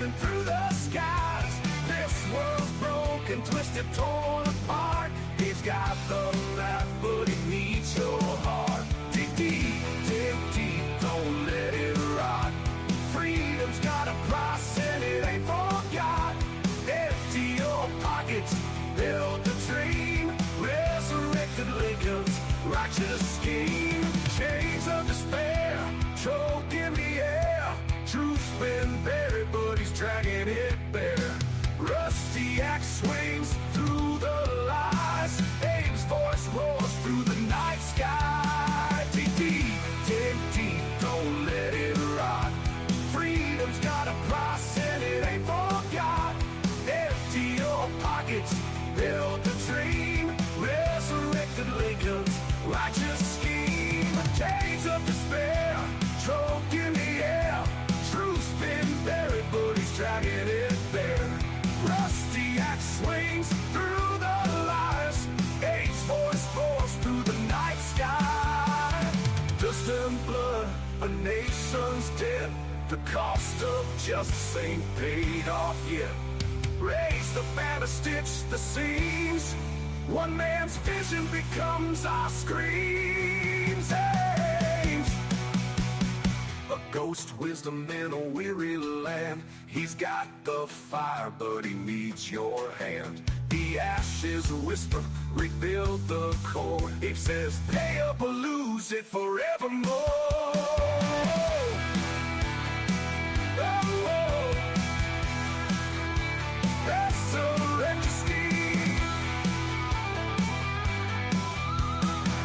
screaming through the skies. This world's broken, twisted, torn apart. He's got the map, but he needs your heart. Dig deep, don't let it rot. Freedom's got a price and it ain't forgot. Empty your pockets, build the dream. Resurrected Lincoln's righteous scheme. Chains of despair, choke in the air. Truth's been buried, but he's dragging it bare. Rusty axe swings through the lies. Abe's voice roars through the night sky. Dig deep, don't let it rot. Freedom's got a price and it ain't forgot. Empty your pockets, build the dream. Resurrected Lincoln's righteous scheme. Chains of despair, choke in the air. Truth's been buried, but he's dragging it bare. Rusty axe swings through the lies. Abe's voice roars through the night sky. Dust and blood, a nation's dead. The cost of justice ain't paid off yet. Raise the banner, stitch the seams. One man's vision becomes our screams. Aims. A ghost wisdom in a weary land. He's got the fire, but he needs your hand. The ashes whisper, rebuild the core. It says, pay up or lose it forevermore.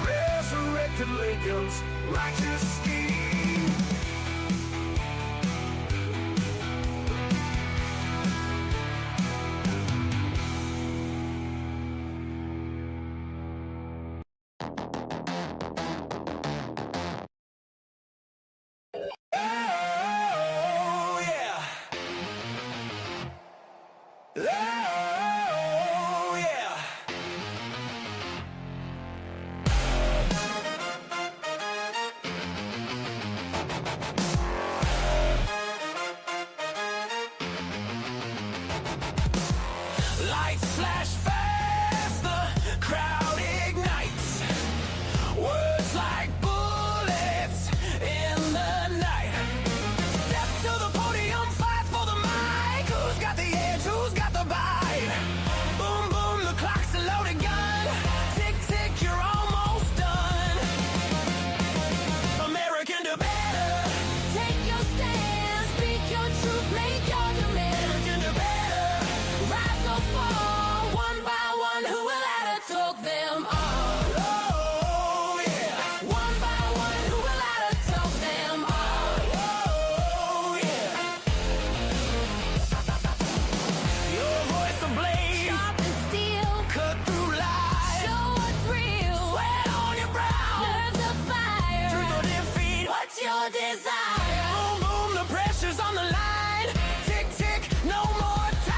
Resurrected Lincoln's righteous scheme. Oh, yeah. Oh, yeah. Lights flash fast, the crowd ignites. Words like bullets in the night. Step to the podium, fight for the mic. Who's got the edge? Who's got the bite? Boom, boom, the clock's a loaded gun. Tick, tick, you're almost done. American do better. Take your stand, speak your truth, make your demand. American do better. Rise or fall, one by one, who will out to talk them all? Oh, yeah. One by one, who will out to talk them all? Oh, yeah. Your voice ablaze, Sharp and steel, cut through lies. show what's real. Sweat on your brow. Nerves of fire, Truth or defeat. what's your desire? Boom, boom, the pressure's on the line. Tick, tick, no more time.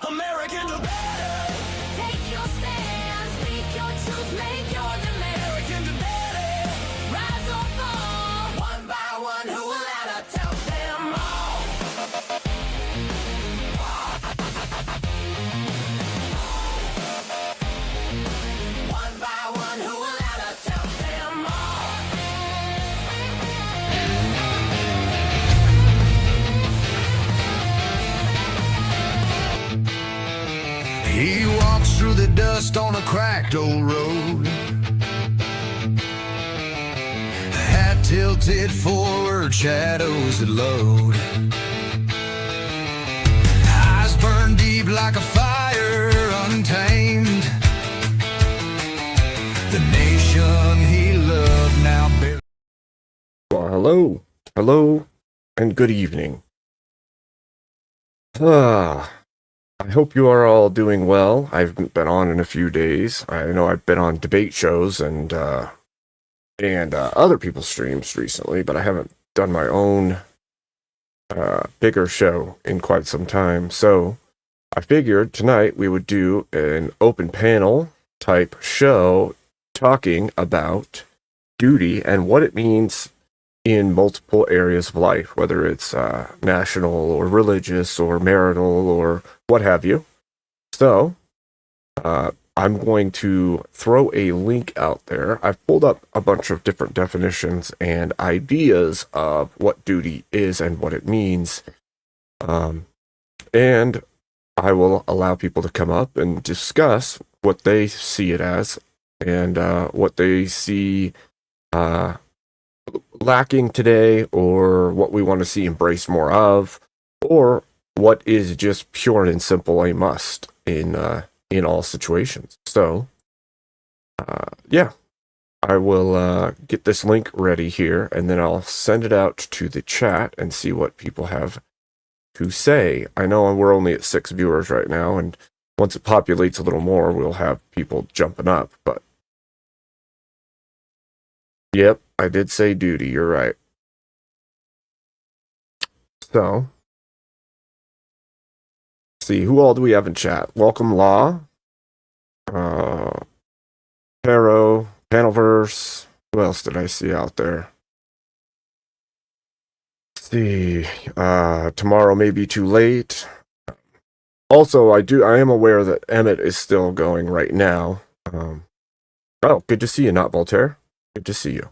American do better. Take your stand, speak your truth, make your demand. American do better. Rise or fall, one by one, who will out to tell them all? One by one, who will out to tell them all? He walks through the dust on a cracked old road. Hat tilted forward, shadows that load. Eyes burn deep like a fire untamed. The nation he loved now barely. Well, hello, and good evening. I hope you are all doing well. I haven't been on in a few days. I know I've been on debate shows and other people's streams recently, but I haven't done my own bigger show in quite some time. So I figured tonight we would do an open panel type show talking about duty and what it means in multiple areas of life, whether it's national or religious or marital or what have you. So, I'm going to throw a link out there. I've pulled up a bunch of different definitions and ideas of what duty is and what it means. And I will allow people to come up and discuss what they see it as and what they see lacking today, or what we want to see embraced more of, or what is just pure and simple a must in all situations. So, yeah, I will get this link ready here, and then I'll send it out to the chat and see what people have to say. I know we're only at 6 viewers right now, and once it populates a little more, we'll have people jumping up, but yep, I did say duty, you're right. So, see, who all do we have in chat? Welcome Law, Tarot, Panelverse. Who else did I see out there? Let's see, tomorrow may be too late. Also, I am aware that Emmett is still going right now. Oh, good to see you, Not Voltaire. Good to see you.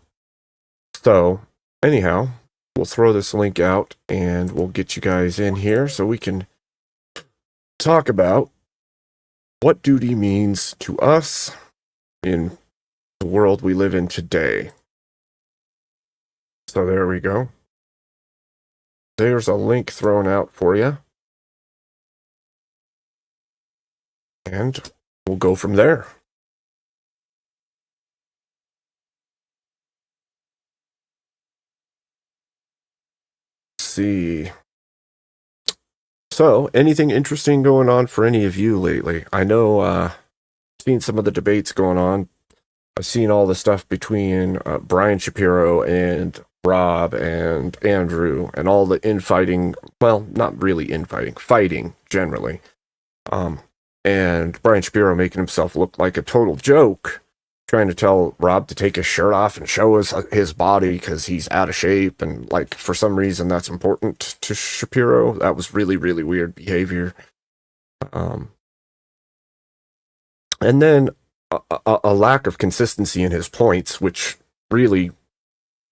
So, anyhow, we'll throw this link out and we'll get you guys in here so we can talk about what duty means to us in the world we live in today. So there we go. There's a link thrown out for you. And we'll go from there. See. So, anything interesting going on for any of you lately? I know I've seen some of the debates going on. I've seen all the stuff between Brian Shapiro and Rob and Andrew and all the infighting. Well, not really infighting, fighting generally. And Brian Shapiro making himself look like a total joke, trying to tell Rob to take his shirt off and show his body because he's out of shape, and like for some reason that's important to Shapiro. That was really, really weird behavior. And then a lack of consistency in his points, which really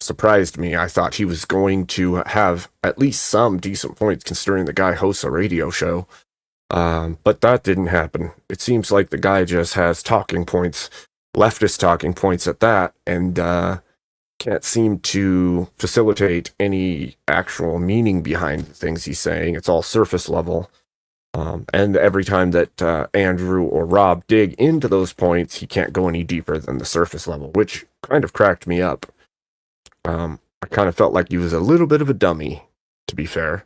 surprised me. I thought he was going to have at least some decent points considering the guy hosts a radio show. But that didn't happen. It seems like the guy just has talking points, leftist talking points at that, and can't seem to facilitate any actual meaning behind the things he's saying. It's all surface level. And every time that Andrew or Rob dig into those points, he can't go any deeper than the surface level, which kind of cracked me up. I kind of felt like he was a little bit of a dummy, to be fair.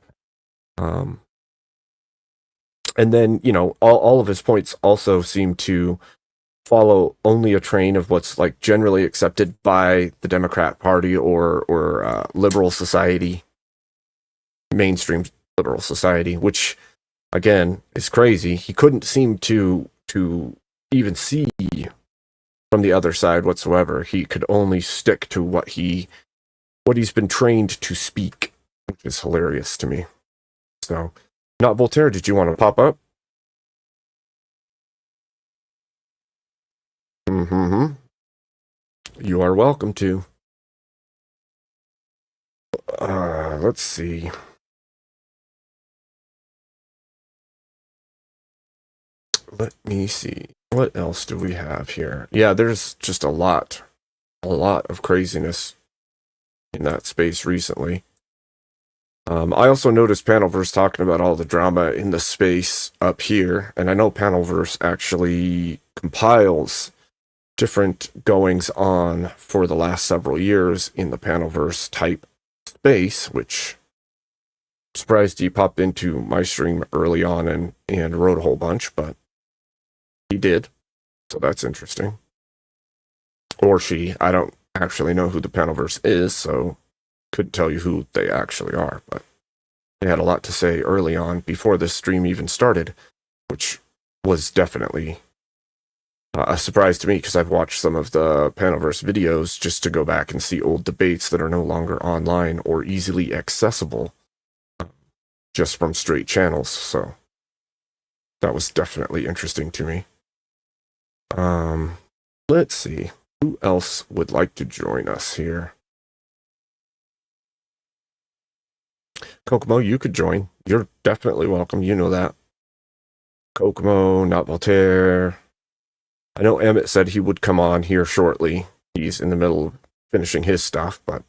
And then, you know, all of his points also seem to follow only a train of what's like generally accepted by the Democrat Party or liberal society, mainstream liberal society, which again is crazy. He couldn't seem to even see from the other side whatsoever. He could only stick to what he's been trained to speak, which is hilarious to me. So, Not Voltaire, did you want to pop up? Mm-hmm. You are welcome to. Let's see. Let me see. What else do we have here? Yeah, there's just a lot of craziness in that space recently. I also noticed Panelverse talking about all the drama in the space up here, and I know Panelverse actually compiles different goings on for the last several years in the Panelverse type space, which I'm surprised he popped into my stream early on and wrote a whole bunch, but he did, so that's interesting. Or she. I don't actually know who the Panelverse is, so couldn't tell you who they actually are, but they had a lot to say early on before this stream even started, which was definitely A surprise to me because I've watched some of the Panelverse videos just to go back and see old debates that are no longer online or easily accessible just from straight channels. So that was definitely interesting to me. Let's see. Who else would like to join us here? Kokomo, you could join. You're definitely welcome. You know that. Kokomo, Not Voltaire. I know Emmett said he would come on here shortly. He's in the middle of finishing his stuff, but...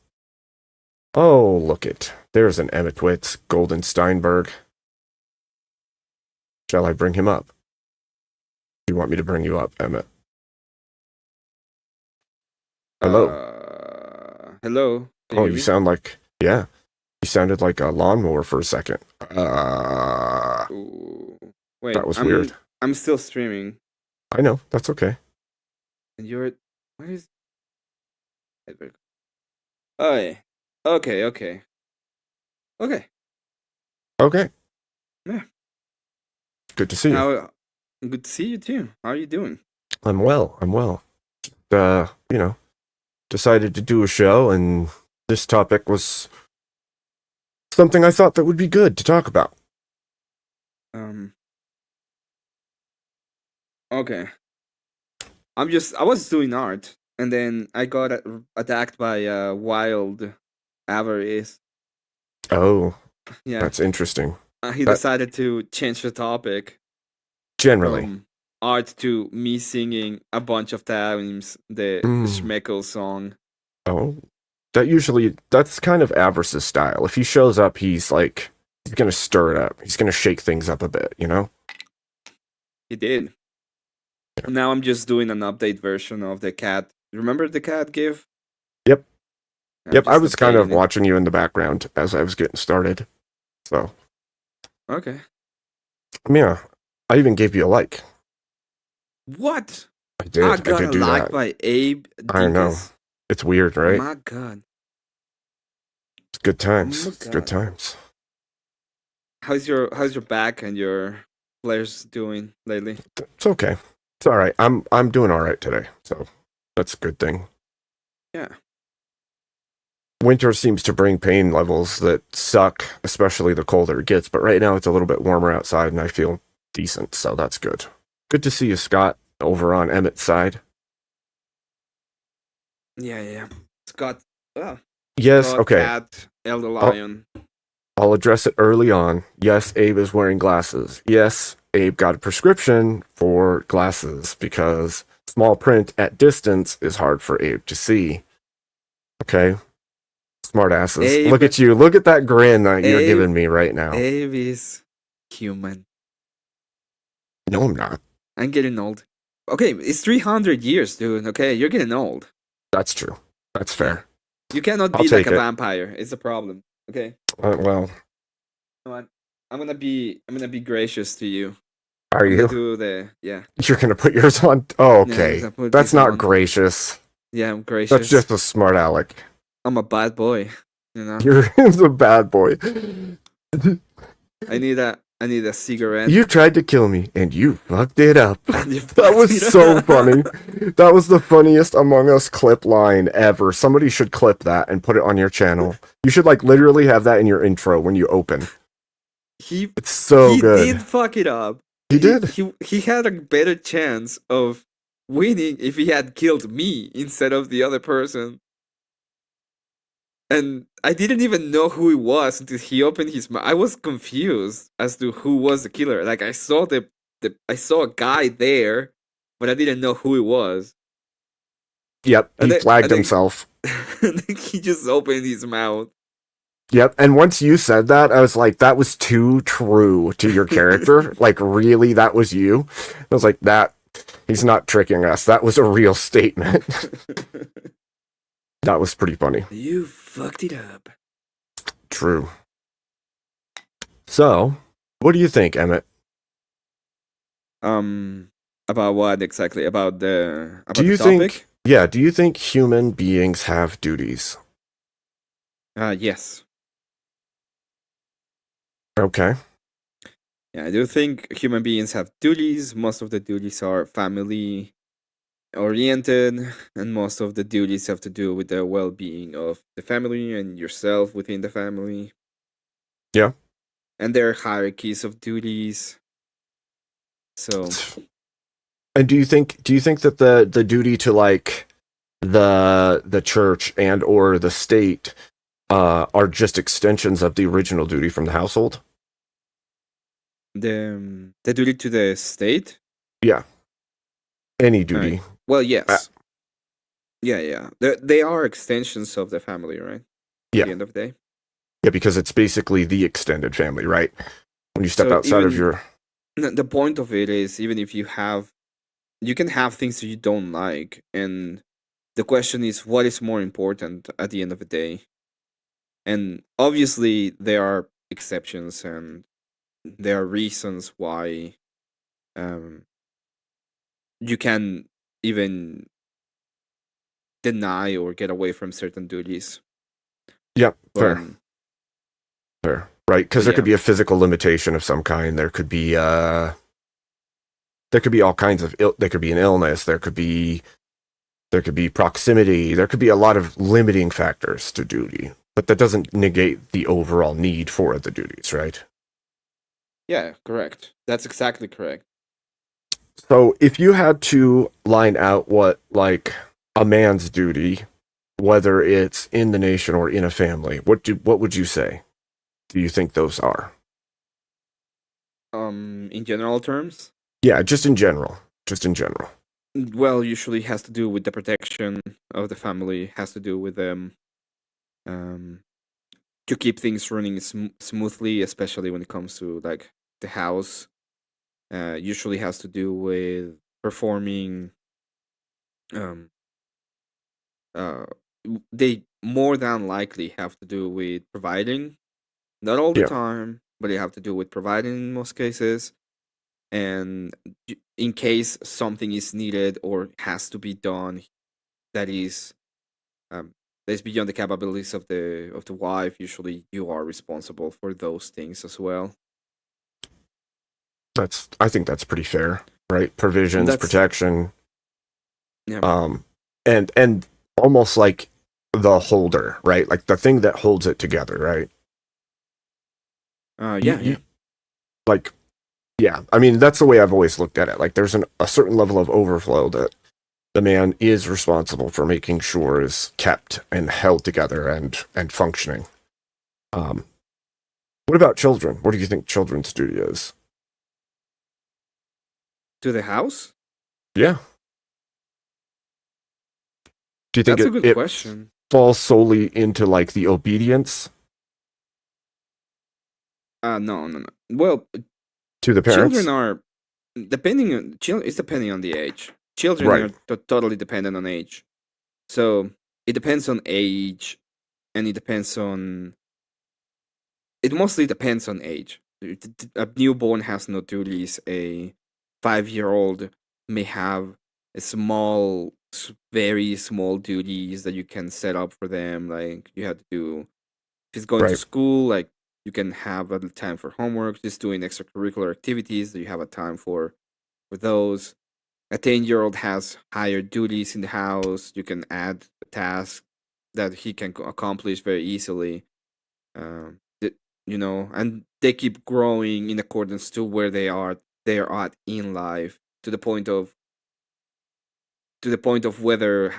Oh, look it. There's an Emmett Witz, Golden Steinberg. Shall I bring him up? Do you want me to bring you up, Emmett? Hello. Hello. Can Oh, hear you me? sound like... Yeah. You sounded like a lawnmower for a second. Ooh. Wait, That was weird. I'm still streaming, I know. That's okay. and you're. What is? Oh, yeah. Okay. Okay. Okay. Yeah. Good to see you. How? Good to see you too. How are you doing? I'm well. You know, decided to do a show, and this topic was something I thought that would be good to talk about. Okay. I was doing art, and then I got attacked by a wild avarice. Oh, Yeah. that's interesting. He that- decided to change the topic Generally. from art to me singing a bunch of times the Schmeckel song. Oh, that's kind of Avarice's style. If he shows up, he's gonna stir it up. He's gonna shake things up a bit, you know? He did. Yeah. Now I'm just doing an update version of the cat. Remember the cat GIF? Yep. I'm Yep, I just was kind of updating it. watching you in the background as I was getting started. So, Okay. yeah. I even gave you a like. What? I did. I got did a do like that. by Abe. I know. Dinkus. It's weird, right? My God. It's good times. Oh my It's good God. times. How's your back and your players doing lately? It's okay. It's all right. I'm doing all right today. So, that's a good thing. Yeah. Winter seems to bring pain levels that suck, especially the colder it gets. But right now it's a little bit warmer outside, and I feel decent, so that's good. Good to see you, Scott, over on Emmett's side. Yeah. Scott. Yes, Scott, okay. Cat, Elder Lion. I'll address it early on. Yes, Abe is wearing glasses. Yes, Abe got a prescription for glasses because small print at distance is hard for Abe to see. Okay? Smart asses. Abe- Look at you. Look at that grin that you're Abe- giving me right now. Abe is human. No, I'm not. I'm getting old. Okay, it's 300 years, dude. Okay, you're getting old. That's true. That's fair. You cannot I'll be like take a it. vampire. It's a problem. Okay. Well, You know what? I'm gonna be gracious to you. are I'm gonna you? do the You're gonna put yours on? Oh, okay. Yeah, put That's this not on. gracious. Yeah, I'm gracious. That's just a smart aleck. I'm a bad boy. You know. You're the bad boy. I need a cigarette. You tried to kill me, and you fucked it up. You That fucked was me so up. funny. That was the funniest Among Us clip line ever. Somebody should clip that and put it on your channel. You should literally have that in your intro when you open. He It's so he good. did fuck it up. He did. He had a better chance of winning if he had killed me instead of the other person. And I didn't even know who he was until he opened his mouth. I was confused as to who was the killer. Like I saw I saw a guy there, but I didn't know who he was. Yep, And he then- flagged and then- himself. And then he just opened his mouth. Yep, and once you said that, I was like, that was too true to your character. Like, really, that was you? I was like, he's not tricking us. That was a real statement. That was pretty funny. You fucked it up. True. So, what do you think, Emmett? About what exactly? About the Do you topic? do you think human beings have duties? Yes. Okay. Yeah, I do think human beings have duties. Most of the duties are family oriented, and most of the duties have to do with the well-being of the family and yourself within the family. Yeah. And there are hierarchies of duties. So And do you think that the duty to like the church and or the state are just extensions of the original duty from the household? the duty to the state. Any duty. Well, yes. Yeah. They are extensions of the family, right? Yeah. At the end of the day. Yeah, because it's basically the extended family, right? When you step So outside of even- your The point of it is, even if you can have things that you don't like, and the question is, what is more important at the end of the day? And obviously, there are exceptions, and there are reasons why you can even deny or get away from certain duties. Yeah, But, fair. Fair. Right, because But there could yeah. be a physical limitation of some kind. There could be all kinds of there could be an illness, there could be proximity, there could be a lot of limiting factors to duty. But that doesn't negate the overall need for the duties, right? Yeah, correct. That's exactly correct. So if you had to line out what like a man's duty, whether it's in the nation or in a family, what would you say? Do you think those are? In general terms, Yeah, just in general. Just in general. well, usually has to do with the protection of the family, has to do with to keep things running smoothly, especially when it comes to like the house. Usually has to do with performing. Um, they more than likely have to do with providing, not all the Yeah. time, but they have to do with providing in most cases. And in case something is needed or has to be done that is beyond the capabilities of the wife, usually you are responsible for those things as well. I think that's pretty fair, right? Provisions, That's- protection, Yeah. and almost like the holder, right? Like the thing that holds it together, right? Yeah. Like, yeah. I mean, that's the way I've always looked at it. Like, there's a certain level of overflow that the man is responsible for making sure is kept and held together and functioning. What about children? What do you think children's duty is? To the house? Yeah. Do you think That's a good it question. falls solely into like the obedience No. Well, to the parents? children are it's depending on the age. Children Right. are totally dependent on age. So it depends on age, and it mostly depends on age. A newborn has no duties. A 5-year-old may have a very small duties that you can set up for them. Like you have to do, if he's going to Right. school, like you can have a time for homework, just doing extracurricular activities that you have a time for those. A 10-year-old has higher duties in the house. You can add a task that he can accomplish very easily. And they keep growing in accordance to where they are at in life, to the point of whether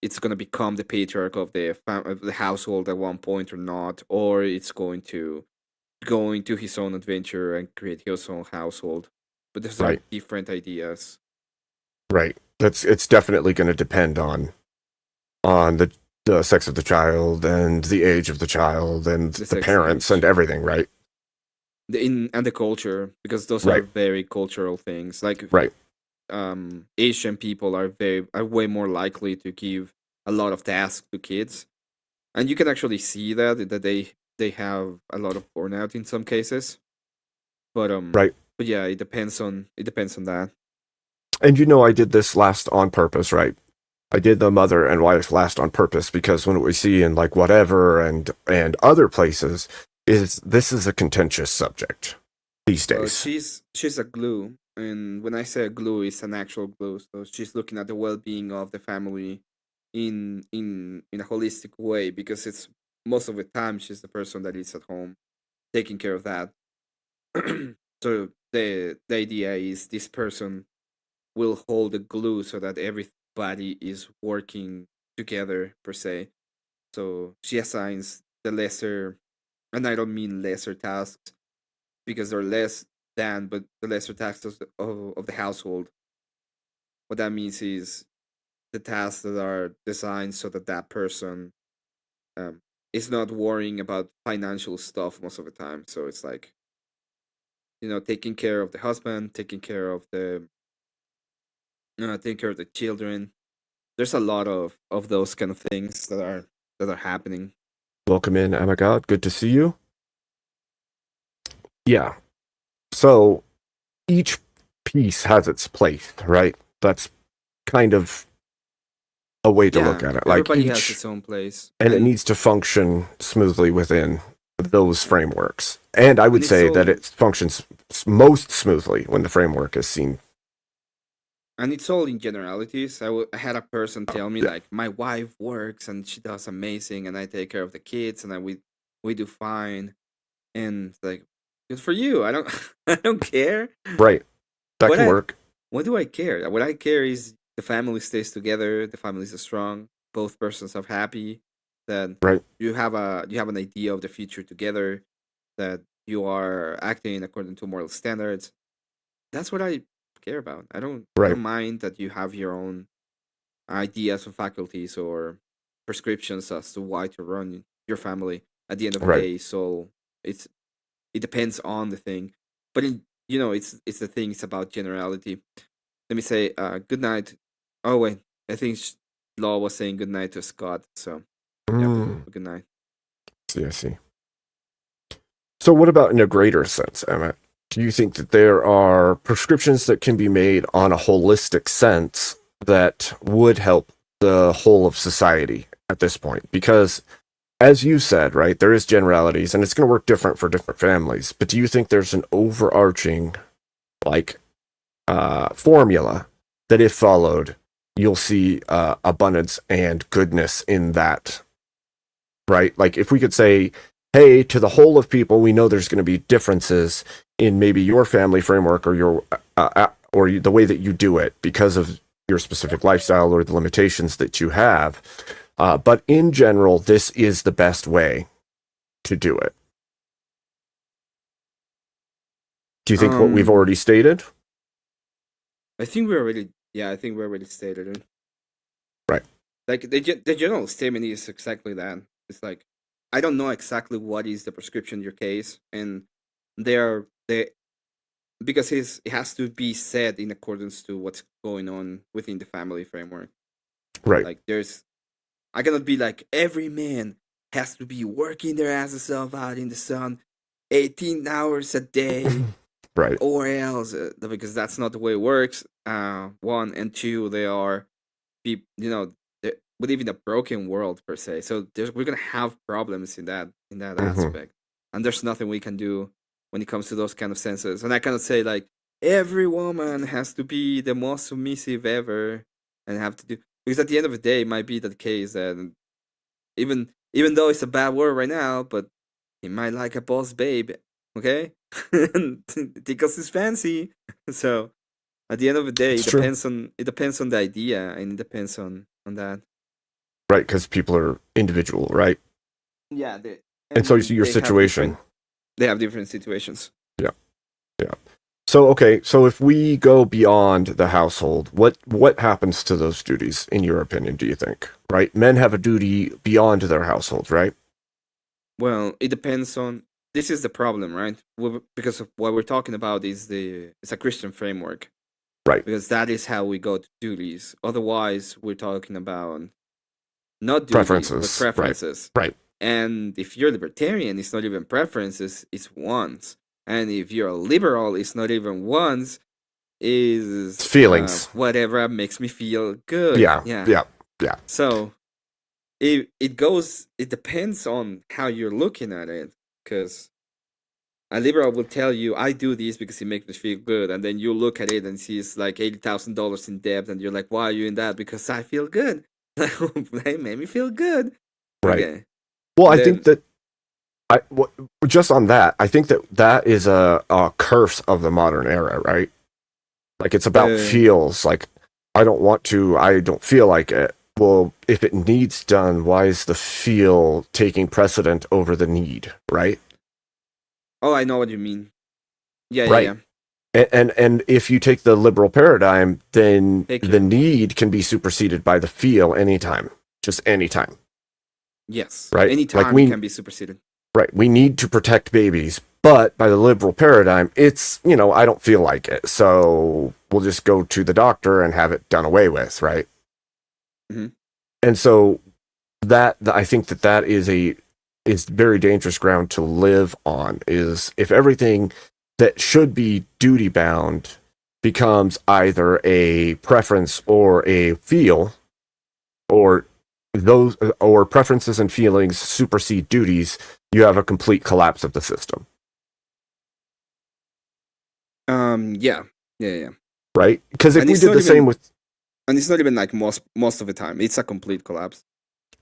it's going to become the patriarch of the household at one point or not, or it's going to go into his own adventure and create his own household. But there's Right. different ideas. Right. It's definitely going to depend on the sex of the child and the age of the child and The the sex parents age. and everything, right? And the culture, because those are Right. very cultural things. Like Right. Asian people are way more likely to give a lot of tasks to kids, and you can actually see that they have a lot of burnout in some cases. But Right. But yeah, it depends on that. And I did this last on purpose, right? I did the mother and wife last on purpose because what we see in like whatever and other places is this is a contentious subject these days. She's a glue. And when I say glue, it's an actual glue. So she's looking at the well-being of the family in a holistic way, because it's most of the time she's the person that is at home taking care of that. So the idea is this person will hold the glue so that everybody is working together per se. So she assigns the lesser, and I don't mean lesser tasks because they're less than, but the lesser tasks of the household. What that means is the tasks that are designed so that that person um, is not worrying about financial stuff most of the time. So it's like, taking care of the husband, taking care of the children. There's a lot of those kind of things that are happening. Welcome in, Amagad. Good to see you. Yeah. So each piece has its place, right? That's kind of a way to look at it. Like Everybody has its own place, and it needs to function smoothly within those frameworks. And I would say that it functions most smoothly when the framework is seen. And it's all in generalities. I had a person tell me like, my wife works and she does amazing, and I take care of the kids, and we do fine, and it's like, good for you. I don't I don't care. Right. That can work. What do I care? What I care is the family stays together, the family is strong, both persons are happy, that Right. you have an idea of the future together, that you are acting according to moral standards. That's what I care about. I don't mind that you have your own ideas and faculties or prescriptions as to why to run your family at the end of the day. So it depends on the thing, but it's the thing. It's about generality. Let me say good night. Oh wait, I think Law was saying good night to Scott. So good night. I see. So what about in a greater sense, Emmett? Do you think that there are prescriptions that can be made on a holistic sense that would help the whole of society at this point? Because, as you said, right, there is generalities, and it's going to work different for different families. But do you think there's an overarching, formula that, if followed, you'll see abundance and goodness in that? Right? Like, if we could say, hey, to the whole of people, we know there's going to be differences in maybe your family framework or your or the way that you do it because of your specific lifestyle or the limitations that you have. But in general, this is the best way to do it. Do you think what we've already stated? I think we already stated it. Right. Like the general statement is exactly that. It's like, I don't know exactly what is the prescription in your case, and because it has to be said in accordance to what's going on within the family framework. Right. Like I cannot be like, every man has to be working their asses off out in the sun 18 hours a day. Right. Or else, because that's not the way it works. One and two, they are people, we live in a broken world per se. So we're gonna have problems in that aspect, and there's nothing we can do when it comes to those kind of senses. And I cannot say like every woman has to be the most submissive ever and have to do, because at the end of the day, it might be the case that even though it's a bad word right now, but he might like a boss babe, okay? Because it's fancy. So at the end of the day, it depends on the idea, and it depends on that. Right, because people are individual, right? Yeah, and so your situation. They have different situations. Yeah. So okay, so if we go beyond the household, what happens to those duties in your opinion? Do you think? Right, men have a duty beyond their household, right? Well, it depends on. This is the problem, right? Because of what we're talking about is it's a Christian framework, right? Because that is how we go to duties. Otherwise, we're talking about not duties, preferences, but preferences, right? And if you're libertarian, it's not even preferences; it's wants. And if you're a liberal, it's not even wants; is feelings. Whatever makes me feel good. Yeah. So it depends on how you're looking at it, because a liberal will tell you, I do this because it makes me feel good. And then you look at it and see it's like $80,000 in debt. And you're like, why are you in that? Because I feel good. They made me feel good. Right. Okay. Well, I Then- think that just on that, I think that is a curse of the modern era, right? Like it's about Uh, feels. Like I don't feel like it. Well, if it needs done, why is the feel taking precedent over the need, right? Oh, I know what you mean. Yeah, Right. yeah, yeah. And if you take the liberal paradigm, then Thank you. the need can be superseded by the feel anytime, just anytime. Yes. Right, Anytime like we- it can be superseded. Right. We need to protect babies, but by the liberal paradigm, it's, I don't feel like it. So we'll just go to the doctor and have it done away with. Right. Mhm. And so I think that is very dangerous ground to live on, is if everything that should be duty bound becomes either a preference or a feel, or preferences and feelings supersede duties, you have a complete collapse of the system, Yeah. Yeah, yeah. right? Because if And we it's did not the even- same with And it's not even like most of the time. It's a complete collapse.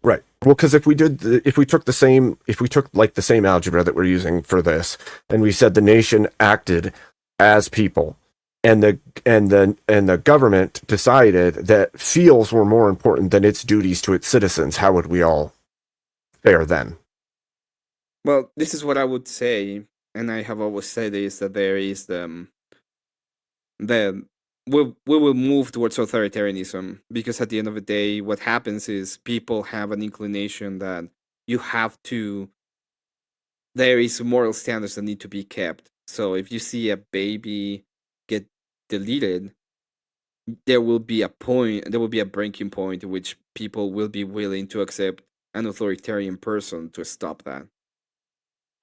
right, well, because if we took like the same algebra that we're using for this, and we said the nation acted as people, and the government decided that feels were more important than its duties to its citizens, how would we all fare then? Well, this is what I would say, and I have always said is that there is we will move towards authoritarianism, because at the end of the day, what happens is people have an inclination that there is moral standards that need to be kept. So if you see a baby get deleted, there will be a breaking point in which people will be willing to accept an authoritarian person to stop that.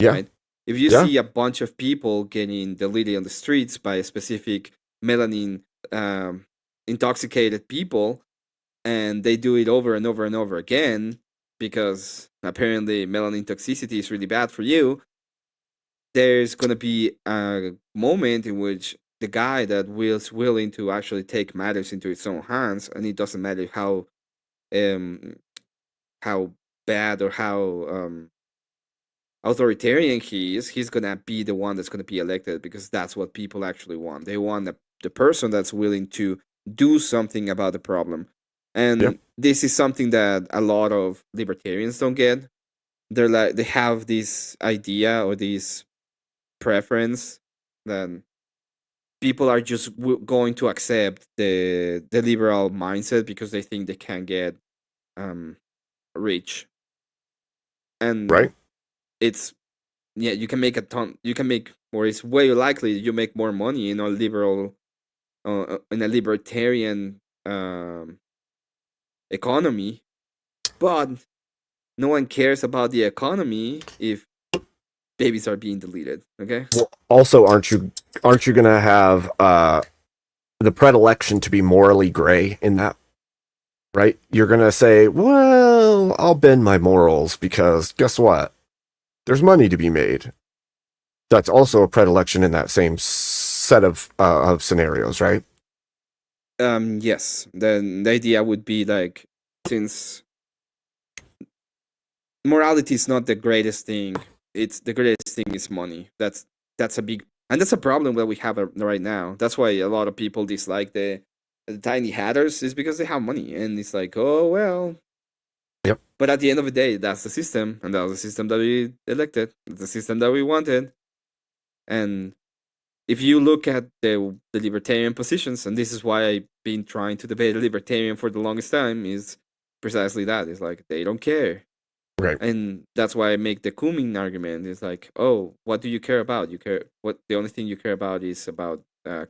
Yeah. Right? If you Yeah. see a bunch of people getting deleted on the streets by a specific melanin intoxicated people, and they do it over and over and over again because apparently melanin toxicity is really bad for you, there's going to be a moment in which the guy that was willing to actually take matters into his own hands, and it doesn't matter how bad or how authoritarian he is, he's gonna be the one that's gonna be elected, because that's what people actually want. They want the person that's willing to do something about the problem. And Yep. this is something that a lot of libertarians don't get. They're like, they have this idea or this preference that people are just going to accept the liberal mindset because they think they can get rich. And Right. it's you can make or it's way likely you make more money in a libertarian economy, but no one cares about the economy if babies are being deleted. Okay. Well, also, aren't you going to have the predilection to be morally gray in that? Right? You're going to say, well, I'll bend my morals because guess what? There's money to be made. That's also a predilection in that same set of scenarios, right? Yes. Then the idea would be like, since morality is not the greatest thing, it's the greatest thing is money. That's a big, and that's a problem that we have right now. That's why a lot of people dislike the tiny hatters, is because they have money, and it's like, oh well. Yep. But at the end of the day, that's the system, and that's the system that we elected. That's the system that we wanted. And if you look at the libertarian positions, and this is why I've been trying to debate a libertarian for the longest time, is precisely that. It's like they don't care. Right. And that's why I make the Cumming argument. It's like, oh, what do you care about? The only thing you care about is about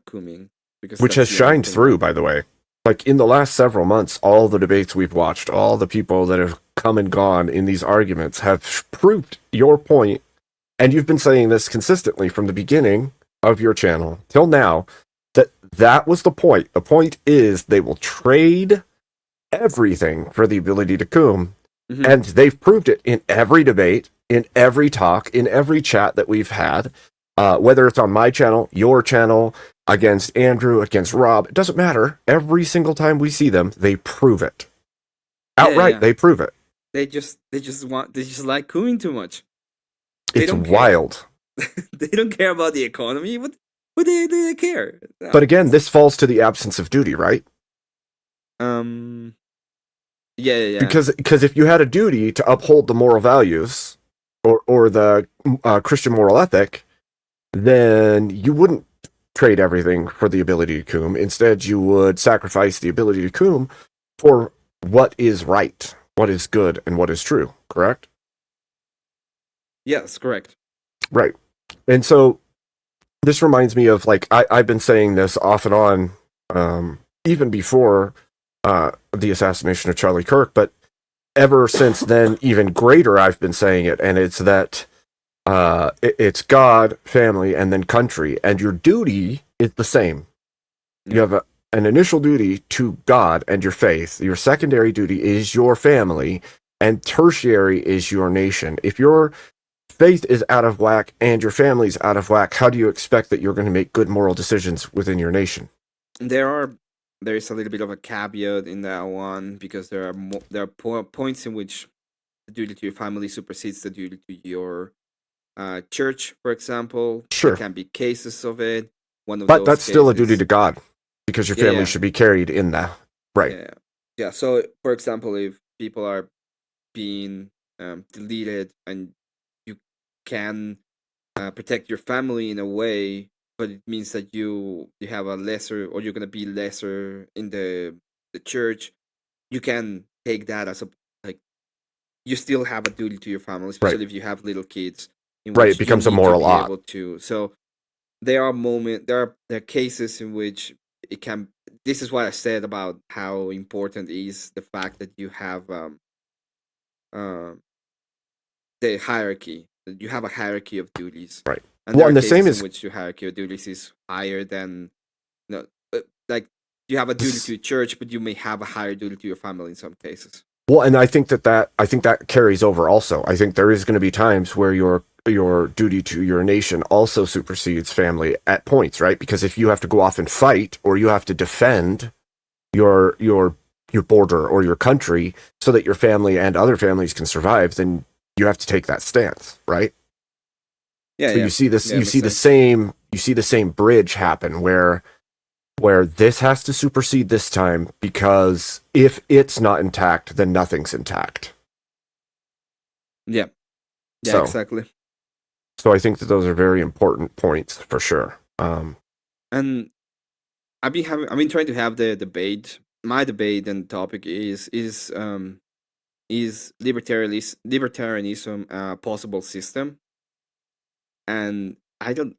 Cumming, because Which that's has the only shined thing- through, by the way. Like in the last several months, all the debates we've watched, all the people that have come and gone in these arguments have proved your point. And you've been saying this consistently from the beginning of your channel till now, that was the point. The point is they will trade everything for the ability to cum. Mhm. And they've proved it in every debate, in every talk, in every chat that we've had. Whether it's on my channel, your channel, against Andrew, against Rob, it doesn't matter. Every single time we see them, they prove it. Outright, yeah. they prove it. They just like cooing too much. They It's don't care. wild. They don't care about the economy. What do they care? But again, this falls to the absence of duty, right? Yeah. Because if you had a duty to uphold the moral values or the Christian moral ethic, then you wouldn't trade everything for the ability to coom. Instead, you would sacrifice the ability to coom for what is right, what is good, and what is true. Correct? Yes, correct. Right. And so this reminds me of, like, I've been saying this off and on, even before the assassination of Charlie Kirk, but ever since then, even greater, I've been saying it, and it's that it's God, family, and then country, and your duty is the same. You have an initial duty to God and your faith. Your secondary duty is your family, and tertiary is your nation. If your faith is out of whack and your family's out of whack, how do you expect that you're going to make good moral decisions within your nation? There is a little bit of a caveat in that one, because there are points in which the duty to your family supersedes the duty to your church, for example. Sure. There can be cases of it. But that's still a duty to God, because your family Yeah. should be carried in that. Right. Yeah. So, for example, if people are being deleted, and you can protect your family in a way, but it means that you have a lesser, or you're gonna be lesser in the church, you can take that as a, like, you still have a duty to your family, especially if you have little kids. Right, it becomes a moral ought. So there are cases in which it can. This is what I said about how important is the fact that you have the hierarchy. You have a hierarchy of duties. Right. And Well, there are and the cases same in is- which your hierarchy of duties is higher than, like, you have a duty to your church, but you may have a higher duty to your family in some cases. Well, and I think that carries over also. I think there is going to be times where your duty to your nation also supersedes family at points, right? Because if you have to go off and fight, or you have to defend your border or your country so that your family and other families can survive, then you have to take that stance, right? Yeah. So you see this, Yeah, you makes see the sense. same bridge happen where this has to supersede this time, because if it's not intact, then nothing's intact. Yeah. Yeah, So- exactly. So I think that those are very important points for sure. And I've been trying to have the debate. My debate and topic is libertarianism a possible system? And I don't.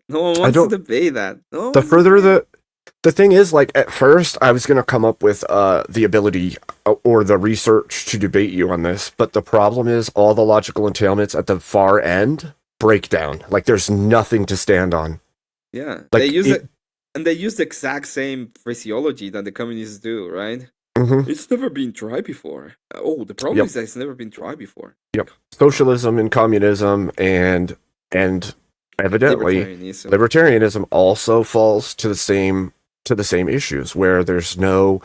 No one wants to debate that. No The one further wants to- the thing is, like, at first I was going to come up with the ability or the research to debate you on this, but the problem is all the logical entailments at the far end break down. Like, there's nothing to stand on. Yeah, Like, they use it- it, and they use the exact same phraseology that the communists do, right? Mhm. It's never been tried before. Oh, the problem Yep. is that it's never been tried before. Socialism and communism and evidently Libertarianism. libertarianism also falls to the same issues, where there's no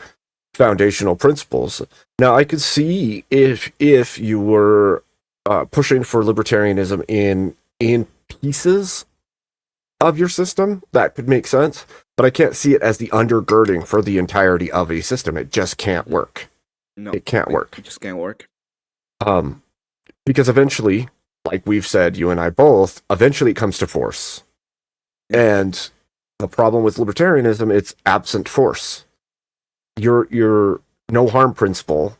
foundational principles. Now, I could see if you were pushing for libertarianism in pieces of your system, that could make sense, but I can't see it as the undergirding for the entirety of a system. It just can't work. No, It can't work. It just can't work. Because eventually, like we've said, you and I both, eventually it comes to force. And the problem with libertarianism, it's absent force. Your no harm principle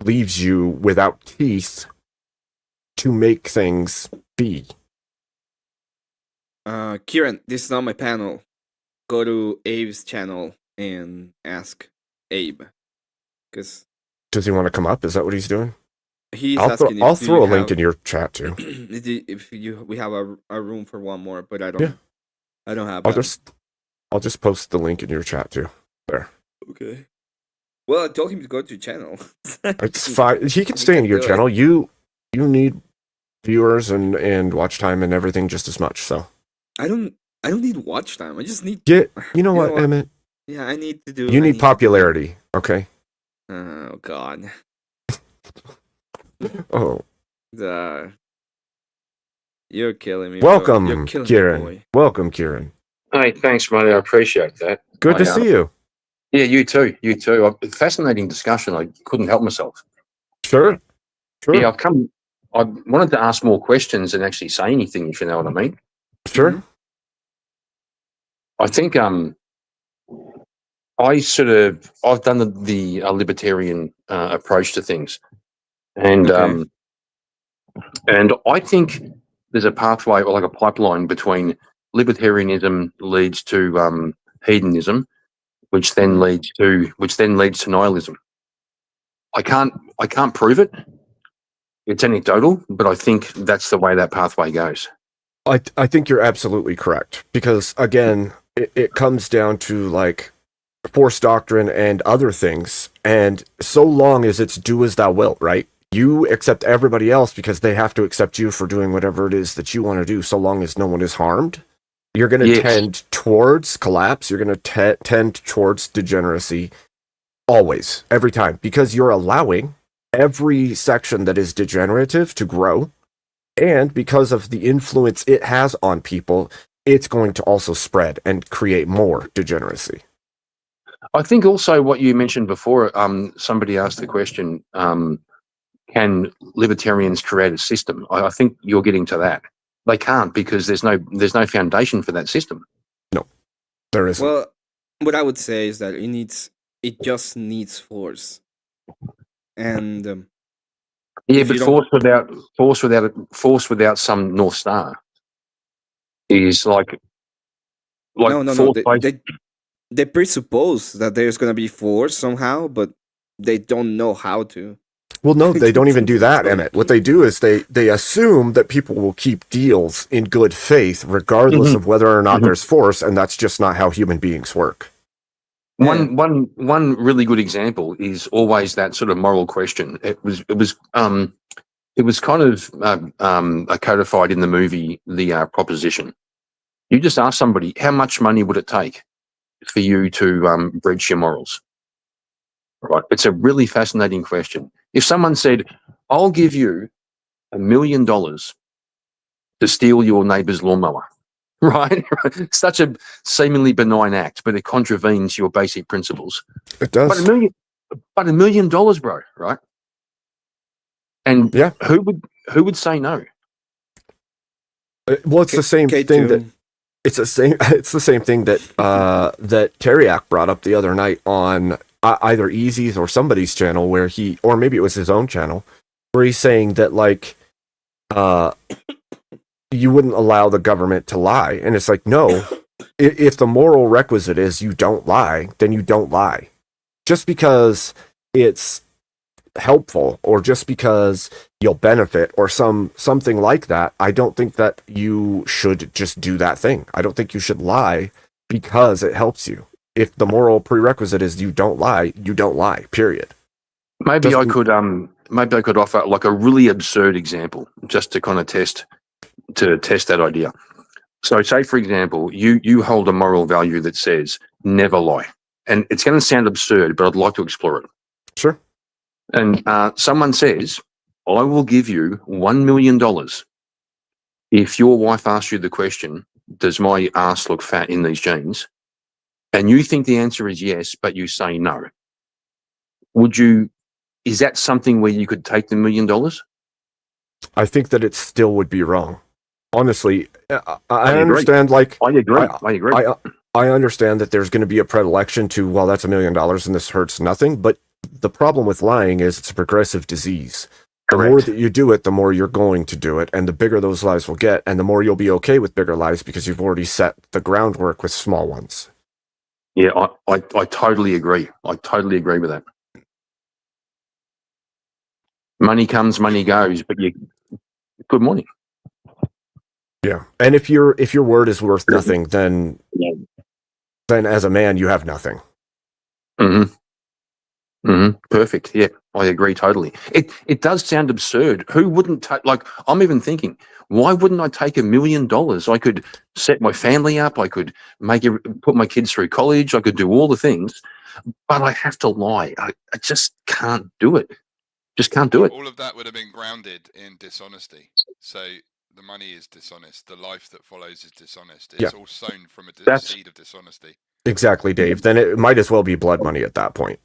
leaves you without teeth to make things be. Kieran, this is not my panel. Go to Abe's channel and ask Abe, because Does he want to come up? Is that what he's doing? he's I'll asking. I'll do throw a you link have- in your chat too. if we have a room for one more, but I don't. Yeah. I don't have. I'll that. just post the link in your chat too. There. Okay. Well, I told him to go to your channel. It's fine. He can He stay in can your do it. channel. You need viewers and watch time and everything just as much. So I don't need watch time. I just need. get you know You what, know what? Emmett? Yeah, I need to do. You I need to do- popularity, okay? Oh God. Oh, You're killing me. bro. You're welcome, killing me, Kieran. boy. Welcome, Kieran. Hey, thanks, mate. I appreciate that. Good to I, see you. Yeah, you too. You too. Fascinating discussion. I couldn't help myself. Sure, sure, Yeah, I wanted to ask more questions and actually say anything, if you know what I mean. sure. I think I've done the libertarian approach to things, and Okay. and I think there's a pathway or like a pipeline between libertarianism leads to hedonism, which then leads to nihilism. I can't prove it. It's anecdotal, but I think that's the way that pathway goes. I think you're absolutely correct because again, it comes down to like force doctrine and other things, and so long as it's do as thou wilt, right? You accept everybody else because they have to accept you for doing whatever it is that you want to do, so long as no one is harmed. You're going to Yes. tend towards collapse. You're going to tend towards degeneracy always, every time, because you're allowing every section that is degenerative to grow. And because of the influence it has on people, it's going to also spread and create more degeneracy. I think also what you mentioned before, somebody asked the question, can libertarians create a system? I think you're getting to that. They can't because there's no foundation for that system. There isn't. Well, what I would say is that it just needs force, and Yeah, If but you don't- force without some North Star is like no. force based. They presuppose that there's gonna be force somehow, but they don't know how to. Well, no, they don't even do that, Emmett. What they do is they assume that people will keep deals in good faith, regardless Mhm. of whether or not Mhm. there's force, and that's just not how human beings work. One really good example is always that sort of moral question. It was kind of codified in the movie The Proposition. You just ask somebody, how much money would it take for you to breach your morals? Right. It's a really fascinating question. If someone said, I'll give you $1 million to steal your neighbor's lawnmower, right? Such a seemingly benign act, but it contravenes your basic principles. It But does. $1 million, bro, right? And Yeah. who would say no? Well, it's the same thing that it's the same thing that that Teriak brought up the other night on either Easy's or somebody's channel, where or maybe it was his own channel, where he's saying that like you wouldn't allow the government to lie, and it's like, no, if the moral requisite is you don't lie, then you don't lie. Just because it's helpful or just because you'll benefit or something like that, I don't think that you should just do that thing. I don't think you should lie because it helps you. If the moral prerequisite is you don't lie, you don't lie, period. Maybe I Doesn't- could offer like a really absurd example just to kind of test that idea. So say, for example, you hold a moral value that says never lie. And it's going to sound absurd, but I'd like to explore it. Sure. And someone says, I will give you $1 million if your wife asks you the question, does my ass look fat in these jeans? And you think the answer is yes, but you say no. Is that something where you could take the $1 million? I think that it still would be wrong. Honestly, I agree. understand, like, I agree. I understand that there's going to be a predilection to, well, that's $1 million and this hurts nothing, but the problem with lying is it's a progressive disease. The Correct. more that you do it, the more you're going to do it, and the bigger those lies will get, and the more you'll be okay with bigger lies because you've already set the groundwork with small ones. Yeah, I totally agree. I totally agree with that. Money comes, money goes, but good morning. Yeah, and if your word is worth nothing, then as a man you have nothing. Mm-hmm. Perfect. Yeah, I agree totally. It does sound absurd. Who wouldn't take? Like, I'm even thinking, why wouldn't I take $1 million? I could set my family up. I could put my kids through college. I could do all the things, but I have to lie. I just can't do it. Just can't do it. All of that would have been grounded in dishonesty. So the money is dishonest. The life that follows is dishonest. It's all sown from a seed of dishonesty. Exactly, Dave. Then it might as well be blood money at that point.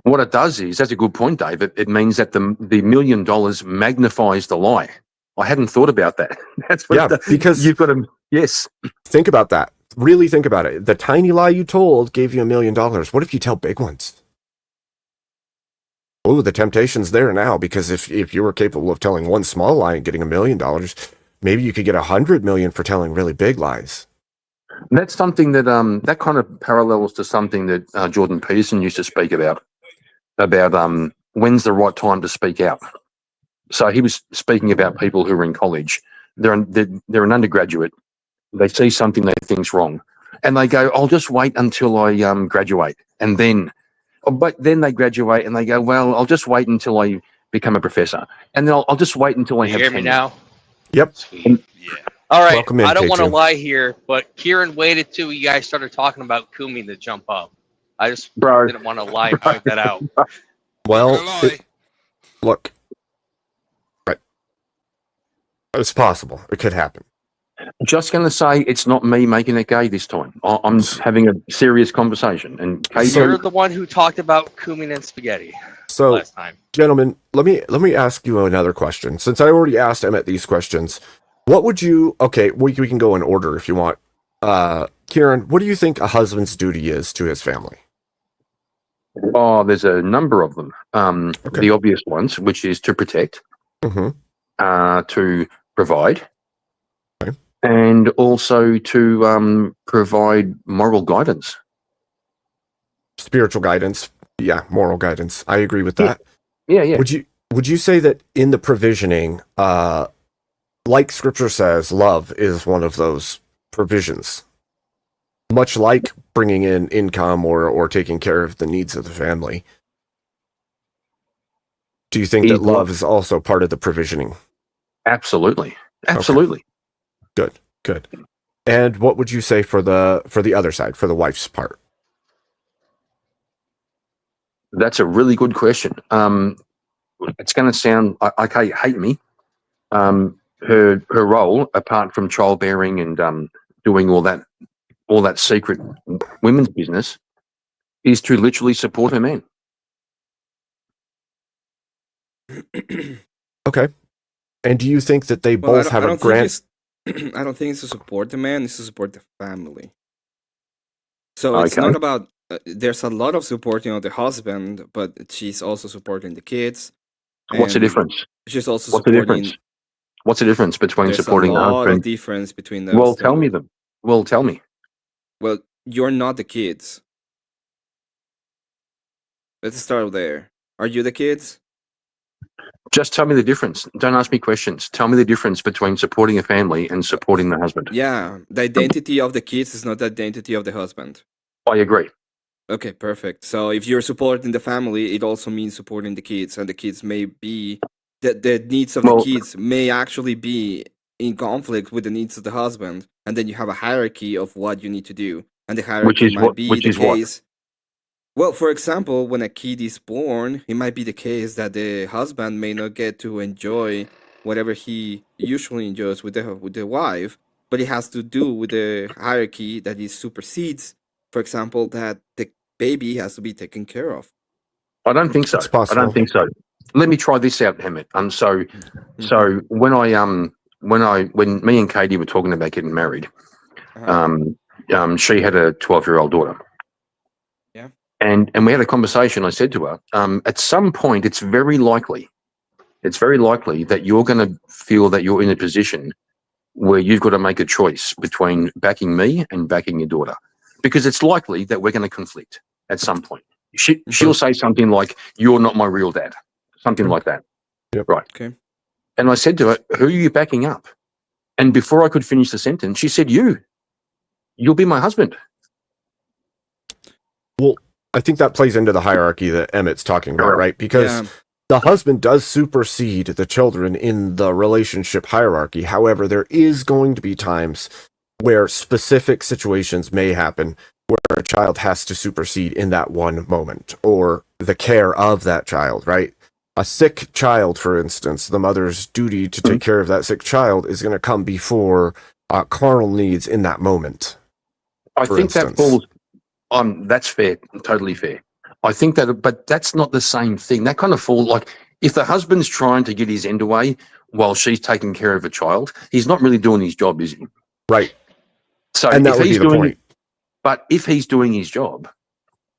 What it does is, that's a good point, Dave. It means that the $1 million magnifies the lie. I hadn't thought about that. That's what it does. Because you've got to, yes. Think about that. Really think about it. The tiny lie you told gave you $1 million. What if you tell big ones? Oh, the temptation's there now, because if you were capable of telling one small lie and getting $1 million, maybe you could get 100 million for telling really big lies. That's something that that kind of parallels to something that Jordan Peterson used to speak about when's the right time to speak out. So he was speaking about people who are in college. They're an undergraduate. They see something they think's wrong, and they go, "I'll just wait until I graduate," and then. But then they graduate and they go, well, I'll just wait until I become a professor. And then I'll just wait until I have hear me now? Yep. Yeah. All right. Welcome in, I don't want to K2. lie here, but Kieran waited till you guys started talking about Kumi to jump up. I just Bro. didn't want to lie and point that out. Well, Not gonna lie. look. Right. It's possible. It could happen. Just going to say it's not me making it gay this time. I'm having a serious conversation. And You're the one who talked about cumin and spaghetti So, last time. gentlemen, let me ask you another question. Since I already asked Emmett these questions, what would you? Okay, we can go in order if you want. Kieran, what do you think a husband's duty is to his family? Oh, there's a number of them. Okay. The obvious ones, which is to protect, to provide, Okay. and also to provide moral guidance. Spiritual guidance, yeah, moral guidance. I agree with that. Yeah. Would you say that in the provisioning, like Scripture says, love is one of those provisions? Much like bringing in income or taking care of the needs of the family. Do you think that love is also part of the provisioning? Absolutely. Good. And what would you say for the other side, for the wife's part? That's a really good question. It's going to sound okay. Hate me. Her role, apart from childbearing and doing all that secret women's business, is to literally support her man. Okay. And do you think that they both have a grant? I don't think it's to support the man, it's to support the family. So it's not about, there's a lot of supporting of the husband, but she's also supporting the kids. What's the difference? She's also What's the supporting. difference? What's the difference between There's supporting a the lot of husband? difference between those. Well, two. tell me them. Well, tell me. Well, you're not the kids. Let's start there. Are you the kids? Just tell me the difference. Don't ask me questions. Tell me the difference between supporting a family and supporting the husband. Yeah, the identity of the kids is not the identity of the husband. I agree. Okay, perfect. So if you're supporting the family, it also means supporting the kids, and the kids may be the needs of the kids may actually be in conflict with the needs of the husband, and then you have a hierarchy of what you need to do, and the hierarchy might be the case. Well, for example, when a kid is born, it might be the case that the husband may not get to enjoy whatever he usually enjoys with the wife, but it has to do with the hierarchy that it supersedes. For example, that the baby has to be taken care of. I don't think so. It's possible. I don't think so. Let me try this out, Emmett. So when me and Katie were talking about getting married, she had a 12-year-old daughter. Yeah. And we had a conversation. I said to her, at some point, it's very likely that you're going to feel that you're in a position where you've got to make a choice between backing me and backing your daughter, because it's likely that we're going to conflict at some point. She'll say something like, "You're not my real dad," something like that. Yep. Right. Okay. And I said to her, "Who are you backing up?" And before I could finish the sentence, she said, "You'll be my husband." Well, I think that plays into the hierarchy that Emmett's talking about, right? Because Yeah. the husband does supersede the children in the relationship hierarchy. However, there is going to be times where specific situations may happen where a child has to supersede in that one moment, or the care of that child, right? A sick child, for instance, the mother's duty to take care of that sick child is going to come before carnal needs in that moment. I for think that instance. falls that's fair, totally fair. I think that, but that's not the same thing. That kind of falls like if the husband's trying to get his end away while she's taking care of a child, he's not really doing his job, is he? Right. So And that if would be he's the doing point. but if he's doing his job,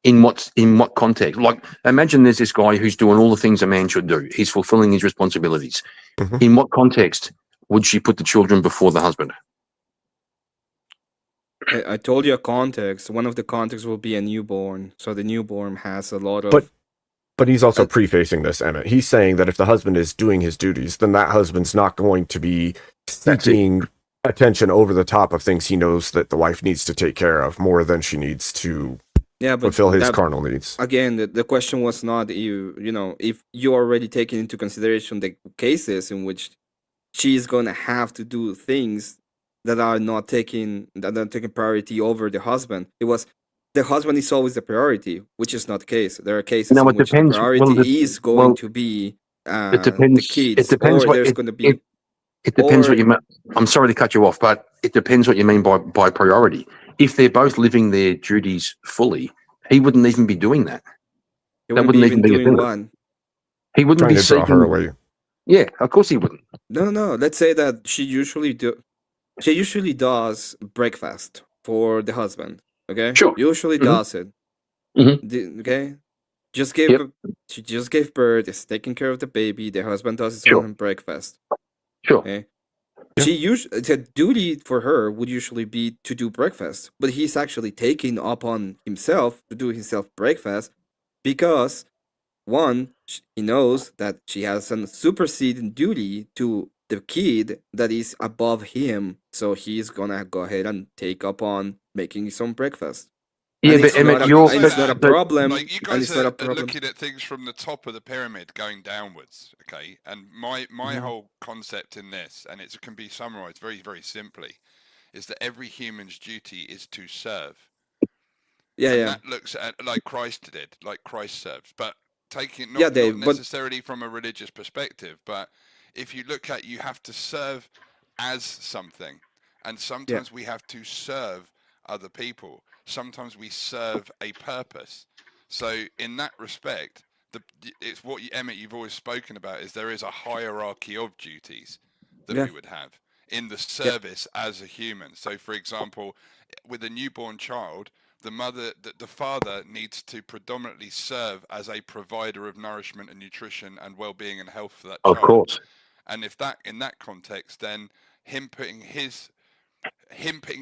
in what context? Like, imagine there's this guy who's doing all the things a man should do. He's fulfilling his responsibilities. Mhm. In what context would she put the children before the husband? I told you a context. One of the contexts will be a newborn. So the newborn has a lot of. But he's also prefacing this, Emmett. He's saying that if the husband is doing his duties, then that husband's not going to be seeking attention over the top of things he knows that the wife needs to take care of more than she needs to yeah, but fulfill his that- carnal needs. Again, the question was not you know, if you already taken into consideration the cases in which she's gonna have to do things that are taking priority over the husband. It was the husband is always the priority, which is not the case. There are cases No, in it which depends. the priority Well, is going well, to be it depends. the kids, It depends or what there's going to be. It depends or- what you mean. I'm sorry to cut you off, but it depends what you mean by priority. If they're both living their duties fully, he wouldn't even be doing that. He that wouldn't wouldn't be even even be a doing thing. one. He wouldn't Trying be to draw seeking her away. Yeah, of course he wouldn't. No. Let's say that she usually does breakfast for the husband. Okay. Sure. Usually Mhm. does it. Mhm. Okay. She just gave birth. Is taking care of the baby. The husband does his Sure. own breakfast. Sure. Okay. Yeah. The duty for her would usually be to do breakfast, but he's actually taking upon himself to do himself breakfast because one, he knows that she has a superseding duty to the kid that is above him, so he's gonna go ahead and take up on making some breakfast. Yeah, And but it's Emmett, not a- you're and it's not a but- problem. Like you and guys it's not are, a problem. looking at things from the top of the pyramid going downwards, okay? And my Mhm. whole concept in this, and it can be summarized very, very simply, is that every human's duty is to serve. Yeah, And yeah. that looks at like Christ did, like Christ serves, but taking Yeah, not Dave, but- necessarily from a religious perspective, but if you look at you have to serve as something, and sometimes we have to serve other people. Sometimes we serve a purpose. So in that respect, it's what Emmett, you've always spoken about is there is a hierarchy of duties that Yeah. we would have in the service as a human. So for example, with a newborn child, the father needs to predominantly serve as a provider of nourishment and nutrition and well-being and health for that Of child. course. And if that in that context, then him putting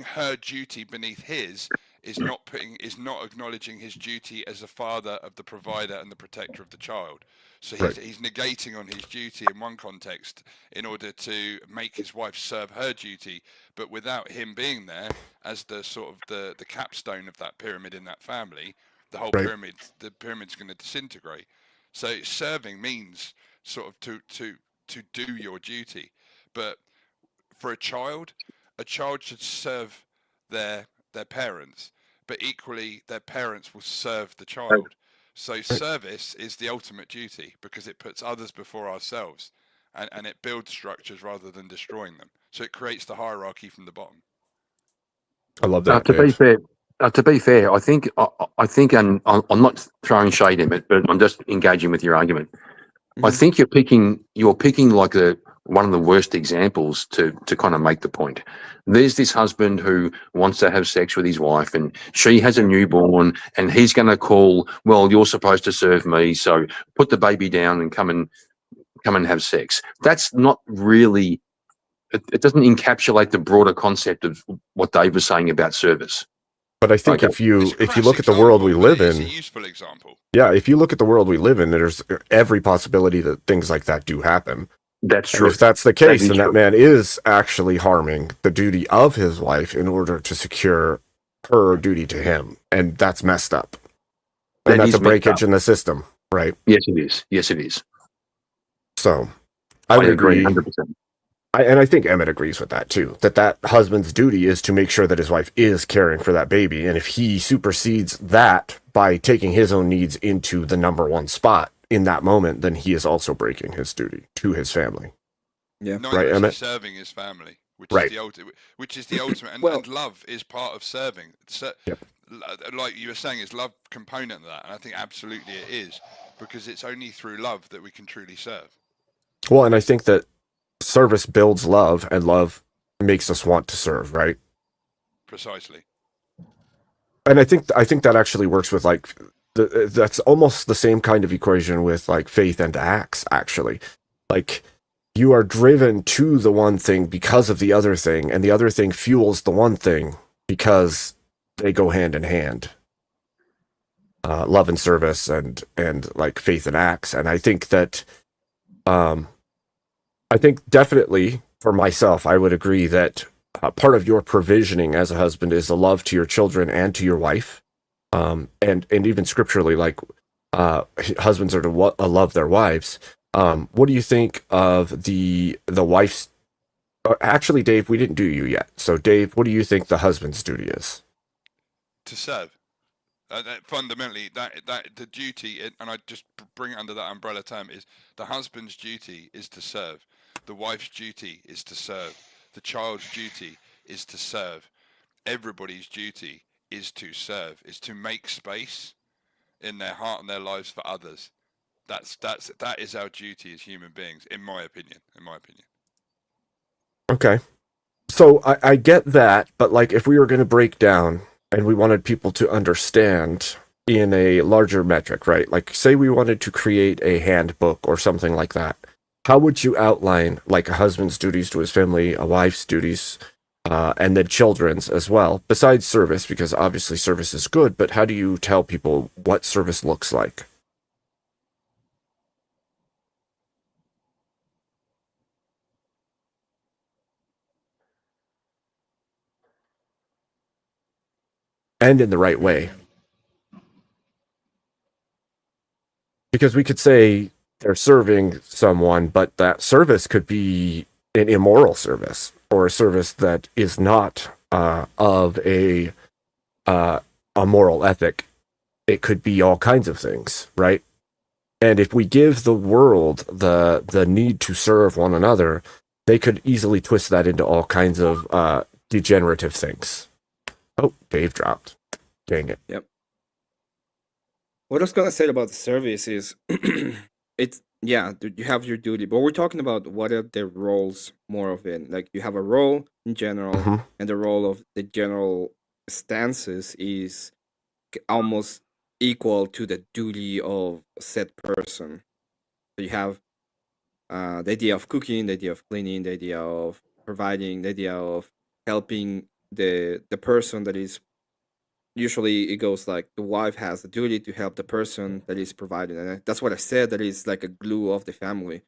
her duty beneath his is not acknowledging his duty as a father of the provider and the protector of the child. So he's negating on his duty in one context in order to make his wife serve her duty, but without him being there as the sort of the capstone of that pyramid in that family, the whole pyramid's going to disintegrate. So serving means sort of to do your duty, but for a child should serve their parents, but equally their parents will serve the child. So service is the ultimate duty because it puts others before ourselves, and it builds structures rather than destroying them. So it creates the hierarchy from the bottom. I love that. To be Dave. fair, I think, and I'm not throwing shade in it, but I'm just engaging with your argument. I Mhm. think you're picking like one of the worst examples to kind of make the point. There's this husband who wants to have sex with his wife, and she has a newborn, and he's going to call, well, you're supposed to serve me, so put the baby down and come and have sex. That's not really. It doesn't encapsulate the broader concept of what Dave was saying about service. But I think Okay. if you It's a look crass at the world we example, live but it's in, a useful example. yeah, if you look at the world we live in, there's every possibility that things like that do happen. That's And true. if that's the case, is then that true. man is actually harming the duty of his wife in order to secure her duty to him, and that's messed up. And That that's is a messed breakage up. in the system, right? Yes, it is. Yes, it is. So I would agree agree. 100%. And I think Emmett agrees with that too, that husband's duty is to make sure that his wife is caring for that baby. And if he supersedes that by taking his own needs into the number one spot in that moment, then he is also breaking his duty to his family. Yeah. Not Right, actually Emmett? serving his family, which Right. is the ultimate. Which is the ultimate, and, Well- and love is part of serving. Yep. Like you were saying, is love component of that, and I think absolutely it is, because it's only through love that we can truly serve. Well, and I think that service builds love, and love makes us want to serve, right? Precisely. And I think that actually works with like that's almost the same kind of equation with like faith and acts. Actually, like you are driven to the one thing because of the other thing, and the other thing fuels the one thing because they go hand in hand. Love and service, and like faith and acts, and I think that, I think definitely for myself, I would agree that part of your provisioning as a husband is the love to your children and to your wife, and even scripturally, like husbands are to love their wives. What do you think of the wife's? Actually, Dave, we didn't do you yet. So, Dave, what do you think the husband's duty is? To serve. Fundamentally, that the duty, and I just bring it under that umbrella term, is the husband's duty is to serve, the wife's duty is to serve, the child's duty is to serve, everybody's duty is to serve, is to make space in their heart and their lives for others. That is our duty as human beings, in my opinion. Okay. So I get that, but like if we were going to break down and we wanted people to understand in a larger metric, right? Like say we wanted to create a handbook or something like that. How would you outline like a husband's duties to his family, a wife's duties, and then children's as well, besides service, because obviously service is good, but how do you tell people what service looks like? And in the right way. Because we could say they're serving someone, but that service could be an immoral service or a service that is not of a moral ethic. It could be all kinds of things, right? And if we give the world the need to serve one another, they could easily twist that into all kinds of degenerative things. Oh, Dave dropped. Dang it. What I was gonna say about the service is, it's you have your duty, but we're talking about what are the roles more of it. Like you have a role in general, Mhm. and the role of the general stances is almost equal to the duty of a said person. So you have the idea of cooking, the idea of cleaning, the idea of providing, the idea of helping the person that is. Usually it goes like the wife has the duty to help the person that is providing, and that's what I said, that is like a glue of the family,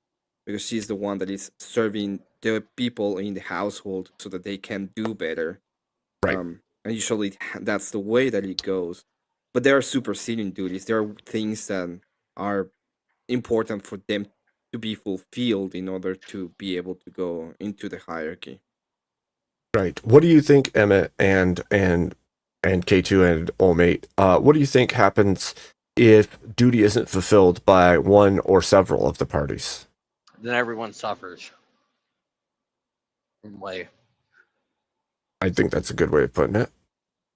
because she's the one that is serving the people in the household so that they can do better. Right. And usually that's the way that it goes, but there are superseding duties. There are things that are important for them to be fulfilled in order to be able to go into the hierarchy. Right. What do you think, Emmett and K2 and Olmate? What do you think happens if duty isn't fulfilled by one or several of the parties? Then everyone suffers. Way. I think that's a good way of putting it.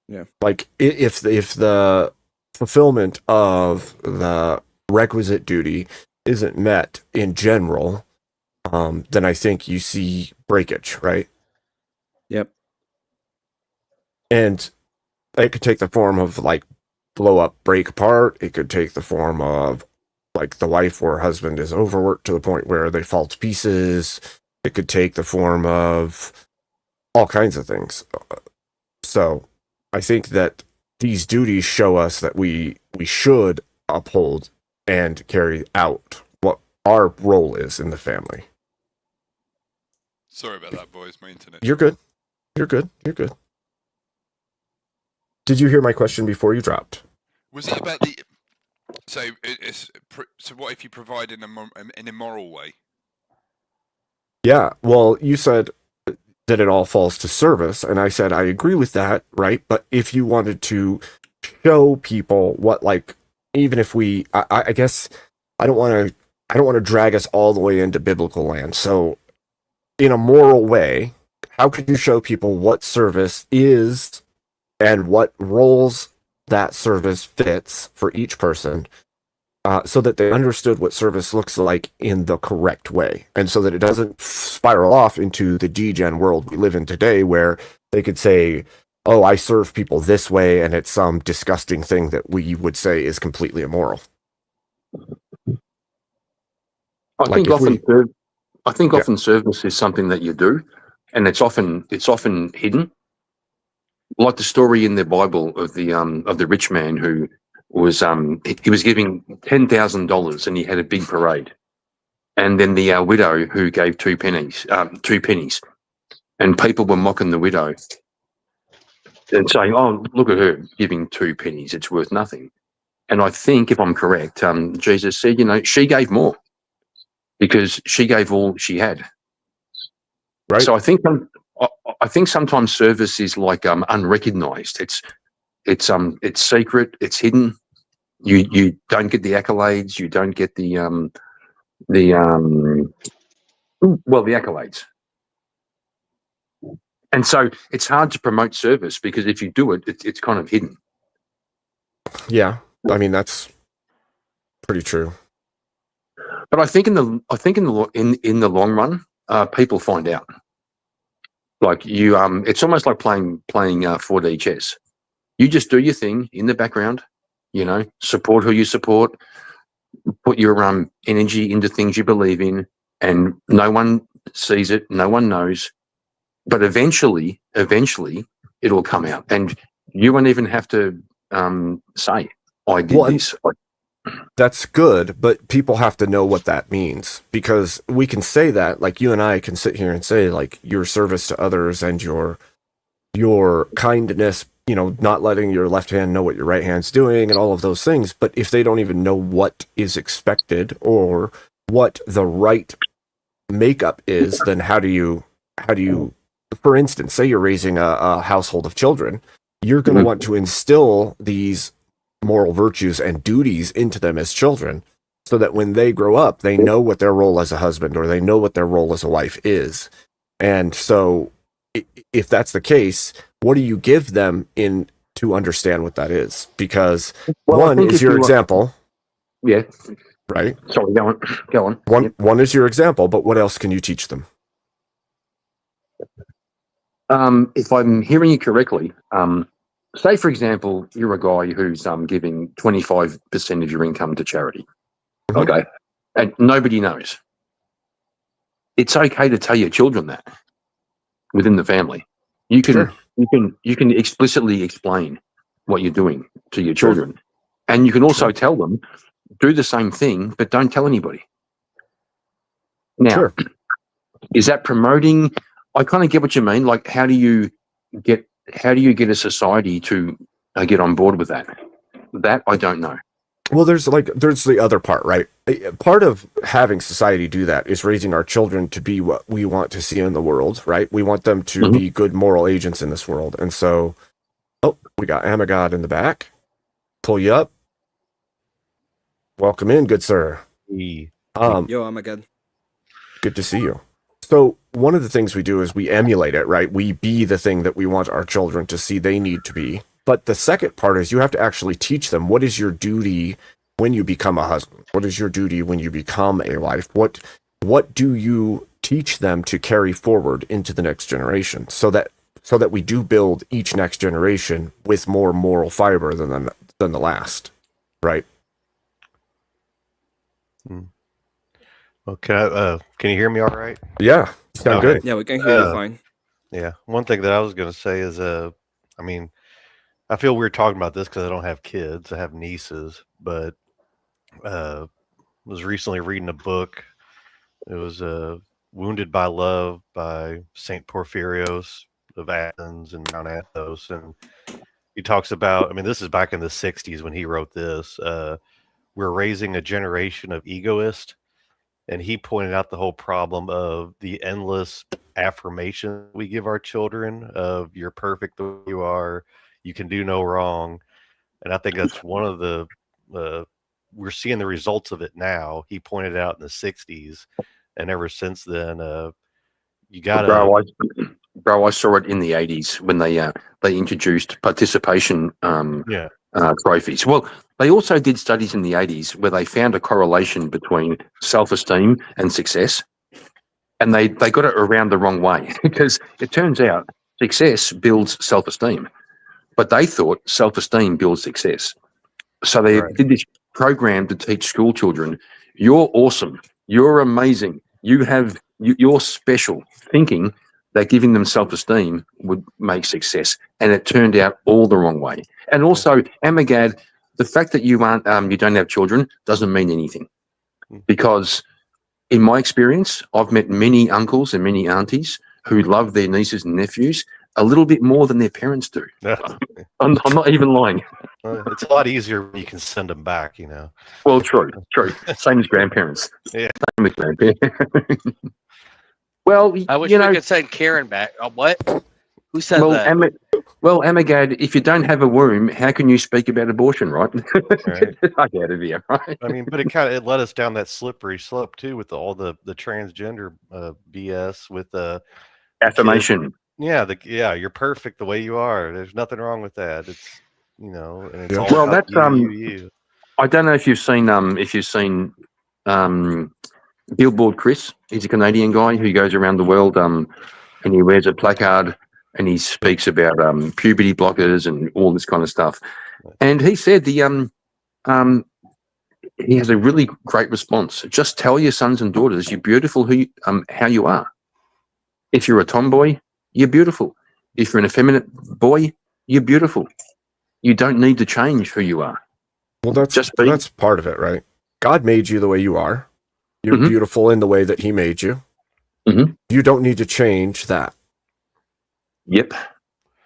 Yeah. Like if the fulfillment of the requisite duty isn't met in general, then I think you see breakage, right? Yep. And it could take the form of like blow up, break apart. It could take the form of like the wife or husband is overworked to the point where they fall to pieces. It could take the form of all kinds of things. So I think that these duties show us that we should uphold and carry out what our role is in the family. Sorry about that, boys. My internet. You're good. You're good. You're good. Did you hear my question before you dropped? Was it about the? So so what if you provide in an immoral way? Yeah, well, you said that it all falls to service, and I said I agree with that, right? But if you wanted to show people what, like, even if I guess I don't want to drag us all the way into biblical land. So, in a moral way, how could you show people what service is and what roles that service fits for each person? So that they understood what service looks like in the correct way, and so that it doesn't spiral off into the degen world we live in today, where they could say, "Oh, I serve people this way," and it's some disgusting thing that we would say is completely immoral. I think often Yeah. often service is something that you do, and it's often hidden. Like the story in the Bible of the rich man who was he was giving $10,000 and he had a big parade, and then the widow who gave 2 pennies, and people were mocking the widow and saying, "Oh, look at her giving 2 pennies; it's worth nothing." And I think, if I'm correct, Jesus said, she gave more because she gave all she had. Right. So I think sometimes service is like unrecognized. It's secret. It's hidden. You don't get the accolades. You don't get the accolades. And so it's hard to promote service because if you do it, it's kind of hidden. Yeah, I mean that's pretty true. But I think in the long run, people find out. Like you, it's almost like playing 4D chess. You just do your thing in the background. Support who you support. Put your energy into things you believe in, and no one sees it. No one knows. But eventually, it'll come out, and you won't even have to say, "I did this." That's good, but people have to know what that means, because we can say that, like you and I can sit here and say, like, your service to others and your kindness, not letting your left hand know what your right hand's doing and all of those things. But if they don't even know what is expected or what the right makeup is, then how do you, for instance, say you're raising a household of children, you're going to want to instill these moral virtues and duties into them as children, so that when they grow up, they know what their role as a husband or they know what their role as a wife is. And so if that's the case, what do you give them in to understand what that is? Because one is your example. Yeah. Right. Sorry, go on. One is your example, but what else can you teach them? If I'm hearing you correctly, say, for example, you're a guy who's giving 25% of your income to charity. Mm-hmm. Okay. And nobody knows. It's okay to tell your children that within the family. You can explicitly explain what you're doing to your children. Sure. And you can also tell them, do the same thing, but don't tell anybody. Now, is that promoting? I kind of get what you mean. Like, how do you get a society to get on board with that? That I don't know. Well, there's the other part, right? Part of having society do that is raising our children to be what we want to see in the world, right? We want them to be good moral agents in this world. And so, we got Amagod in the back. Pull you up. Welcome in, good sir. Yo, Amagod. Good to see you. So one of the things we do is we emulate it, right? We be the thing that we want our children to see they need to be. But the second part is you have to actually teach them, what is your duty when you become a husband? What is your duty when you become a wife? What do you teach them to carry forward into the next generation, so that we do build each next generation with more moral fiber than the last, right? Well, can you hear me all right? Yeah, sound good. Yeah, we can hear you fine. Yeah, one thing that I was going to say is, I mean, I feel weird talking about this because I don't have kids. I have nieces, but was recently reading a book. It was Wounded by Love by St. Porphyrios of Athens and Mount Athos. And he talks about, I mean, this is back in the 60s when he wrote this, we're raising a generation of egoists. And he pointed out the whole problem of the endless affirmation we give our children of you're perfect the way you are, you can do no wrong. And I think that's one of the we're seeing the results of it now. He pointed out in the 60s, and ever since then, you gotta Bro, I saw it in the 80s when they introduced participation trophies. Well, they also did studies in the 80s where they found a correlation between self-esteem and success, and they got it around the wrong way because it turns out success builds self-esteem, but they thought self-esteem builds success. So they did this program to teach school children, you're awesome, you're amazing, you're special, thinking that giving them self-esteem would make success. And it turned out all the wrong way. And also, Amagad, the fact that you don't have children doesn't mean anything. Because in my experience, I've met many uncles and many aunties who love their nieces and nephews a little bit more than their parents do. I'm not even lying. It's a lot easier when you can send them back, you know. Well, true. Same as grandparents. Yeah. Same as grandparents. Well, I wish we could send Karen back. What? Who said that? Amagad, if you don't have a womb, how can you speak about abortion, right? Get the fuck out of here, right? I mean, but it led us down that slippery slope too with all the transgender BS with the affirmation. You're perfect the way you are. There's nothing wrong with that. It's and it's all well, about that's you. I don't know if you've seen Billboard Chris. He's a Canadian guy who goes around the world and he wears a placard and he speaks about puberty blockers and all this kind of stuff. And he said he has a really great response. Just tell your sons and daughters you're beautiful how you are. If you're a tomboy, you're beautiful. If you're an effeminate boy, you're beautiful. You don't need to change who you are. Well, that's part of it, right? God made you the way you are. You're beautiful in the way that he made you. Mm-hmm. You don't need to change that. Yep.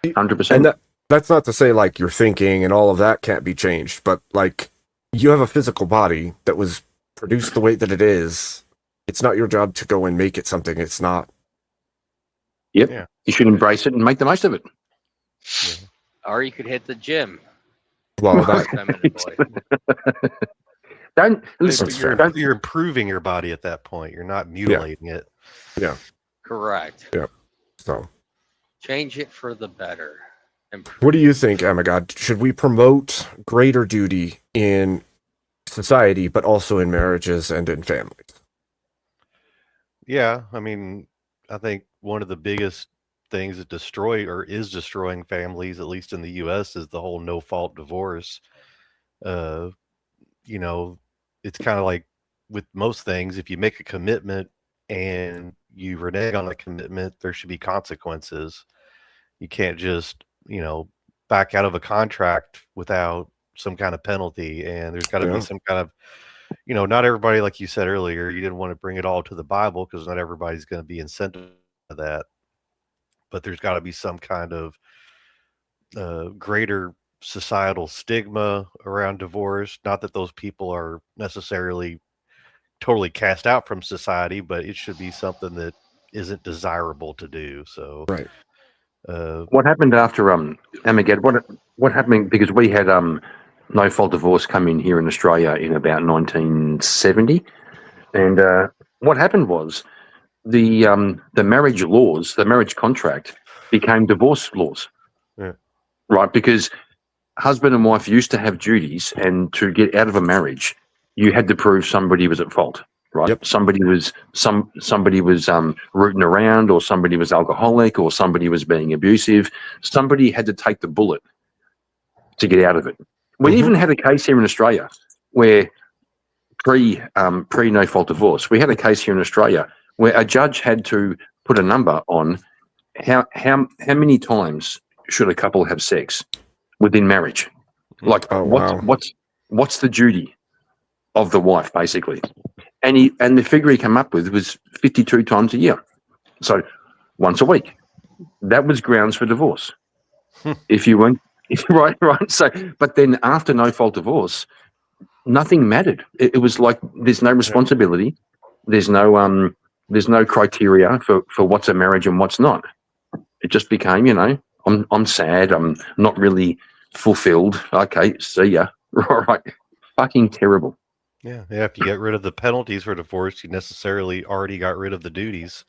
100%. And that's not to say like your thinking and all of that can't be changed, but like you have a physical body that was produced the way that it is. It's not your job to go and make it something it's not. Yep. Yeah. You should embrace it and make the most of it. Yeah. Or you could hit the gym. Well, you're improving your body at that point. You're not mutilating it. Yeah. Correct. Yeah. So change it for the better. What do you think, Amagad? Should we promote greater duty in society, but also in marriages and in families? Yeah, I mean, I think one of the biggest things that is destroying families, at least in the U.S., is the whole no-fault divorce. It's kind of like with most things, if you make a commitment and you renege on the commitment, there should be consequences. You can't just, back out of a contract without some kind of penalty. And there's got to be some kind of, not everybody, like you said earlier, you didn't want to bring it all to the Bible because not everybody's going to be incentivized to that. But there's got to be some kind of greater societal stigma around divorce. Not that those people are necessarily totally cast out from society, but it should be something that isn't desirable to do. So, right. What happened after Amagad? What happened, because we had no fault divorce come in here in Australia in about 1970, and what happened was the marriage laws, the marriage contract, became divorce laws, right? Because husband and wife used to have duties, and to get out of a marriage, you had to prove somebody was at fault, right? Yep. Somebody was rooting around, or somebody was alcoholic, or somebody was being abusive. Somebody had to take the bullet to get out of it. We even had a case here in Australia where pre no fault divorce, we had a case here in Australia where a judge had to put a number on how many times should a couple have sex within marriage. Like what's the duty of the wife, basically. And the figure he came up with was 52 times a year. So once a week. That was grounds for divorce. Right. So, but then after no fault divorce, nothing mattered. It was like there's no responsibility. There's no criteria for what's a marriage and what's not. It just became, I'm sad. I'm not really fulfilled. Okay, see ya. All right, fucking terrible. Yeah. If you get rid of the penalties for divorce, you necessarily already got rid of the duties.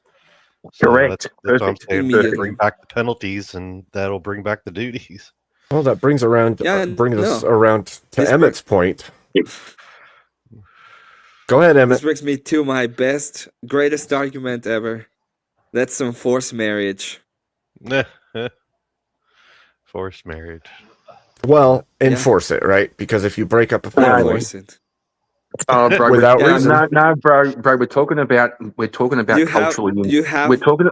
So Correct. That's what I'm Perfect. saying. Immediately. Bring back the penalties, and that'll bring back the duties. Well, that brings around Yeah, us no. around to This Emmett's point. Go ahead, This Emmett. brings me to my greatest argument ever. Let's enforce marriage. Forced marriage. Well, enforce it, right? Because if you break up a family, Enforce it. Oh, bro, Without we're- reason. No, bro. We're talking about culturally. You have. We're talking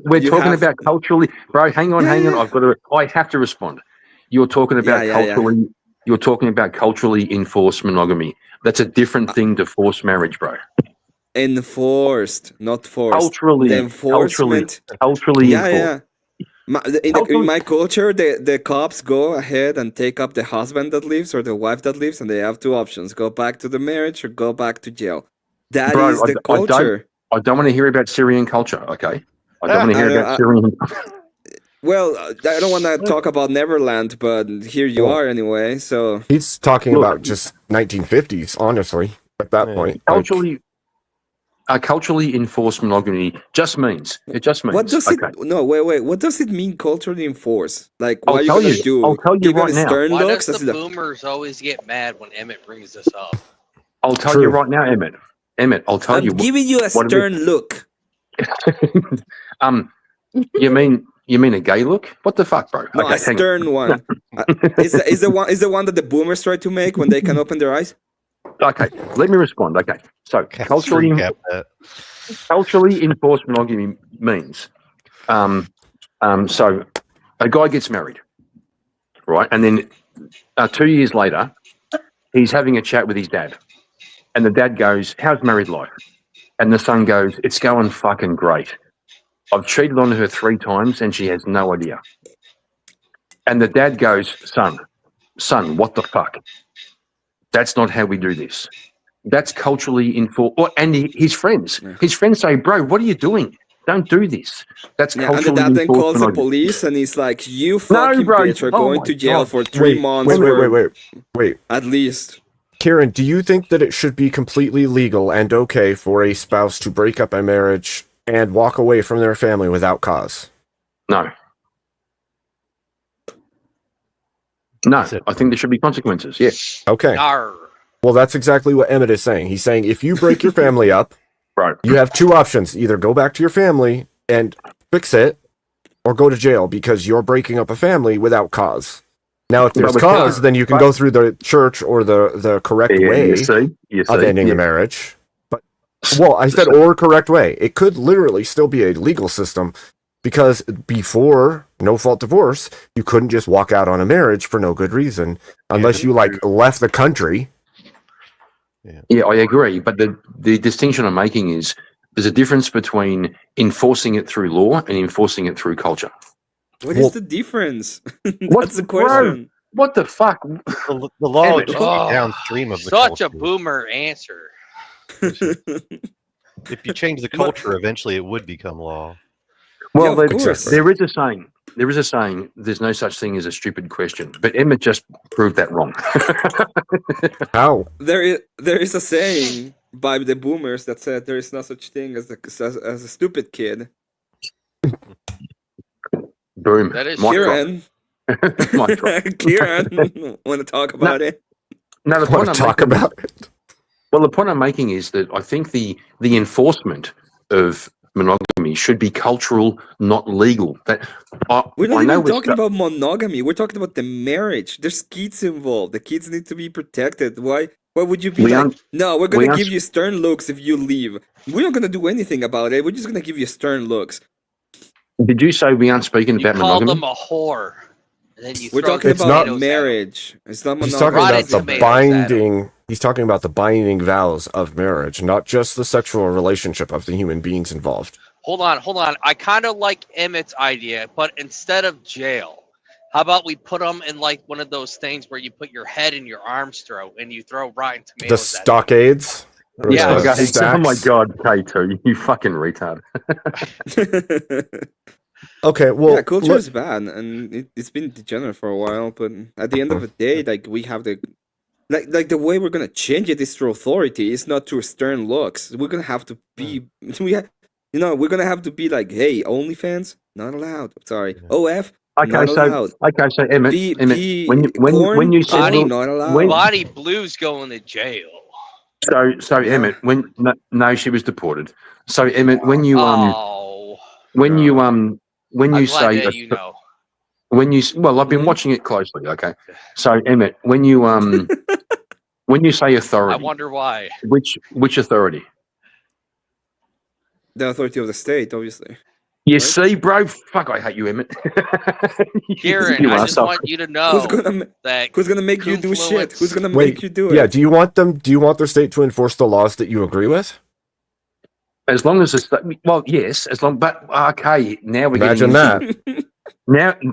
about culturally, bro. Hang on. Yeah. I have to respond. You're talking about Yeah. culturally. You're talking about culturally enforced monogamy. That's a different thing to forced marriage, bro. Enforced, not forced. Culturally, The enforcement. culturally enforced. Yeah. In my culture, the cops go ahead and take up the husband that leaves or the wife that leaves, and they have two options: go back to the marriage or go back to jail. That is Bro, the I don't- culture. I don't want to hear about Syrian culture. Okay, I don't want to hear I know, about Syrian. Well, I don't want to talk about Neverland, but here you Well, are anyway. So he's talking Look. about just 1950s, honestly, at that Yeah. point. Culturally enforced monogamy just means what does okay. it? No, wait. What does it mean culturally enforce? Like, I'll what are you tell gonna you. do? I'll tell you Give right it now. stern Why looks? does That's the the- boomers always get mad when Emmett brings this up? I'll tell True. you right now, Emmett. I'll tell I'm you. giving you a what it stern look. You mean a gay look? What the fuck, bro? No, a hang on. stern one. Is the one that the boomers try to make when they can open their eyes? Okay, let me respond. Okay, so culturally Recap that. enforced monogamy means, so a guy gets married, right, and then 2 years later, he's having a chat with his dad, and the dad goes, "How's married life?" And the son goes, "It's going fucking great. I've cheated on her 3 times, and she has no idea." And the dad goes, "Son, what the fuck? That's not how we do this." That's culturally enforced. And his friends say, "Bro, what are you doing? Don't do this." That's Yeah, and the culturally dad then enforced calls the monogamy. police and he's like, "You fucking bro. bitch are Oh going my to jail God. for 3 months." Wait. At least. Kieran, do you think that it should be completely legal and okay for a spouse to break up a marriage and walk away from their family without cause? No, I think there should be consequences. Yeah, Okay. Arr. Well, that's exactly what Emmett is saying. He's saying if you break your family up, right. you have two options. Either go back to your family and fix it, or go to jail because you're breaking up a family without cause. Now, if there's But cause, then you can go through the church or the correct Yeah, way you see, of ending yeah. the marriage. But, well, I said or correct way. It could literally still be a legal system because before no-fault divorce, you couldn't just walk out on a marriage for no good reason unless you, like, left the country. Yeah, I agree. But the distinction I'm making is there's a difference between enforcing it through law and enforcing it through culture. What is the difference? What's the question. What the fuck? The law Emmett, would just be oh, downstream of the Such culture. a boomer answer. If you change the culture, eventually it would become law. Well, Yeah, of course. there is a saying. There is a saying. There's no such thing as a stupid question. But Emmett just proved that wrong. How? There is a saying by the boomers that said there is no such thing as a stupid kid. Boom. That is Mic drop. Kieran, Mic drop. Kieran, want to talk about it? No, the Want point to I'm talk making- about it? Well, the point I'm making is that I think the enforcement of monogamy should be cultural, not legal. That We're I not know even we're talking about monogamy. We're talking about the marriage. There's kids involved. The kids need to be protected. Why would you be We like, aren't- no, we're we gonna aren't- give you stern looks if you leave. We're not gonna do anything about it. We're just gonna give you stern looks. Did you say we aren't speaking You about called monogamy? them a whore. And then you We're throw talking It's about tomatoes at 'em. marriage. It's not He's monogamy. talking about Rotten the tomatoes, binding. He's talking about the binding vows of marriage, not just the sexual relationship of the human beings involved. Hold on. I kind of like Emmett's idea, but instead of jail, How about we put them in like one of those things where you put your head in your arms throw and you throw rotten The tomatoes at them? stockades. Or Yeah. the Okay, oh my stacks? god, K2, you fucking retard. Okay, well, yeah, culture let- is bad, and it's been degenerate for a while. But at the end of the day, like we have the like the way we're gonna change it is through authority. It's not through stern looks. We're gonna have to be we're gonna have to be like, hey, OnlyFans not allowed. Sorry, OF Okay, not so allowed. Emmett, when you said Body- not allowed. when- Body Blue's going to jail. so Yeah. Emmett, no, she was deported. So Emmett, when you Oh, when you I'm say glad that you know. when you well, I've been Mhm. watching it closely. Okay, so Emmett, when you when you say I authority, wonder why. which authority? The authority of the state, obviously. You Right. see, bro, fuck, I hate you, Emmett. Kieran, You I just arsehole. want you to Who's know gonna that Who's gonna make you do shit? Who's gonna Wait, make you do it? yeah, do you want their state to enforce the laws that you agree with? As long as it's well, yes, as long. But okay, now we're Imagine getting into,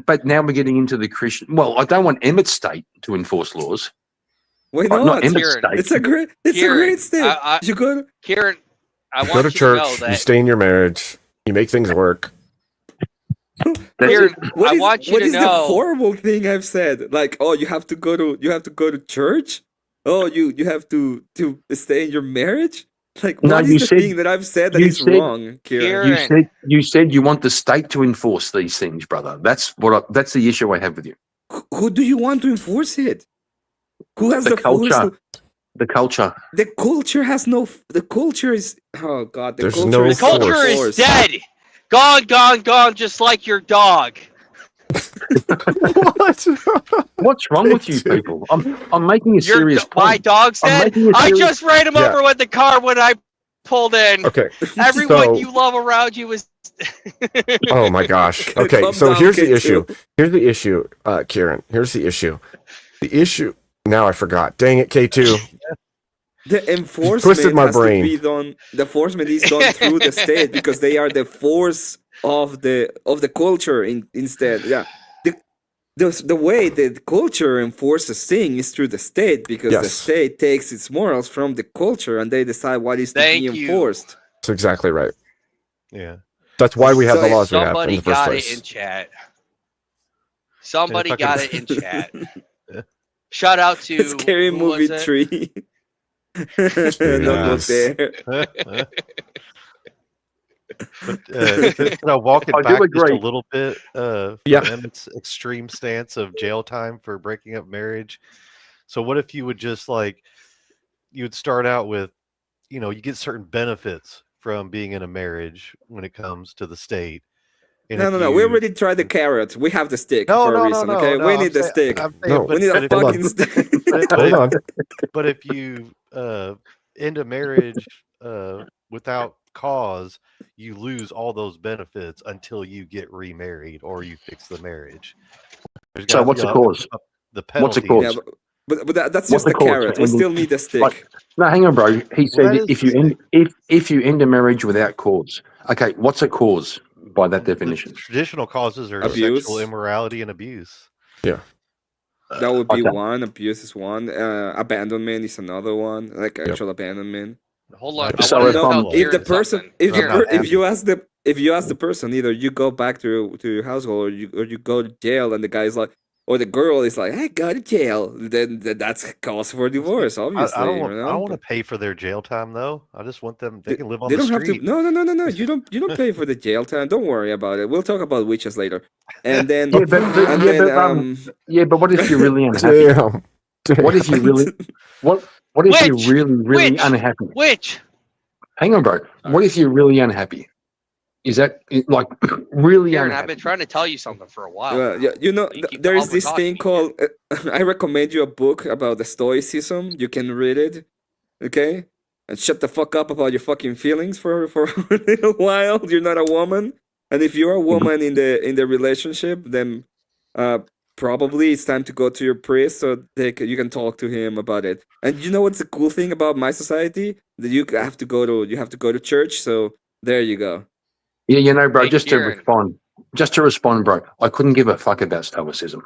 that. now we're getting into the Christian. Well, I don't want Emmett's state to enforce laws. Why Not not? Emmett's Kieran, state. It's a great Kieran, state. I- You go to Kieran, I You want go to you to know church, you that stay in your marriage, you make things work. That's Kieran, it. What I is- want you what to is the know. horrible thing I've said? Like, oh, you have to go to church. Oh, you have to stay in your marriage. Like, No, what is you the said- thing that I've said that you is said- wrong, Kieran? Kieran. You said you want the state to enforce these things, brother. That's that's the issue I have with you. Who do you want to enforce it? Who has The the force culture. to- The culture. The culture has no. The culture is. Oh God, the There's culture no The is so culture is forced. dead. Gone, just like your dog. What? What's wrong with you people? I'm making a Your serious my point. dog's I'm dead. making a I serious- just ran him Yeah. over with the car when I pulled in. Okay. Everyone so- you love around you is. Oh my gosh. Okay, Calm so down, here's the K2. issue. Here's the issue, Kieran. Here's the issue. The issue. Now I forgot. Dang it, K2. The enforcement twisted my has brain. to be done. The enforcement is done through the state because they are the force of the culture. Instead, yeah. The way the culture enforces thing is through the state because the Yes. state takes its morals from the culture and they decide what is to Thank be you. enforced. That's exactly right. Yeah. That's why we have So the laws we have in Somebody the first got place. it in chat. Somebody fucking- got it in chat. Shout out to Scary who movie was it? 3. Not go Yes. there. Walking I do back just a agree. little bit from Yeah. Emmett's extreme stance of jail time for breaking up marriage. So what if you would just you would start out with, you get certain benefits from being in a marriage when it comes to the state. And No, if no, no. We you- already tried the carrot. We have the stick No, for no, a no, reason. no, Okay, no, we I'm need the saying- stick. I'm No, saying, We need a but if- hold on. fucking stick. Hold on. But if you end a marriage without cause, you lose all those benefits until you get remarried or you fix the marriage. There's So gotta what's be the cause? The What's the penalty. cause? Yeah, but that's What's just the the cause? carrot. We When you- still need the stick. Like- No, hang on, bro. He said that is if the you end if you end a marriage without cause. Okay, what's a cause by that The definition? traditional causes are Abuse. sexual immorality and abuse. That would be Okay. one. Abuse is one. Abandonment is another one. Like actual abandonment. Hold on. So I want if to I'm- tell If the Kieran person, something. if the Kieran, per, if you ask the person, either you go back to your household or you go to jail, and the guy's like, or the girl is like, I go to jail, then that's cause for divorce. Obviously, I don't you want. know? I don't want to pay for their jail time though. I just want them. They can live on They the don't have street. to. No. You don't pay for the jail time. Don't worry about it. We'll talk about witches later. And then, Yeah, but what if you're really unhappy? Damn. Damn. What if you really what if you're Which? really Which? unhappy? Which? Hang on, bro. What if you're really unhappy? Is that like really Kieran, I've unhappy? been trying to tell you something for a while. Well, yeah, you know, You keep there is this overtalking thing me. called. I recommend you a book about the Stoicism. You can read it, okay? And shut the fuck up about your fucking feelings for a little while. You're not a woman, and if you're a woman in the relationship, then probably it's time to go to your priest so you can talk to him about it. And you know what's the cool thing about my society? That you have to go to church. So there you go. Yeah, bro. Hey, Just Kieran. to respond, just to respond, bro, I couldn't give a fuck about Stoicism.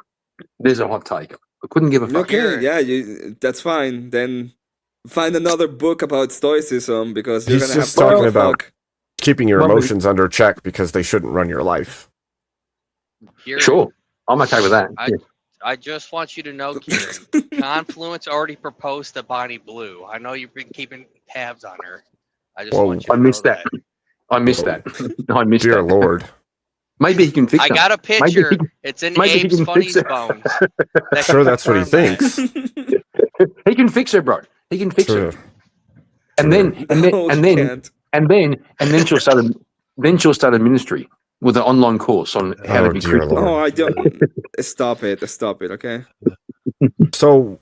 There's a hot take. I couldn't give a fuck. Okay, yeah, that's fine. Then find another book about Stoicism because you're He's gonna have just talking to about fuck. keeping your Well, we- emotions under check because they shouldn't run your life. Kieran, Sure, I'm okay with that. Yeah. I just want you to know, Kieran, Confluence already proposed to Bonnie Blue. I know you've been keeping tabs on her. I just Whoa, want you I to missed know that. I missed that. I missed Dear that. Lord. Maybe he can fix I it. got a picture. It's in maybe he Abe's can Funny fix it. Bones. I'm sure that's what he thinks. He can fix it, bro. He can fix True. it. And then No, and you then can't. and then she'll start a ministry with an online course on how Oh, to be dear Christian. Lord. Oh, I don't. Stop it. Okay. So,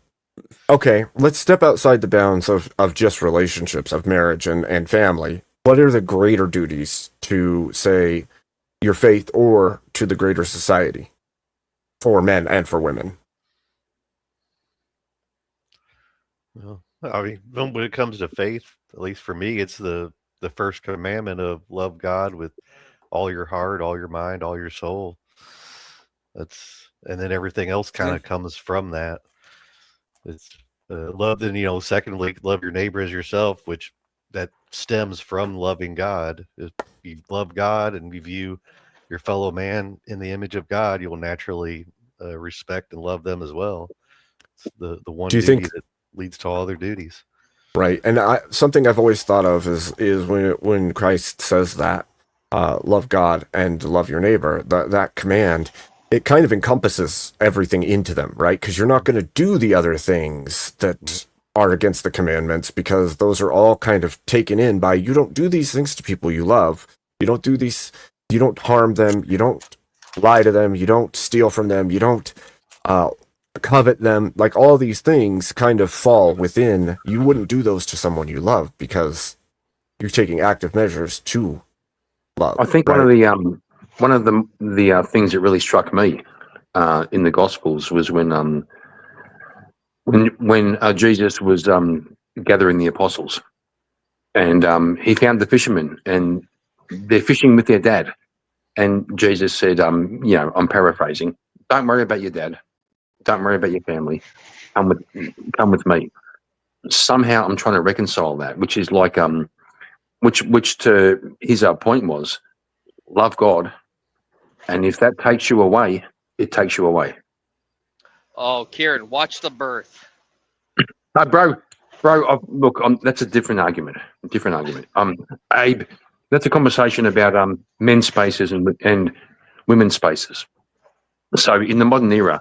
okay, let's step outside the bounds of just relationships, of marriage and family. What are the greater duties to, say, your faith or to the greater society for men and for women? Well, I mean, when it comes to faith, at least for me, it's the first commandment of love God with all your heart, all your mind, all your soul. And then everything else kind of comes from that. It's love. Then, secondly, love your neighbor as yourself, which that stems from loving God. If you love God and you view your fellow man in the image of God, you will naturally respect and love them as well. It's the one Do you duty think- that leads to all other duties. Right. And something I've always thought of is when Christ says that, love God and love your neighbor, that command, it kind of encompasses everything into them, right? Because you're not going to do the other things that are against the commandments, because those are all kind of taken in by, you don't do these things to people you love. You don't harm them. You don't lie to them. You don't steal from them. You don't covet them. Like, all these things kind of fall within. You wouldn't do those to someone you love because you're taking active measures to love. I think right? one of the things that really struck me in the Gospels was when Jesus was gathering the apostles, and he found the fishermen, and they're fishing with their dad, and Jesus said, I'm paraphrasing, "Don't worry about your dad, don't worry about your family, come with me." Somehow, I'm trying to reconcile that, which is like which to his point was, love God, and if that takes you away, it takes you away. Oh, Kieran, watch The Birth. Bro, look, that's a different argument. Abe, that's a conversation about men's spaces and women's spaces. So in the modern era,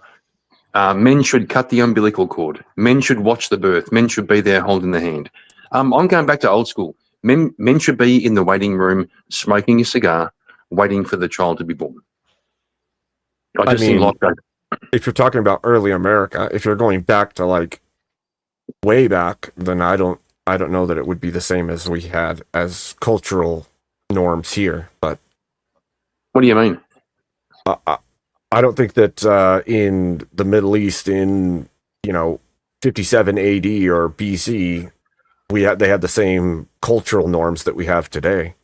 men should cut the umbilical cord. Men should watch the birth. Men should be there holding the hand. I'm going back to old school. Men should be in the waiting room smoking a cigar, waiting for the child to be born. I just think like that. If you're talking about early America, if you're going back to like way back, then I don't know that it would be the same as we had as cultural norms here. But What do you mean? I don't think that in the Middle East in 57 AD or BC, they had the same cultural norms that we have today.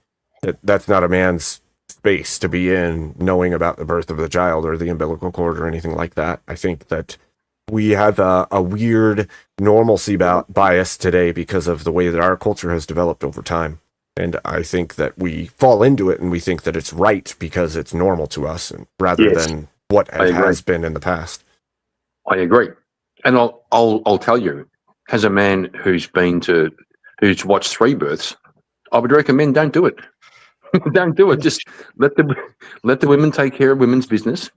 That's not a man's space to be in, knowing about the birth of the child or the umbilical cord or anything like that. I think that we have a weird normalcy bias today because of the way that our culture has developed over time. And I think that we fall into it and we think that it's right because it's normal to us, and rather Yes, than what I it agree. has been in the past. I agree, and I'll tell you, as a man who's watched 3 births, I would recommend don't do it. Don't do it. Just let the women take care of women's business,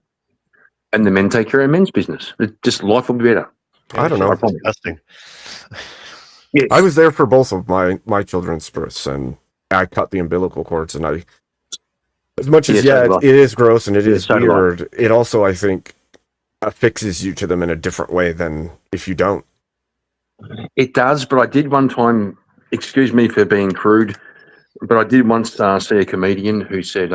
and the men take care of men's business. Just life will be better. I don't know. Disgusting. Yes. I was there for both of my children's births, and I cut the umbilical cords, and as much as Yeah, so do I. it is gross and it is so do I. weird, it also, I think, affixes you to them in a different way than if you don't. It does, but I did one time, excuse me for being crude, but I did once see a comedian who said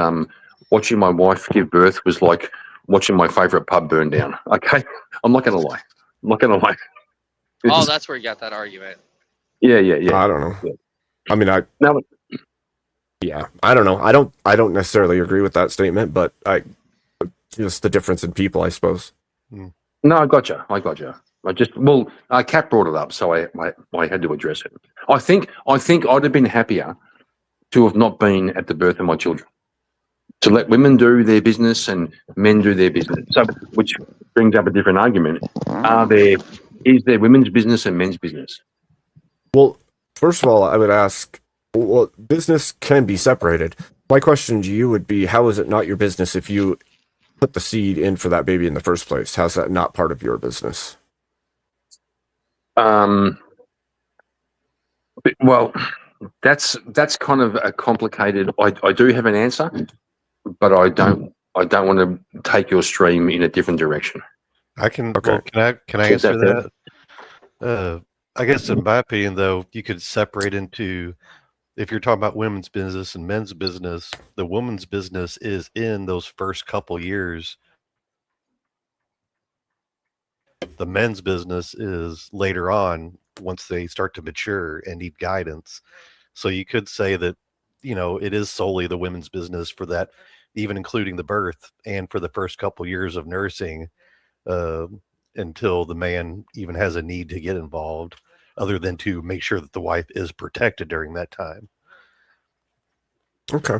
watching my wife give birth was like watching my favourite pub burn down. Okay? I'm not going to lie. It's Oh, just- that's where you got that argument. yeah. I don't know. Yeah. I mean, No, yeah, I don't know. I don't necessarily agree with that statement, but just the difference in people, I suppose. No, I gotcha. Kat brought it up, so I had to address it. I think I'd have been happier to have not been at the birth of my children, to let women do their business and men do their business. So, which brings up a different argument. Is there women's business and men's business? Well, first of all, I would ask, well, business can be separated. My question to you would be, how is it not your business if you put the seed in for that baby in the first place? How's that not part of your business? Well, that's kind of a complicated. I do have an answer, but I don't want to take your stream in a different direction. I can. Okay. Well, can I Is answer that that? I guess in my opinion, though, you could separate into, if you're talking about women's business and men's business, the woman's business is in those first couple years. The men's business is later on, once they start to mature and need guidance. So you could say that, it is solely the women's business for that, even including the birth and for the first couple years of nursing, until the man even has a need to get involved, other than to make sure that the wife is protected during that time. Okay.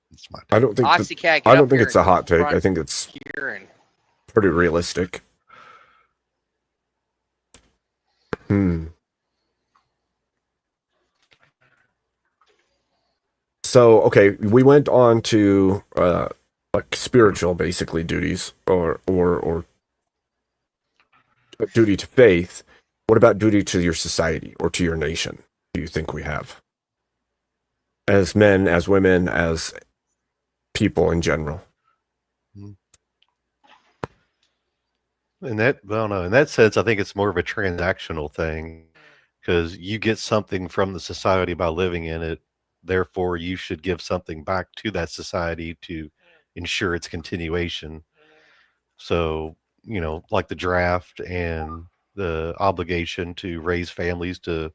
That's my I don't think Oxycat, get I don't up think here it's a and hot take. front I think it's here and pretty realistic. So, okay, we went on to like spiritual, basically, duties or duty to faith. What about duty to your society or to your nation? Do you think we have, as men, as women, as people in general? In that, well, no, in that sense, I think it's more of a transactional thing, because you get something from the society by living in it. Therefore, you should give something back to that society to ensure its continuation. So, like the draft and the obligation to raise families, to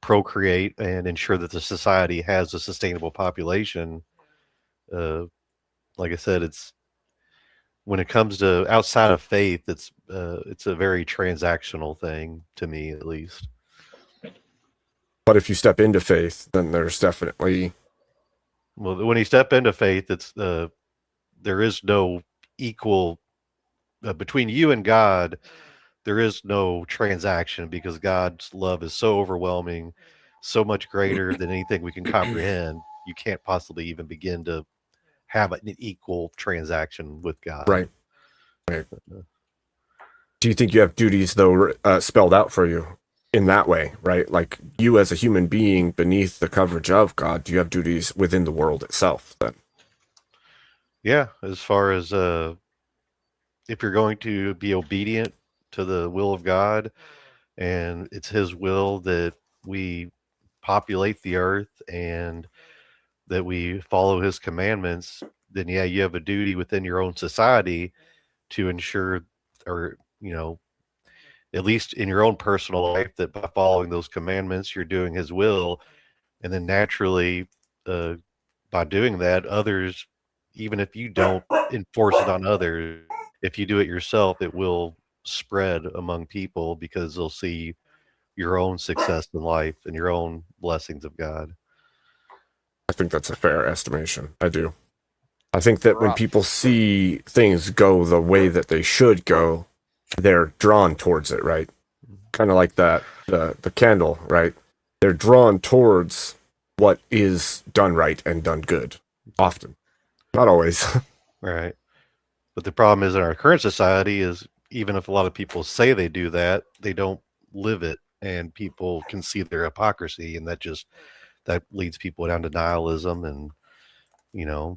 procreate and ensure that the society has a sustainable population. Like I said, it's, when it comes to outside of faith, it's a very transactional thing to me, at least. But if you step into faith, then there's definitely, well, when you step into faith, it's there is no equal between you and God. There is no transaction, because God's love is so overwhelming, so much greater than anything we can comprehend. You can't possibly even begin to have an equal transaction with God. right. Do you think you have duties, though, spelled out for you in that way, right? Like, you as a human being beneath the coverage of God, do you have duties within the world itself then? Yeah, as far as if you're going to be obedient to the will of God, and it's His will that we populate the earth and that we follow His commandments, then yeah, you have a duty within your own society to ensure, or at least in your own personal life, that by following those commandments, you're doing His will. And then naturally, by doing that, others, even if you don't enforce it on others, if you do it yourself, it will spread among people, because they'll see your own success in life and your own blessings of God. I think that's a fair estimation. I do. I think that when Rough. people see things go the way that they should go, they're drawn towards it, right? Kind of like that, the candle, right? They're drawn towards what is done right and done good, often. Not always. Right. But the problem is, in our current society, is even if a lot of people say they do that, they don't live it, and people can see their hypocrisy, and that leads people down to nihilism and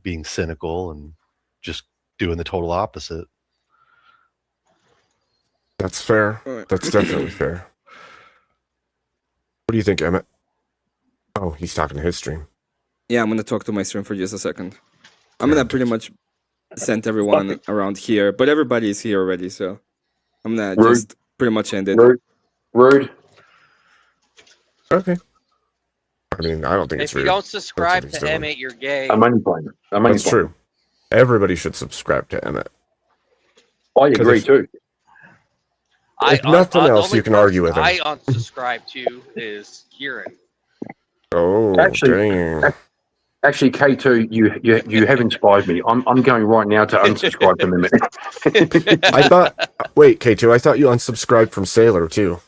being cynical and just doing the total opposite. That's fair. That's definitely fair. What do you think, Emmett? Oh, he's talking to his stream. Yeah, I'm gonna talk to my stream for just a second. I'm gonna pretty much send everyone around here, but everybody is here already, so I'm gonna just pretty much end it. Rude. Okay. I mean, I don't think it's If you rude. don't subscribe he's to doing. Emmett, you're gay. I'm only playing. I'm only That's playing. true. Everybody should subscribe to Emmett. I agree if- too. If nothing the else, only you can argue with person him. I unsubscribe to is Kieran. Oh, Actually- dang. Actually, K2, you have inspired me. I'm going right now to unsubscribe from him. I thought. Wait, K2. I thought you unsubscribed from Sailor too.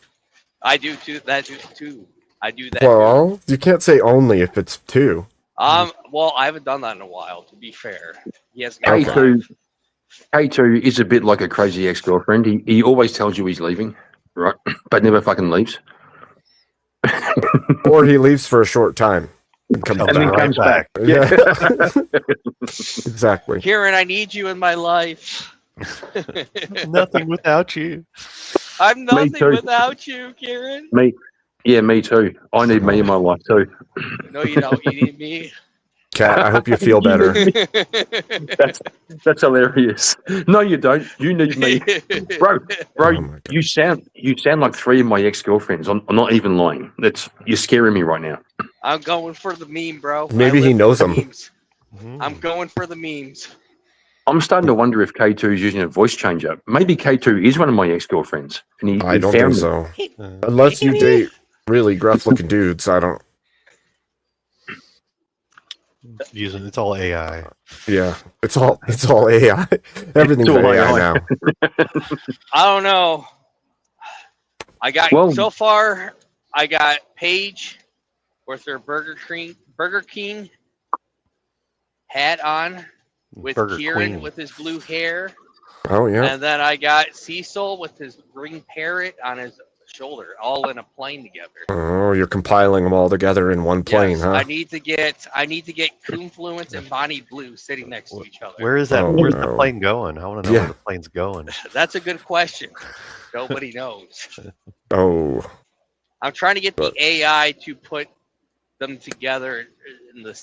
I do too. That too. I do that. too. Well, you can't say only if it's two. Well, I haven't done that in a while. To be fair, he has no K2 is a bit like a crazy ex-girlfriend. He always tells you he's leaving, right? But never fucking leaves. Or he leaves for a short time and comes And then back. comes back. Yeah. Exactly. Kieran, I need you in my life. Nothing without you. I'm nothing too. without you, Kieran. Me too. I need me in my life too. No, you don't. You need me. Kat, I hope you feel better. That's hilarious. No, you don't. You need me, bro. Oh my God. You sound like three of my ex-girlfriends. I'm not even lying. You're scaring me right now. I'm going for the meme, bro. Maybe I he live knows for the them. memes. I'm going for the memes. I'm starting to wonder if K2 is using a voice changer. Maybe K2 is one of my ex-girlfriends, and he I don't found think me. so. Unless you date really gruff-looking dudes, I don't. Using it's all AI. Yeah, it's all AI. Everything's It's all AI AI. now. I don't know. Well- So far. I got Paige with her Burger King hat on, with Burger Kieran Queen. with his blue hair, Oh yeah. and then I got Cecil with his green parrot on his shoulder, all in a plane together. Oh, you're compiling them all together in one plane, Yes, huh? I need to get Confluence and Bonnie Blue sitting next to each other. Where is that? Oh, Where's the no. plane going? I want to know Yeah. where the plane's going. That's a good question. Nobody knows. Oh, I'm trying to get the But- AI to put them together in the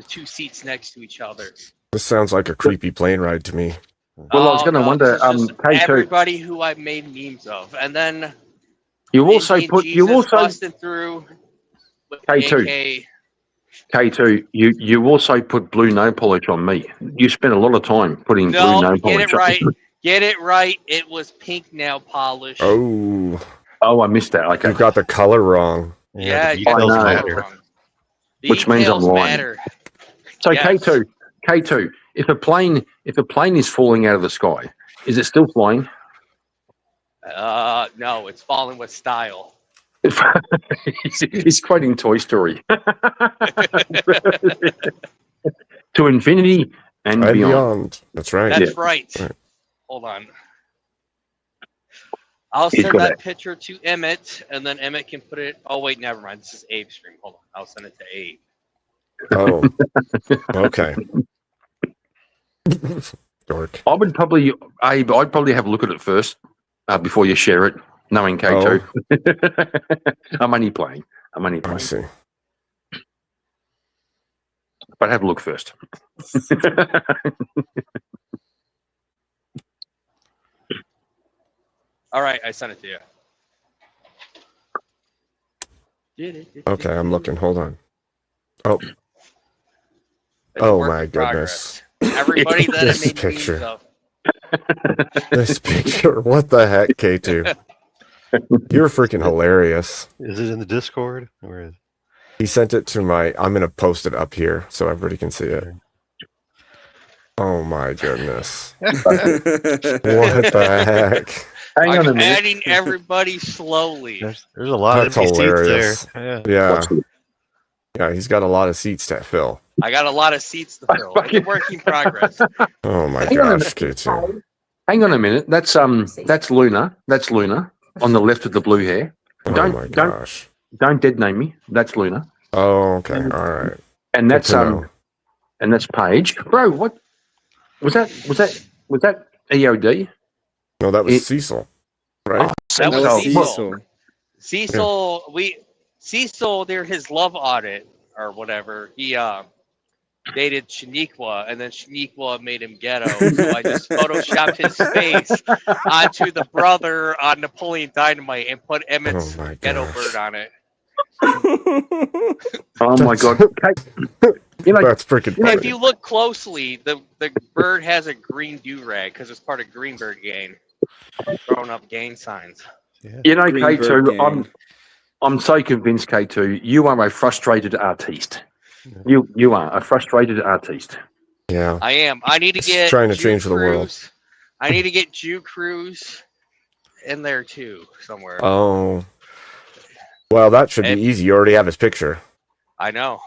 two seats next to each other. this sounds like a creepy plane ride to me. Well, I was going to no, wonder, this is just K2, everybody who I've made memes of, and then you also Indian put, you Jesus also, busting through with K2. AK. K2, you also put blue nail polish on me. You spent a lot of time putting blue No, nail get polish it on. right. Get it right. It was pink nail polish. Oh, Oh, I missed that. Okay. you got the color wrong. Yeah, the you got details the matter. color wrong. Which means I'm Details lying. matter. So Yes. K2, if a plane is falling out of the sky, is it still flying? No, it's falling with style. He's quoting Toy Story. To infinity and And beyond. beyond. That's right. That's Yeah. right. Right. Hold on. I'll He's send got that it. picture to Emmett, and then Emmett can put it. Oh wait, never mind. This is Abe's stream. Hold on. I'll send it to Abe. Oh, okay. Dork. I'd probably have a look at it first before you share it, knowing K2. I'm only playing. I see. But have a look first. All right, I sent it to you. Okay, I'm looking. Hold on. Oh, It's Oh, a work my in progress. goodness. Everybody that I This made picture. memes of. this picture. What the heck, K2? You're freaking hilarious. Is it in the Discord? Where is He sent it to my. I'm gonna post it up here so everybody can see it. Oh my goodness! What the heck? Hang on a I'm minute. adding everybody slowly. there's a lot That's of empty hilarious. seats there. Yeah. Yeah, Watch it. yeah. He's got a lot of seats to fill. I got a lot of seats to fill. It's a work in progress. Oh my Hang on a gosh, K2. Hang on a minute. That's Luna. That's Luna on the left of the blue hair. Oh Don't- my don't- gosh. Don't dead name me. That's Luna. Oh, okay. All right. And that's Good to know. and that's Paige. Bro, what was that? Was that EOD? No, that was It- Cecil, right? That was So- Cecil. Cecil, they're his love audit or whatever. He dated Shaniqua, and then Shaniqua made him ghetto. So I just photoshopped his face onto the brother on Napoleon Dynamite and put Emmett's Oh my ghetto gosh. bird on it. Oh my god, Kate, you know, That's freaking If funny. you look closely, the bird has a green do-rag because it's part of Greenberg gang. Throwing up gang signs. Yeah. you know, Greenberg K2, gang. I'm so convinced, K2, you are a frustrated artiste. Yeah. You are a frustrated artiste. Yeah. I am. I need to It's get trying to Jew change the world. Cruise. I need to get Jew Cruise in there too somewhere. Oh. Well, that should be And- easy. You already have his picture. I know.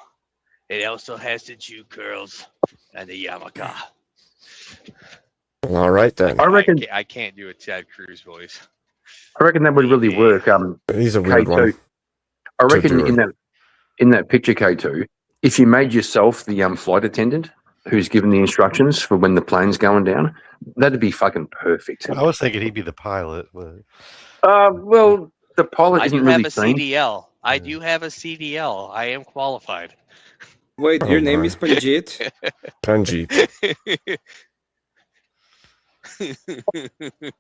It also has the Jew curls and the yarmulke. All right then. I reckon I can't do a Ted Cruz voice. that would really work. He's a weird one. K2, I to reckon do it. in that picture, K2, if you made yourself the flight attendant who's given the instructions for when the plane's going down, that'd be fucking perfect. I was thinking he'd be the pilot, but Well, the pilot I isn't do really have a seen. CDL. I Yeah. do have a CDL. I am qualified. Wait, Oh your name my. is Panjit? Panjit.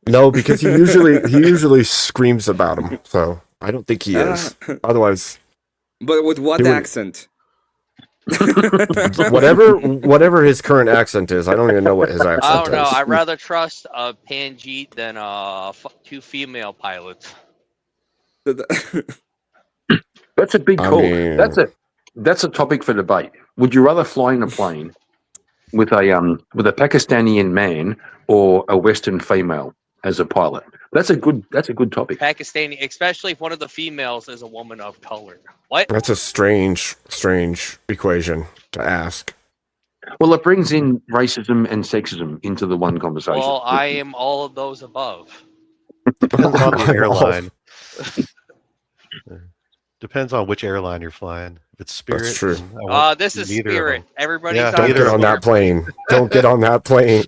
No, because he usually screams about him. So I don't think he is. Otherwise, But with what He would- accent? whatever his current accent is, I don't even know what his accent I don't know. is. I'd rather trust a Panjit than two female pilots. That's a big I call. mean- That's a topic for debate. Would you rather fly in a plane with a Pakistani man or a Western female as a pilot? That's a good topic. Pakistani, especially if one of the females is a woman of color. What? That's a strange equation to ask. Well, it brings in racism and sexism into the one conversation. Well, I am all of those above. depends on the airline. Depends on which airline you're flying. If it's Spirit, That's true. then I won't This do is neither of Spirit. them. Everybody's Yeah, on Don't neither get of on them. that plane. Don't get on that plane.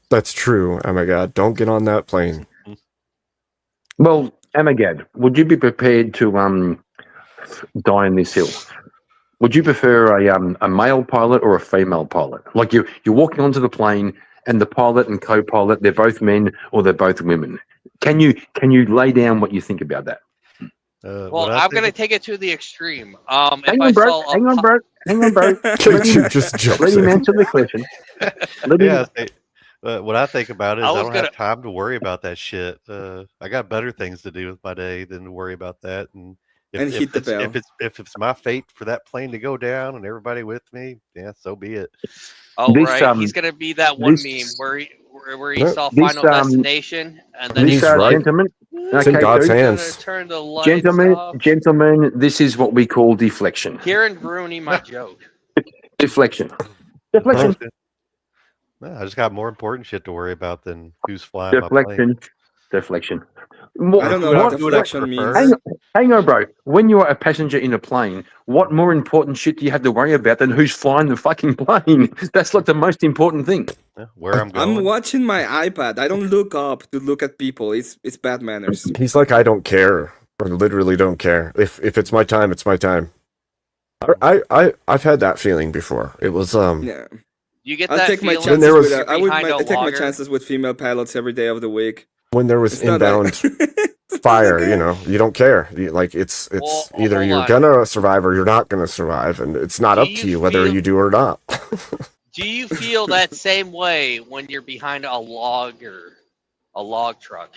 That's true. Oh my god, don't get on that plane. Well, Amagad, would you be prepared to die on this hill? Would you prefer a male pilot or a female pilot? Like you're walking onto the plane and the pilot and co-pilot, they're both men or they're both women. Can you lay down what you think about that? Well, what I I'm think gonna of- take it to the extreme. Hang If on, I bro. saw a Hang on, bro. Hang on, bro. Kaiju just jumps Let him in. answer the question. Let him, Yeah, what I think about it is I I was don't gonna- have time to worry about that shit. I got better things to do with my day than to worry about that. And And hit the bell. if it's my fate for that plane to go down and everybody with me, yeah, so be it. Oh, This, right. He's gonna be that one this- meme where he No, saw this, Final Destination and then He's this, right. gentlemen, It's in okay, God's so- hands. turn the lights gentlemen, off. gentlemen, this is what we call deflection. Kieran ruining my joke. Deflection. Deflection. No, I just got more important shit to worry about than who's flying my plane. Deflection. Deflection. I don't know what deflection means. Hang on, bro. When you are a passenger in a plane, what more important shit do you have to worry about than who's flying the fucking plane? That's like the most important thing. Yeah, where I'm going. I'm watching my iPad. I don't look up to look at people. It's bad manners. He's like, I don't care. I literally don't care. If it's my time, it's my time. I've had that feeling before. It was Yeah. You get I'll that take my feeling chances there was- when with you're I would behind I a take my logger. chances with female pilots every day of the week. when there was It's not like- inbound fire. You know, you don't care. Like it's Well, either hold you're on. gonna survive or you're not gonna survive, and it's not Do up to you you whether feel- you do or not. Do you feel that same way when you're behind a log truck?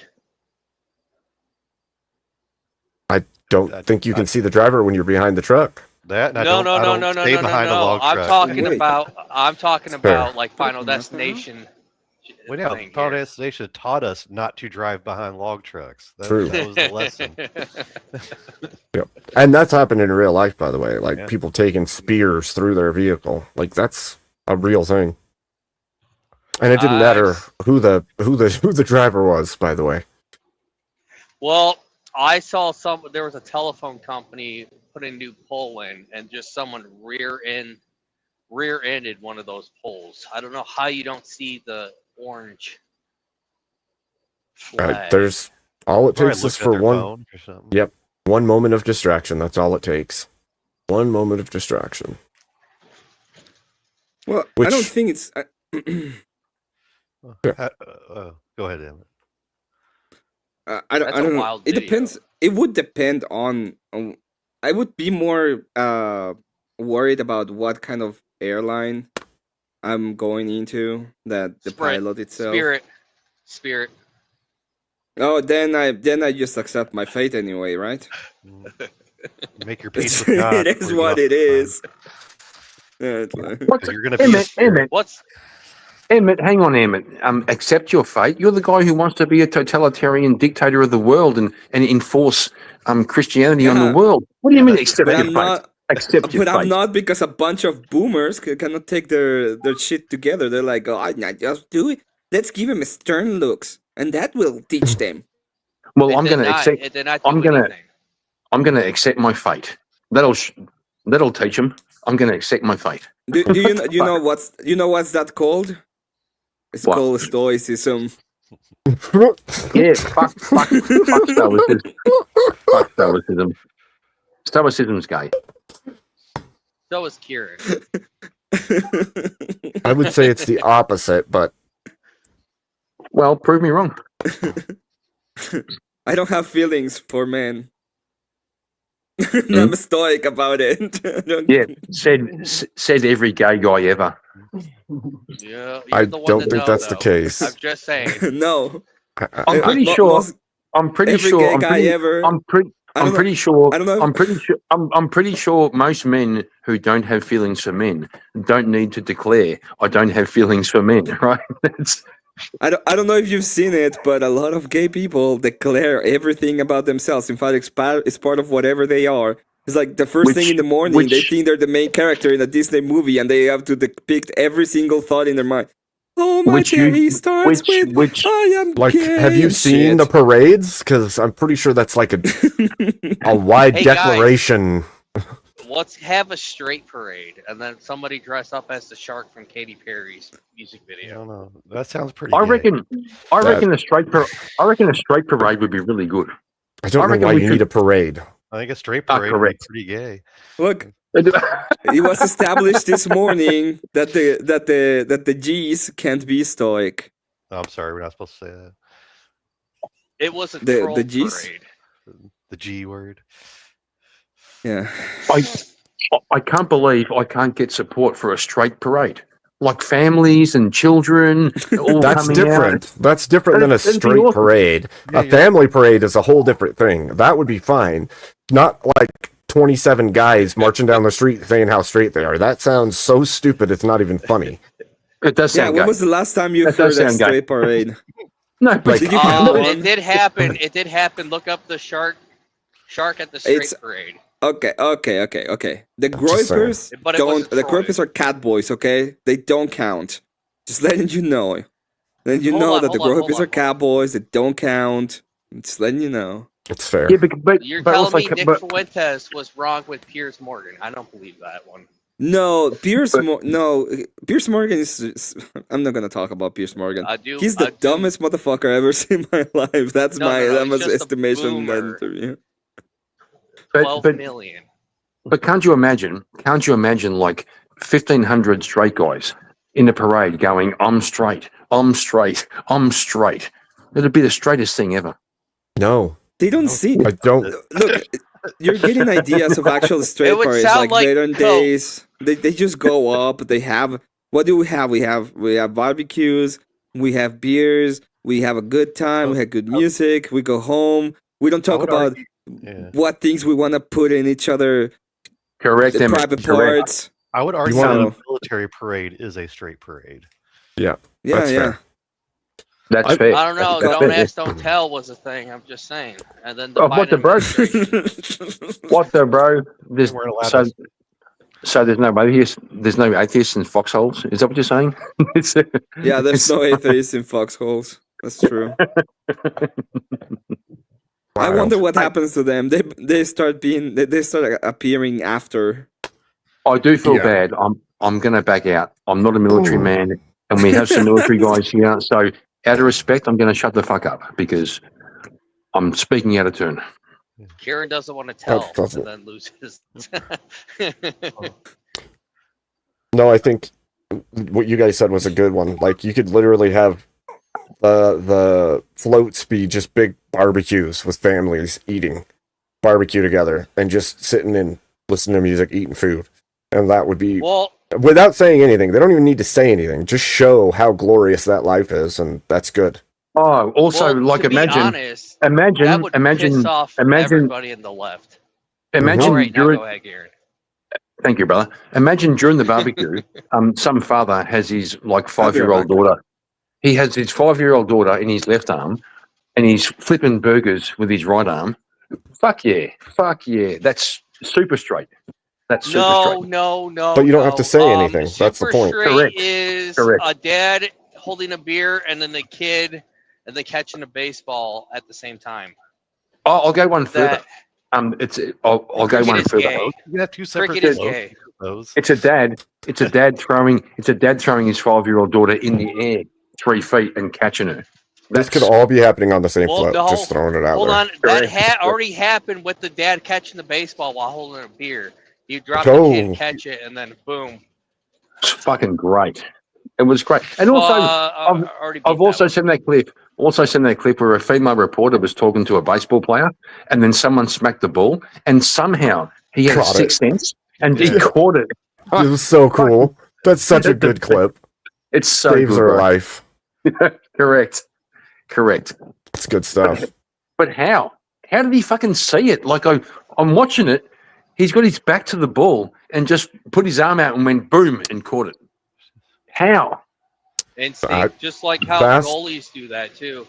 Don't think you can see the driver when you're behind the truck. That and I No, don't- no, I no, don't no, no, stay no, no, behind a no. log I'm truck. talking Wait. about like Final Nothing. Destination. Well, yeah, thing Final here. Destination taught us not to drive behind log trucks. True. That was the lesson. And that's happened in real life, by the way. Like Yeah. people taking spears through their vehicle. Like that's a real thing. And it didn't matter who the driver was, by the way. Well, I saw there was a telephone company put a new pole in, and just someone rear-ended one of those poles. I don't know how you don't see the orange flag. There's all it Probably takes is looked at for their one phone or something. Yep. One moment of distraction. That's all it takes. One moment of distraction. Well, I Which- don't think it's. Yeah. Go ahead, Emmett. I That's a don't know. wild It video. depends. It would depend on. I would be more worried about what kind of airline I'm going into, that the Sprint, pilot itself. Spirit. Oh, then I just accept my fate anyway, right? Make your peace with God. It is before you what go it off the is. Yeah, it's like- What's, 'cause you're gonna be a Emmett, spirit. What's Emmett, hang on, Emmett. Accept your fate. You're the guy who wants to be a totalitarian dictator of the world and enforce Christianity on the Yeah. world. What do you mean accept But your I'm fate? not. Accept your But fate. I'm not, because a bunch of boomers cannot take their shit together. They're like, oh, I just do it. Let's give them stern looks, and that will teach them. Well, it I'm did going to not- accept. It did not do I'm gonna- anything. I'm going to accept my fate. That'll teach them. I'm going to accept my fate. Do you know what's that called? It's What? called stoicism. Yeah, fuck stoicism. Fuck stoicism. Stoicism's gay. So is Kieran. I would say it's the opposite, but Well, prove me wrong. I don't have feelings for men. I'm stoic about it. I don't- Yeah, said every gay guy ever. Yeah, I you're the one don't to think know, that's the though. case. I'm just saying. No. I'm pretty Mo- sure. most- I'm pretty every sure. gay I'm guy pretty, ever. I'm pretty. I I'm don't know- pretty sure. I don't know if- I'm pretty sure. I'm pretty sure most men who don't have feelings for men don't need to declare I don't have feelings for men. Right? That's, I don't know if you've seen it, but a lot of gay people declare everything about themselves. In fact, it's part of whatever they are. It's like the first thing in the morning, they think they're the main character in a Disney movie, and they have to depict every single thought in their mind. Oh, my day starts with I am like, gay have you and seen shit. the parades? Because I'm pretty sure that's like a wide Hey, guys. declaration. Let's have a straight parade, and then somebody dress up as the shark from Katy Perry's music I video. don't know. That sounds pretty. I gay. reckon. I reckon a straight parade would be really good. I don't I know reckon why we you should- need a parade. I think a straight parade would be correct. pretty gay. Look, it was established this morning that the G's can't be stoic. Oh, I'm sorry, we're not supposed to say that. It was a The troll G's? parade. The G word. Yeah. I can't believe I can't get support for a straight parade. Like families and children all That's coming different. out. That's different than a That'd be straight awesome. parade. Yeah, A family parade is a whole different thing. That would be fine. Not like 27 guys marching down the street saying how straight they are. That sounds so stupid. It's not even funny. It does Yeah, sound when gay. was the last time you That heard does a sound gay. straight parade? No, but Did you Oh, have it one? did happen. It did happen. Look up the shark at the straight It's- parade. Okay. The Just saying. Groypers But it don't. wasn't The Troy. Groypers are cat boys. Okay, they don't count. Just letting you know. Letting you Hold know on, that the hold on, Groypers hold are on. cat boys. They don't count. Just letting you know. It's fair. yeah, but You're but telling also, me Nick but, Fuentes was wrong with Piers Morgan? I don't believe that one. No, Pierce. But- Pierce Morgan is. I'm not gonna talk about Pierce Morgan. I do. He's the I do- dumbest motherfucker I've ever seen in my life. That's No, my no, that he's was just a estimation in that boomer. interview. 12 but million. can't you imagine? Can't you imagine like 1,500 straight guys in a parade going, "I'm straight, I'm straight, I'm straight." It'd be the straightest thing ever. No, They don't see. I don't. Look, you're getting ideas of actual straight It would parades, sound like like modern coke. days. They just go up. They have what do we have? We have barbecues. We have beers. We have a good time. We have good music. We go home. We don't talk would about Yeah. what things we want to put in each other Correct, Emmett. private Correct. parts. I would argue wanna- that a military parade is a straight parade. Yeah, That's yeah. fair. That's I- fair. I don't know. That's Don't fair. ask, don't tell was a thing. I'm just saying. And then the Oh, what the Biden bro? administration- What the bro? There's, They weren't allowed so, to- so there's no atheists. There's no atheists in foxholes. Is that what you're saying? It's, Yeah, there's no atheists in foxholes. That's true. I Wild. wonder what happens to them. They start appearing after. I do feel Yeah. bad. I'm going to back out. I'm not a military man, and we have some military guys here. So, out of respect, I'm going to shut the fuck up because I'm speaking out of turn. Kieran doesn't want to tell doesn't- and then loses. No, I think what you guys said was a good one. Like you could literally have the floats be just big barbecues with families eating barbecue together and just sitting and listening to music, eating food. And that would be, Well, without saying anything, they don't even need to say anything. Just show how glorious that life is, and that's good. Oh, also, well, like to be imagine, honest, that imagine, would imagine, piss off imagine, everybody in the left. imagine All right, now during. go ahead, Garen. Thank you, brother. Imagine during the barbecue, some father has his like I'll be right 5-year-old back. daughter. He has his 5-year-old daughter in his left arm, and he's flipping burgers with his right arm. Fuck yeah, that's super straight. That's super No, straight. no. But you don't have to say anything. That's the Super point. straight Correct. is Correct. a dad holding a beer and then the kid and then catching a baseball at the same time. I'll go one further. That I'll go cricket one is further. gay. You can have two separate Cricket is things. gay. Those. It's a dad throwing his 5-year-old daughter in the air 3 feet and catching her. This could all be happening on the same Well, float. no, Just throwing it out Hold there. on, that Correct. already happened with the dad catching the baseball while holding a beer. He dropped Oh. the kid, catch it, and then boom. It's fucking great. It was great. And also, already beat I've that also one. seen that clip. Also seen that clip where a female reporter was talking to a baseball player, and then someone smacked the ball, and somehow he had a Caught sixth sense, and he Yeah. caught it. It was so cool. That's such a good clip. It's so Saves good. her right? life. Correct. It's good stuff. But how? How did he fucking see it? Like I'm watching it. He's got his back to the ball and just put his arm out and went boom and caught it. How? Instinct, just like how fast- goalies do that too.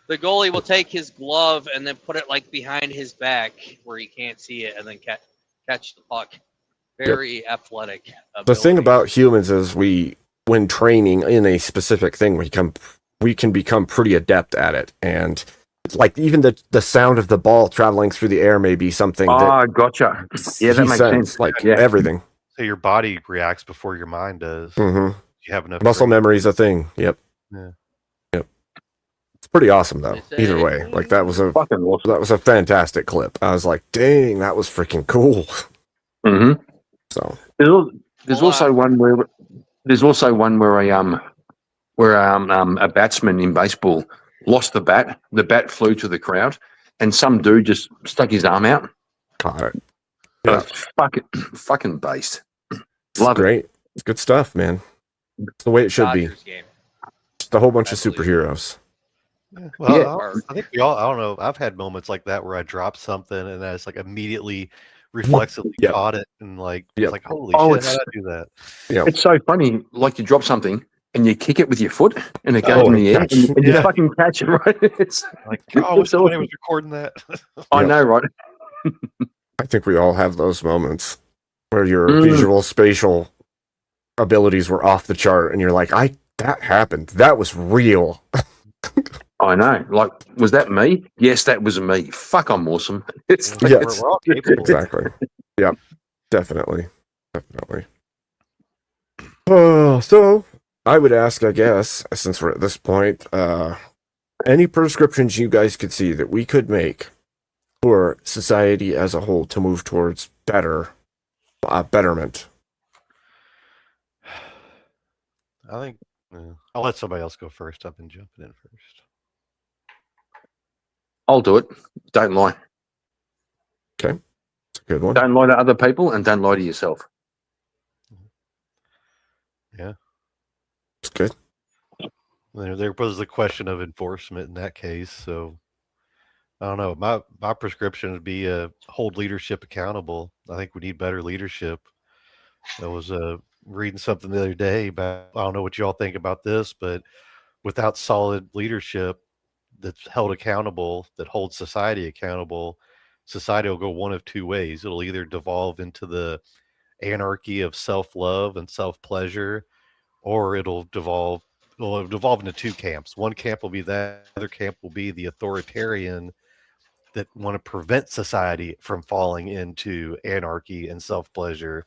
The goalie will take his glove and then put it like behind his back where he can't see it, and then catch the puck. Very athletic. The thing ability. about humans is when training in a specific thing, we can become pretty adept at it. And like even the sound of the ball traveling through the air may be something that Gotcha. Yeah, that he makes sense, sense. like Yeah. everything. So your body reacts before your mind does. hmm You have enough Muscle training. memory is a thing. Yep. Yeah. Yep. It's pretty awesome though. It's Either a- way, like that was a Fucking awesome. fantastic clip. I was like, dang, that was freaking cool. Mm-hmm. So There's Hold also one where a batsman in baseball lost the bat. The bat flew to the crowd, and some dude just stuck his arm out. caught it. Yeah. Fucking based. It's Love it. great. It's good stuff, man. It's the way it should be. Dodgers game. Just a whole bunch of I believe it. superheroes. Yeah. Well, Yeah. I think we all. I don't know. I've had moments like that where I dropped something and I just like immediately reflexively Yep. caught it and like Yep. it's like holy Oh, shit, how did I do that? Yeah. It's so funny. Like you drop something and you kick it with your foot, and it goes Oh, in the air, catch. and you Yeah. fucking catch it. Right? It's. Like oh, I wish It's somebody awesome. was recording that. I Yep. know, right? I think we all have those moments where your Mm. visual spatial abilities were off the chart and you're like, that happened. That was real. I know. Like, was that me? Yes, that was me. Fuck, I'm awesome. It's Yeah. We're all capable. Exactly. Yep. Definitely. Oh, so I would ask, I guess, since we're at this point, any prescriptions you guys could see that we could make for society as a whole to move towards betterment. I think I'll let somebody else go first. I've been jumping in first. I'll do it. Don't lie. It's a good one. Don't lie to other people, and don't lie to yourself. It's good. There was the question of enforcement in that case. So I don't know. My prescription would be hold leadership accountable. I think we need better leadership. I was reading something the other day about, I don't know what y'all think about this, but without solid leadership that's held accountable, that holds society accountable, society will go one of two ways. It'll either devolve into the anarchy of self-love and self-pleasure, or it'll devolve into two camps. One camp will be that, other camp will be the authoritarian that want to prevent society from falling into anarchy and self-pleasure.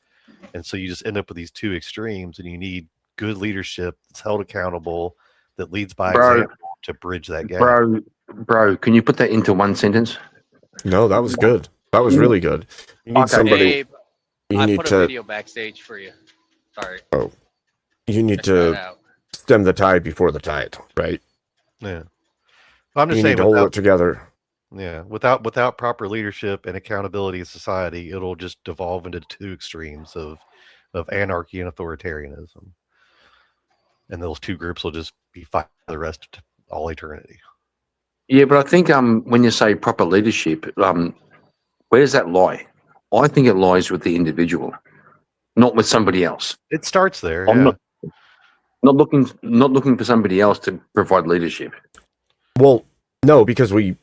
And so you just end up with these two extremes, and you need good leadership that's held accountable, that leads by example to bridge that gap. Bro, can you put that into one sentence? No, that was good. That was really good. You need Okay. somebody. Abe, You I need put a to. video backstage for you. Sorry. You need Check that to out. stem the tide before the tide, right? Yeah. Well, I'm just You saying need to hold without, it together. Yeah, without proper leadership and accountability in society, it'll just devolve into two extremes of anarchy and authoritarianism, and those two groups will just be fighting for the rest of all eternity. Yeah, but I think when you say proper leadership, where does that lie? I think it lies with the individual, not with somebody else. It starts there. I'm Yeah. not looking for somebody else to provide leadership. Well, no, because we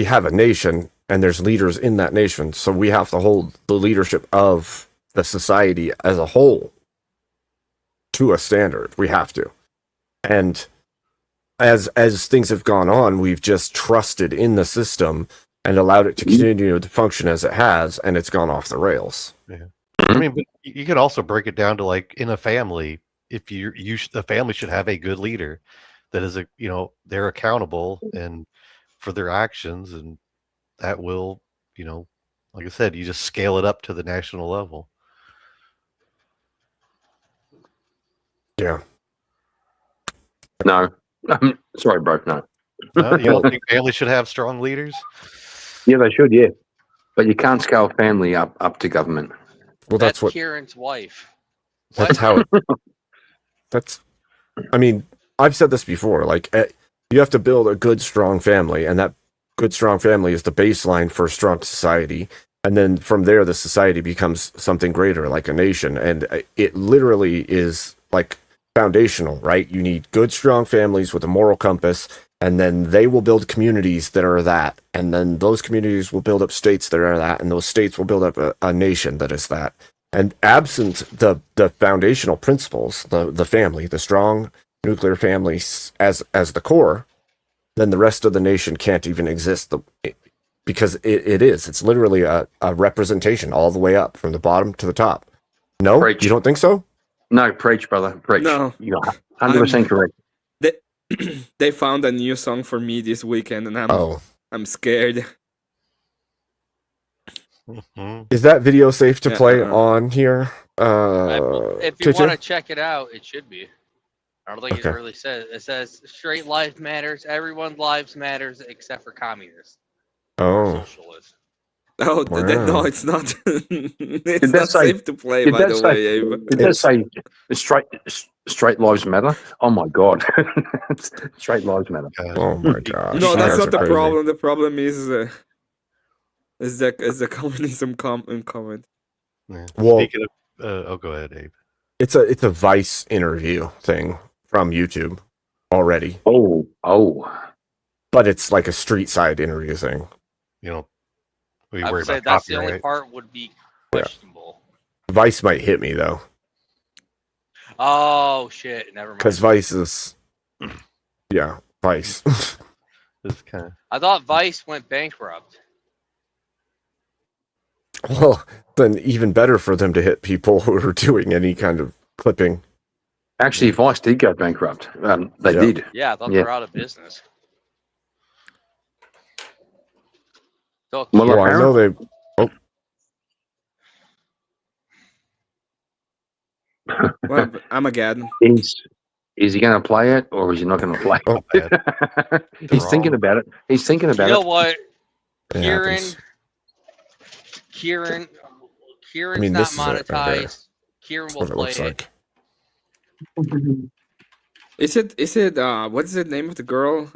have a nation and there's leaders in that nation, so we have to hold the leadership of the society as a whole to a standard. We have to. And as things have gone on, we've just trusted in the system and allowed it to continue to function as it has, and it's gone off the rails. Yeah. I mean, but you could also break it down to like in a family, if the family should have a good leader that is they're accountable and for their actions, and that will, like I said, you just scale it up to the national level. Yeah. No. Sorry, bro. No. No, you don't think families should have strong leaders? Yeah, they should, yeah. But you can't scale family up to government. Well, that's what Kieran's wife. that's how I mean, I've said this before, like you have to build a good strong family, and that good strong family is the baseline for a strong society, and then from there the society becomes something greater, like a nation, and it literally is like foundational, right? You need good strong families with a moral compass, and then they will build communities that are that, and then those communities will build up states that are that, and those states will build up a nation that is that. And absent the foundational principles, the family, the strong nuclear family as the core, then the rest of the nation can't even exist. Because it's literally a representation all the way up from the bottom to the top. No, Preach. You don't think so? No, preach, brother, preach. No. You're 100% correct. They found a new song for me this weekend, and I'm scared. Is that video safe to play Uh-uh. on here? If you Kitchen? want to check it out, it should be. I don't think Okay. it really says. It says straight life matters. Everyone's lives matters except for communists. Oh, Socialists. Oh, Wow. no, it's not. It's Did that not say- safe to play, did by that the say- way, Abe. Did that say straight lives matter? Oh my god, straight lives matter. oh my gosh! No, you that's guys not are the crazy. problem. The problem is the communism comment. Yeah. Well- Speaking of, go ahead, Abe. It's a Vice interview thing from YouTube already, Oh, but it's like a street side interview thing. We I worry would say about that's the only copyright. part would be Yeah. questionable. Vice might hit me though, Oh shit! Never mind. because Vice is, yeah, Vice. It's kind of I thought Vice went bankrupt. Well, then even better for them to hit people who are doing any kind of clipping. actually, Vice did go bankrupt. They Yeah. did. Yeah, I thought Yeah. they were out of business. So, Well, Well, I know they. Well, Armageddon. Is he going to play it or is he not going to play Oh, it? He's thinking about it. He's thinking you about know it. what? It happens. Kieran's I mean, not this is it right monetized. here. Kieran That's will what it play looks it. like. Is it what's the name of the girl?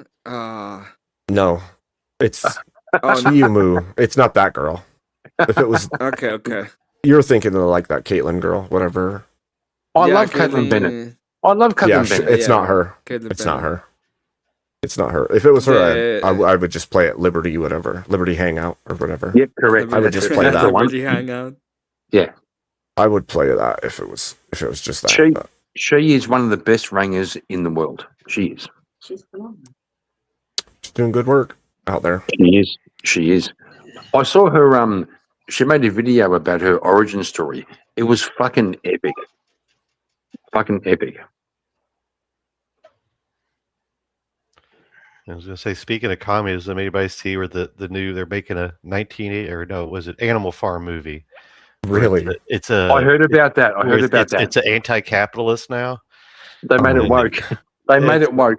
No, it's Oh, no. Chiumu. It's not that girl. If it was, Okay. you're thinking of like that Caitlyn girl, whatever. I Yeah, love Caitlin Bennett. I love Caitlin Yeah, Bennett. it's Yeah. not her. Caitlyn It's not Bennett. her. It's not her. If it was her, Yeah. I would just play at Liberty, whatever, Liberty Hangout or whatever. Yep, correct. I would just play That's that the one. Liberty Hangout. I would play that if it was just that. She- but- She is one of the best ringers in the world. She is. She's doing good work out there. She is. She is. I saw her. She made a video about her origin story. It was fucking epic. Fucking epic. I was gonna say, speaking of communism, anybody see where the new they're making a 1980 or no, was it Animal Farm movie? Really? It's a. I heard about that. I heard it's, about it's, that. It's an anti-capitalist now. They made Oh, it woke. They made it woke.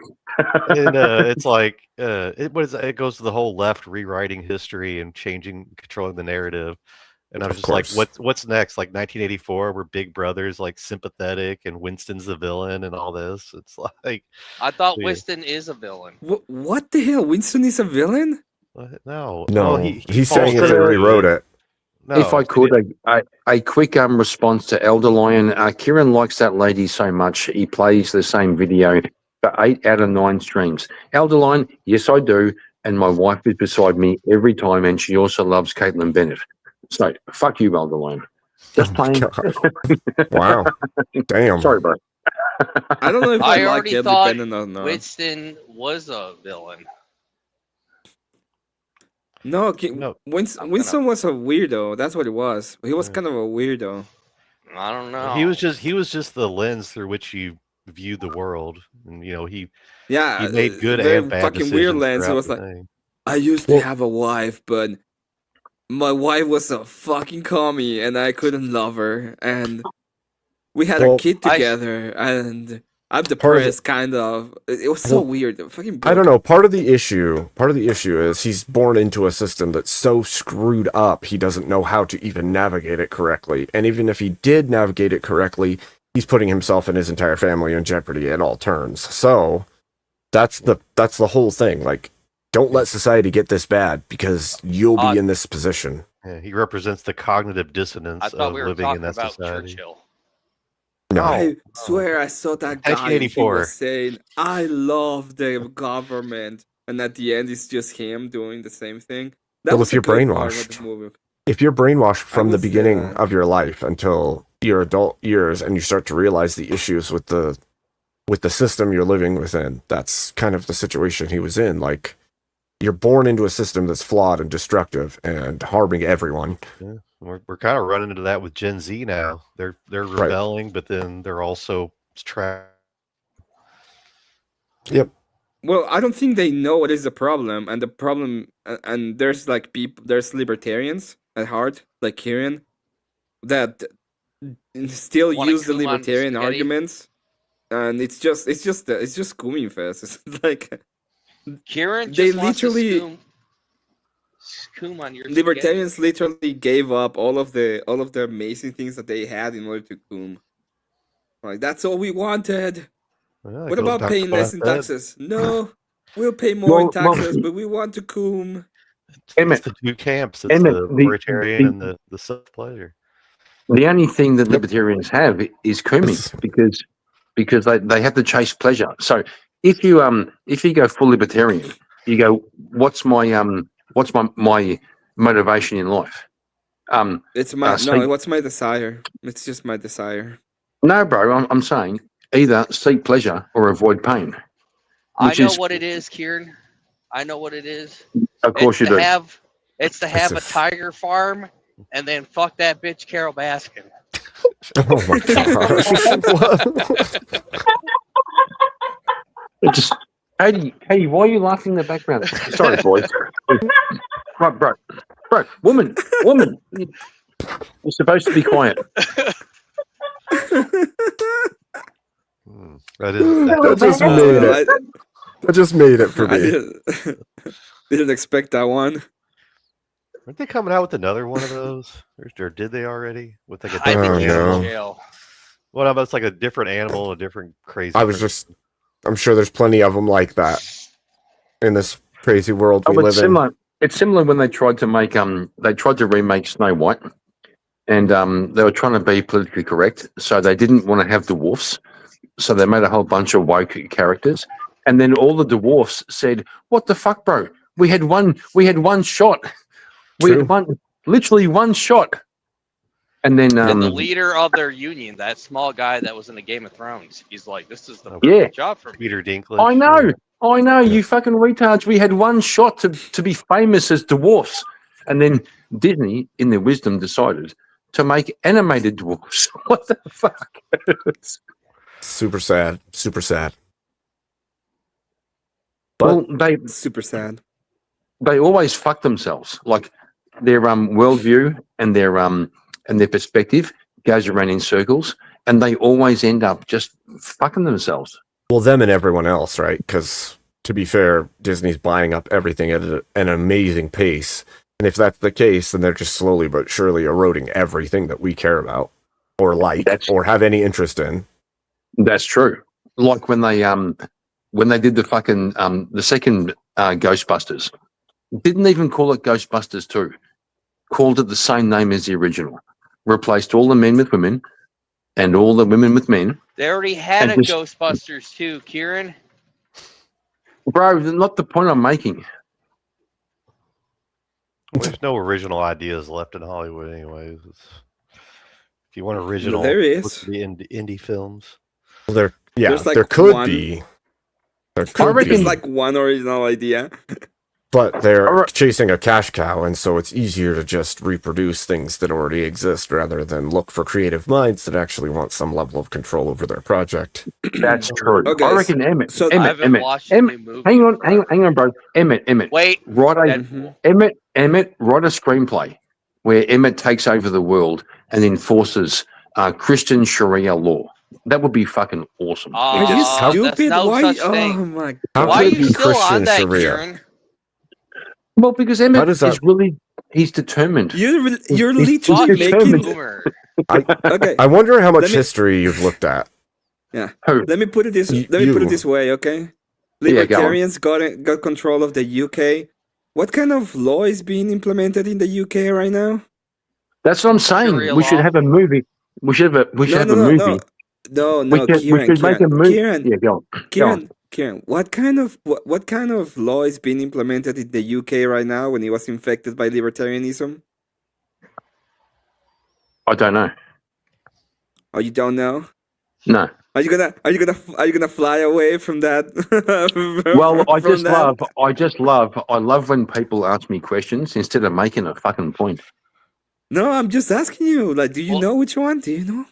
And it's like it goes to the whole left rewriting history and controlling the narrative. And I was Of just like, course. what's next? Like 1984, where Big Brother's like sympathetic and Winston's the villain and all this. It's like, I thought Yeah. Winston is a villain. What the hell? Winston is a villain? no, No, he he's falls saying if they into- rewrote it. If I he could, didn't- a quick response to Elder Lion. Kieran likes that lady so much, he plays the same video for 8 out of 9 streams. Elder Lion, yes, I do. And my wife is beside me every time, and she also loves Caitlin Bennett. So, fuck you, Elder Lion. Just Oh my playing. God. Wow. Damn. Sorry, bro. I don't know if I I like already Caitlin thought Bennett or not. Winston was a villain. No, No. I'm Winston was a weirdo. That's what it was. He was Yeah. kind of a weirdo. I don't know. He was just the lens through which you viewed the world, and he Yeah, made good very and bad fucking weird decisions lens. It throughout was the like, thing. I used to Well- have a wife, but my wife was a fucking commie, and I couldn't love her. And we had Well, a kid I- together, and I'm Part of the- depressed, kind of. It was so Well, weird. Fucking. I don't know. Part of the issue is he's born into a system that's so screwed up he doesn't know how to even navigate it correctly. And even if he did navigate it correctly, he's putting himself and his entire family in jeopardy at all turns. So that's the whole thing. Like, don't let society get this bad because you'll be in this position. Yeah, he represents the cognitive dissonance I thought of we were living in talking that about society. Churchill. No. I swear I saw that guy. And he 1984. was saying, "I love the government," and at the end, it's just him doing the same thing. That Well, was if a you're good part of brainwashed. the movie. If you're brainwashed from the was, beginning uh, of your life until your adult years and you start to realize the issues with the system you're living within, that's kind of the situation he was in. Like, you're born into a system that's flawed and destructive and harming everyone. We're kind of running into that with Gen Z now. They're rebelling, but then they're also trapped. Yep. Well, I don't think they know what is the problem, and the problem, and there's like people, there's libertarians at heart, like Kieran, that still Wanna use the coom on libertarian spaghetti? arguments, and it's just Goomy Fest. It's like Kieran They just wants to literally- scoom on your libertarians literally gave up all of the amazing things that they had in order to coom. Like, that's all we wanted. Well, it What goes about back to paying what I less in said. taxes? No, we'll pay more in Well, well- taxes, but we want to coom. Emmett, It's the two camps. It's Emmett, the the- authoritarian the- and the self-pleasure. The only thing that libertarians have is cooming because they have to chase pleasure. So if you go full libertarian, you go, what's my motivation in life? It's my Sleep. what's my desire? It's just my desire. No, bro, I'm saying either seek pleasure or avoid pain. I Which know is- what it is, Kieran. I know what it is. Of course you It's to do. It's to have a if- tiger farm and then fuck that bitch Carol Baskin. Oh my gosh. It just, Katie, why are you laughing in the background? Sorry, boys. Right, bro, woman, you're supposed to be quiet. That is That just Oh, made no, it. That just made it for I me. didn't expect that one. aren't they coming out with another one of those? Or did they already? With like a I Oh, think different he's no. in jail. Well, no, it's like a different animal, a different crazy. I was just, I'm sure there's plenty of them like that in this crazy world we Oh, live it's in. similar. It's similar when they tried to remake Snow White, and they were trying to be politically correct, so they didn't want to have dwarfs, so they made a whole bunch of woke characters, and then all the dwarfs said, "What the fuck, bro? We had one shot. We True. had literally one shot." And then And the leader of their union, that small guy that was in the Game of Thrones, he's like, "This is the Yeah. perfect job for me." Peter Dinklage. I know, you fucking retards. We had one shot to be famous as dwarfs. And then Disney, in their wisdom, decided to make animated dwarfs. What the fuck? Super sad. Super sad. But Well, Super sad. they always fuck themselves. Like their worldview and their perspective goes around in circles, and they always end up just fucking themselves. Well, them and everyone else, right? Because to be fair, Disney's buying up everything at an amazing pace. And if that's the case, then they're just slowly but surely eroding everything that we care about or like or have any interest in. That's true. Like when they did the fucking the second Ghostbusters, didn't even call it Ghostbusters 2. Called it the same name as the original. Replaced all the men with women and all the women with men. They already had And a just- Ghostbusters too, Kieran. Bro, not the point I'm making. Well, there's no original ideas left in Hollywood, anyways. If you want original, there is. look at the indie films. Well, there There's like there could one- be. There I could reckon It's be, like one original idea. but they're Alright. chasing a cash cow, and so it's easier to just reproduce things that already exist rather than look for creative minds that actually want some level of control over their project. That's true. Okay, I reckon Emmett. so- I Emmett, haven't Emmett, watched the Emmett. new movie. Hang on, bro. Emmett. Wait, Write a Deadpool. Emmett, write a screenplay where Emmett takes over the world and enforces Christian Sharia law. That would be fucking awesome. Are you There's stupid? no Why? such Oh thing. my! How Why are could it you be still Christian on that, Sharia? Kieran? Well, because Emmett How does that- is really he's determined. You're He's literally Fuck You're you, determined. boomer. okay. I wonder how much Let me- history you've looked at. Who? Let me put it this. You- Let me put it you. this way, okay? Yeah, go on. Libertarians got control of the UK. What kind of law is being implemented in the UK right now? That's what I'm saying. Sharia We should law? have a movie. We should have a movie. No, we Kieran, should make a Kieran, movie. Kieran, Yeah, go on. Kieran. What kind of law is being implemented in the UK right now when it was infected by libertarianism? I don't know. Oh, you don't know? No. Are you gonna fly away from that? Well, I from just love when people ask me questions instead of making a fucking point. No, I'm just asking you. Like, do you Well- know which one? Do you know?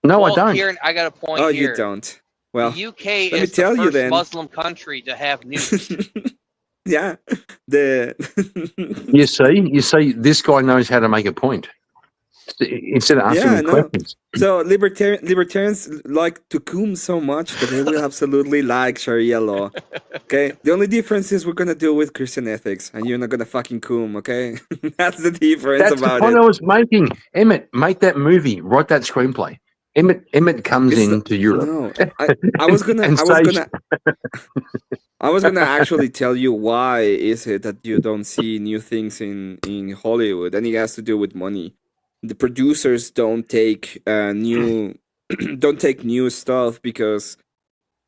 No, Well, I don't. Kieran, I got a point Oh, here. you don't. Well, the UK me is tell the you first then. Muslim country to have nukes. yeah. The You see, this guy knows how to make a point. Instead of asking Yeah, me I know. questions. so libertarians like to coom so much that they will absolutely like Sharia law. Okay, the only difference is we're gonna deal with Christian ethics, and you're not gonna fucking coom. Okay, that's the difference That's the about point it. I was making. Emmett, make that movie. Write that screenplay. Emmett comes It's into Europe. No, I was gonna, And I was gonna actually tell you why is it that you don't see new things in Hollywood, and it has to do with money. The producers don't take new don't take new stuff because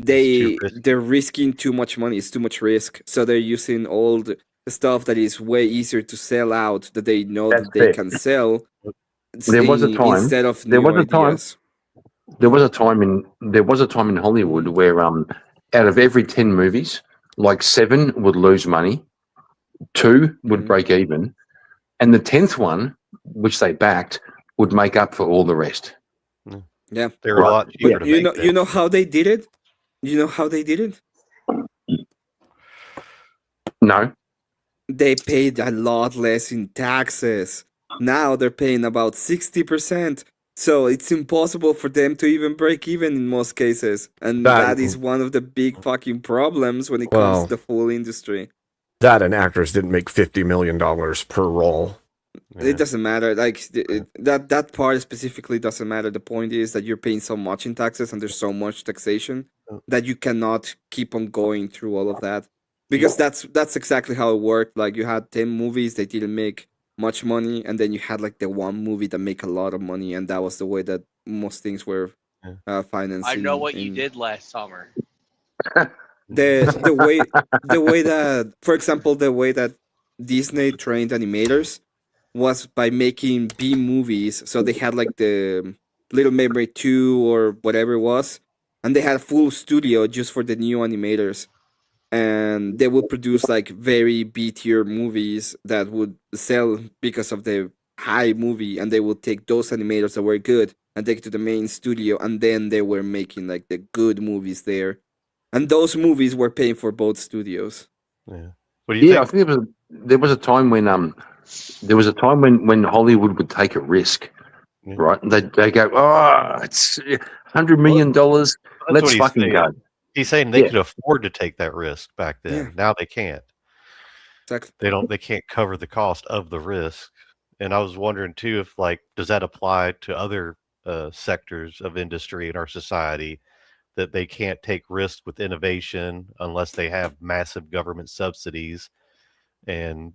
too risky. they're risking too much money. It's too much risk, so they're using old stuff that is way easier to sell out that they know That's that they fair. can sell. There was a time- instead of there new was a time- ideas. There was a time in Hollywood where out of every 10 movies, like 7 would lose money, 2 would Mhm. break even, and the 10th one, which they backed, would make up for all the rest. Yeah. They're a Right. lot cheaper to You make. know, you know how they did it. You know how they did it. No. They paid a lot less in taxes. Now they're paying about 60%. So it's impossible for them to even break even in most cases. And That- that is one of the big fucking problems when it Well, comes to the full industry. That and actors didn't make $50 million per role. Yeah. It doesn't matter. Like that part specifically doesn't matter. The point is that you're paying so much in taxes and there's so much taxation that you cannot keep on going through all of that. Because that's exactly how it worked. Like you had 10 movies, they didn't make much money, and then you had like the one movie that make a lot of money, and that was the way that most things were financed. I know what you in- did last summer. the way that, for example, the way that Disney trained animators was by making B movies. So they had like the Little Mermaid 2 or whatever it was, and they had a full studio just for the new animators. And they would produce like very B tier movies that would sell because of the high movie, and they would take those animators that were good and take it to the main studio, and then they were making like the good movies there. And those movies were paying for both studios. Yeah. What do you Yeah, I think? think there was a time when when Hollywood would take a risk, Yeah. right? They go, oh, it's $100 million. That's Let's what he's fucking saying. go. He's saying they Yeah. could afford to take that risk back then. Yeah. Now they can't. Exactly. They can't cover the cost of the risk. And I was wondering too if does that apply to other sectors of industry in our society, that they can't take risks with innovation unless they have massive government subsidies. And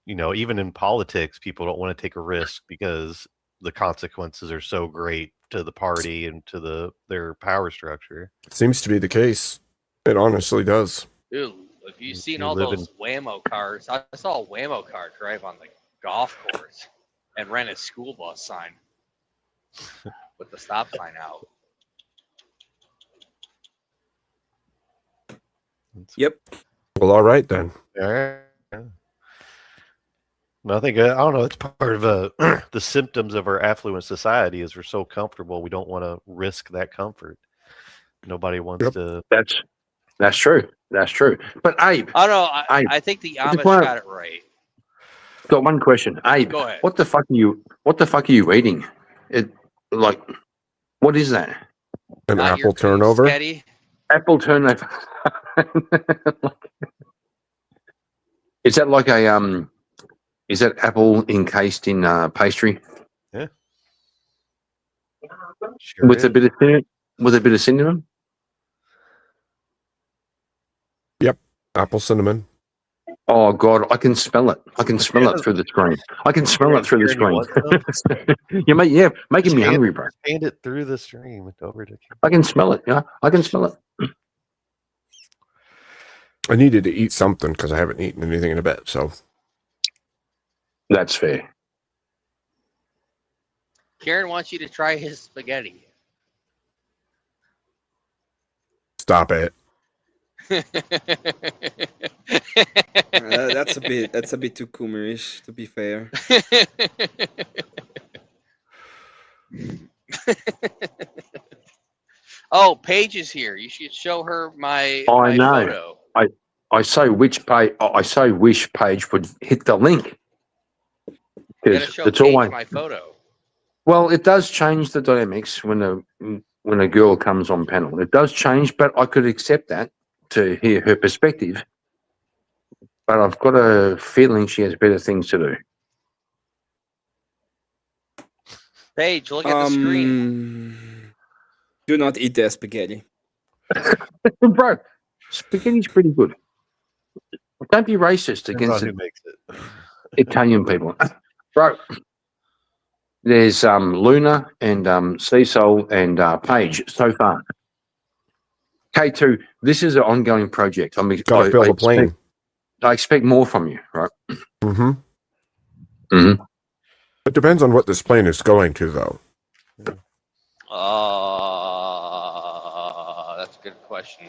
even in politics, people don't want to take a risk because the consequences are so great to the party and to their power structure. Seems to be the case. It honestly does. Dude, have you seen You all live those Whammo cars? I saw a Whammo car drive on the golf course and ran a school bus sign with the stop sign out. Yep. Well, all right then. All right. I think I don't know. It's part of the symptoms of our affluent society is we're so comfortable we don't want to risk that comfort. Nobody wants to. That's true. That's true. But Abe, I don't know. Abe, I think the I just Amish wanna- got it right. got one question. Abe, Go ahead. what the fuck are you eating? What is that? An Not your apple turnover. Sketty. Apple turnover. Is that like a is that apple encased in pastry Sure with is. a bit of cinnamon? With a bit of cinnamon? Apple cinnamon. Oh God, I can smell it. I can smell it through the screen. I can smell it through the Karen, you screen. want some? You making me Hand- hungry, bro. Hand it through the stream over to. I can smell it. Yeah, I can smell it. I needed to eat something because I haven't eaten anything in a bit. So That's fair. Karen wants you to try his spaghetti. stop it. That's a bit too Coomerish, to be fair. Oh, Paige is here. You should show her my I know. photo. I so wish Page would hit the link. You gotta Because show it's Paige always my photo. well, it does change the dynamics when a girl comes on panel. It does change, but I could accept that to hear her perspective. But I've got a feeling she has better things to do. Paige, look at the screen. Do not eat the spaghetti. Bro, spaghetti's pretty good. Don't be racist Depends on against who makes it. Italian people. Bro, there's Luna and Cecil and Paige so far. K2, this is an ongoing project. Got to fill the plane. I expect more from you, right? Mm-hmm. Mm-hmm. It depends on what this plane is going to, though. That's a good question.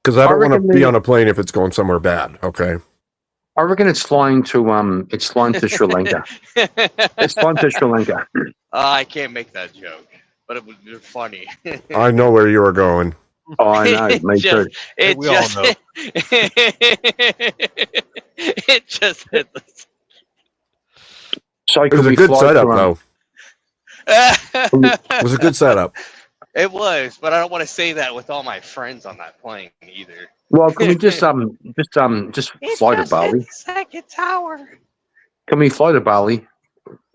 Because I I don't want to reckon be they- on a plane if it's going somewhere bad. Okay. I reckon it's flying to Sri Lanka. It's flying to Sri Lanka. I can't make that joke, but it would be funny. I know where you are going. Oh, I know, me too. It We all just, know. it just hit the. So It was could a we good fly setup, to, though. It was a good setup. It was, but I don't want to say that with all my friends on that plane either. Well, can we just fly to Bali? Second tower. Can we fly to Bali?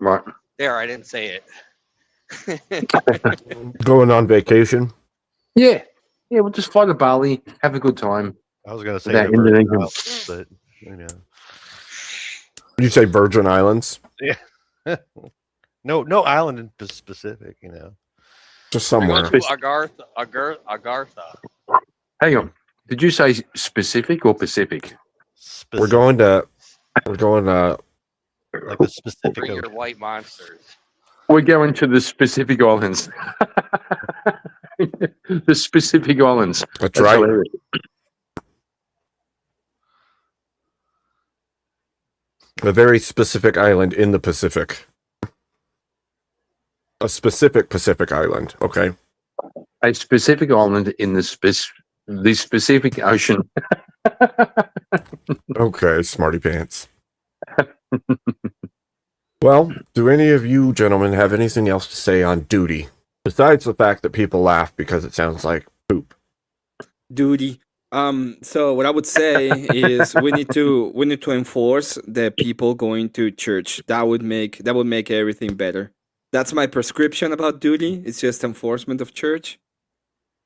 Right. There, I didn't say it. Going on vacation. Yeah. Yeah, we'll just fly to Bali, have a good time. I was going to say That the Virgin Indonesian- Islands, but You say Virgin Islands? no island in specific. Just Go somewhere. to Agartha. Hang on. Did you say specific or Pacific? We're going to like the specific. Bring your ocean. white monsters. We're going to the Pacific Islands. The Pacific Islands. That's right. hilarious. A very specific island in the Pacific. A specific Pacific island. Okay. A specific island in the Pacific Ocean. Okay, smarty pants. Well, do any of you gentlemen have anything else to say on duty? Besides the fact that people laugh because it sounds like poop. duty. So what I would say is we need to enforce the people going to church. That would make everything better. That's my prescription about duty. It's just enforcement of church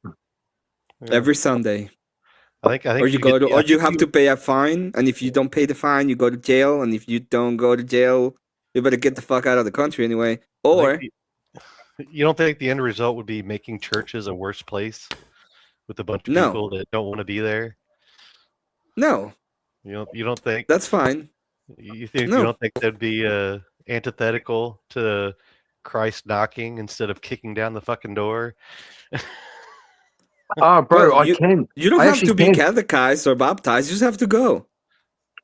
Yeah. every Sunday. I think Or you go to, or you have to pay a fine, and if you don't pay the fine, you go to jail. And if you don't go to jail, you better get the fuck out of the country anyway. Or you don't think the end result would be making churches a worse place with a bunch of No. people that don't want to be there? no, You don't think that's fine. you think No. you don't think that'd be antithetical to Christ knocking instead of kicking down the fucking door? Oh, bro, Well, I can. You don't I have actually to be can. catechized or baptized. You just have to go.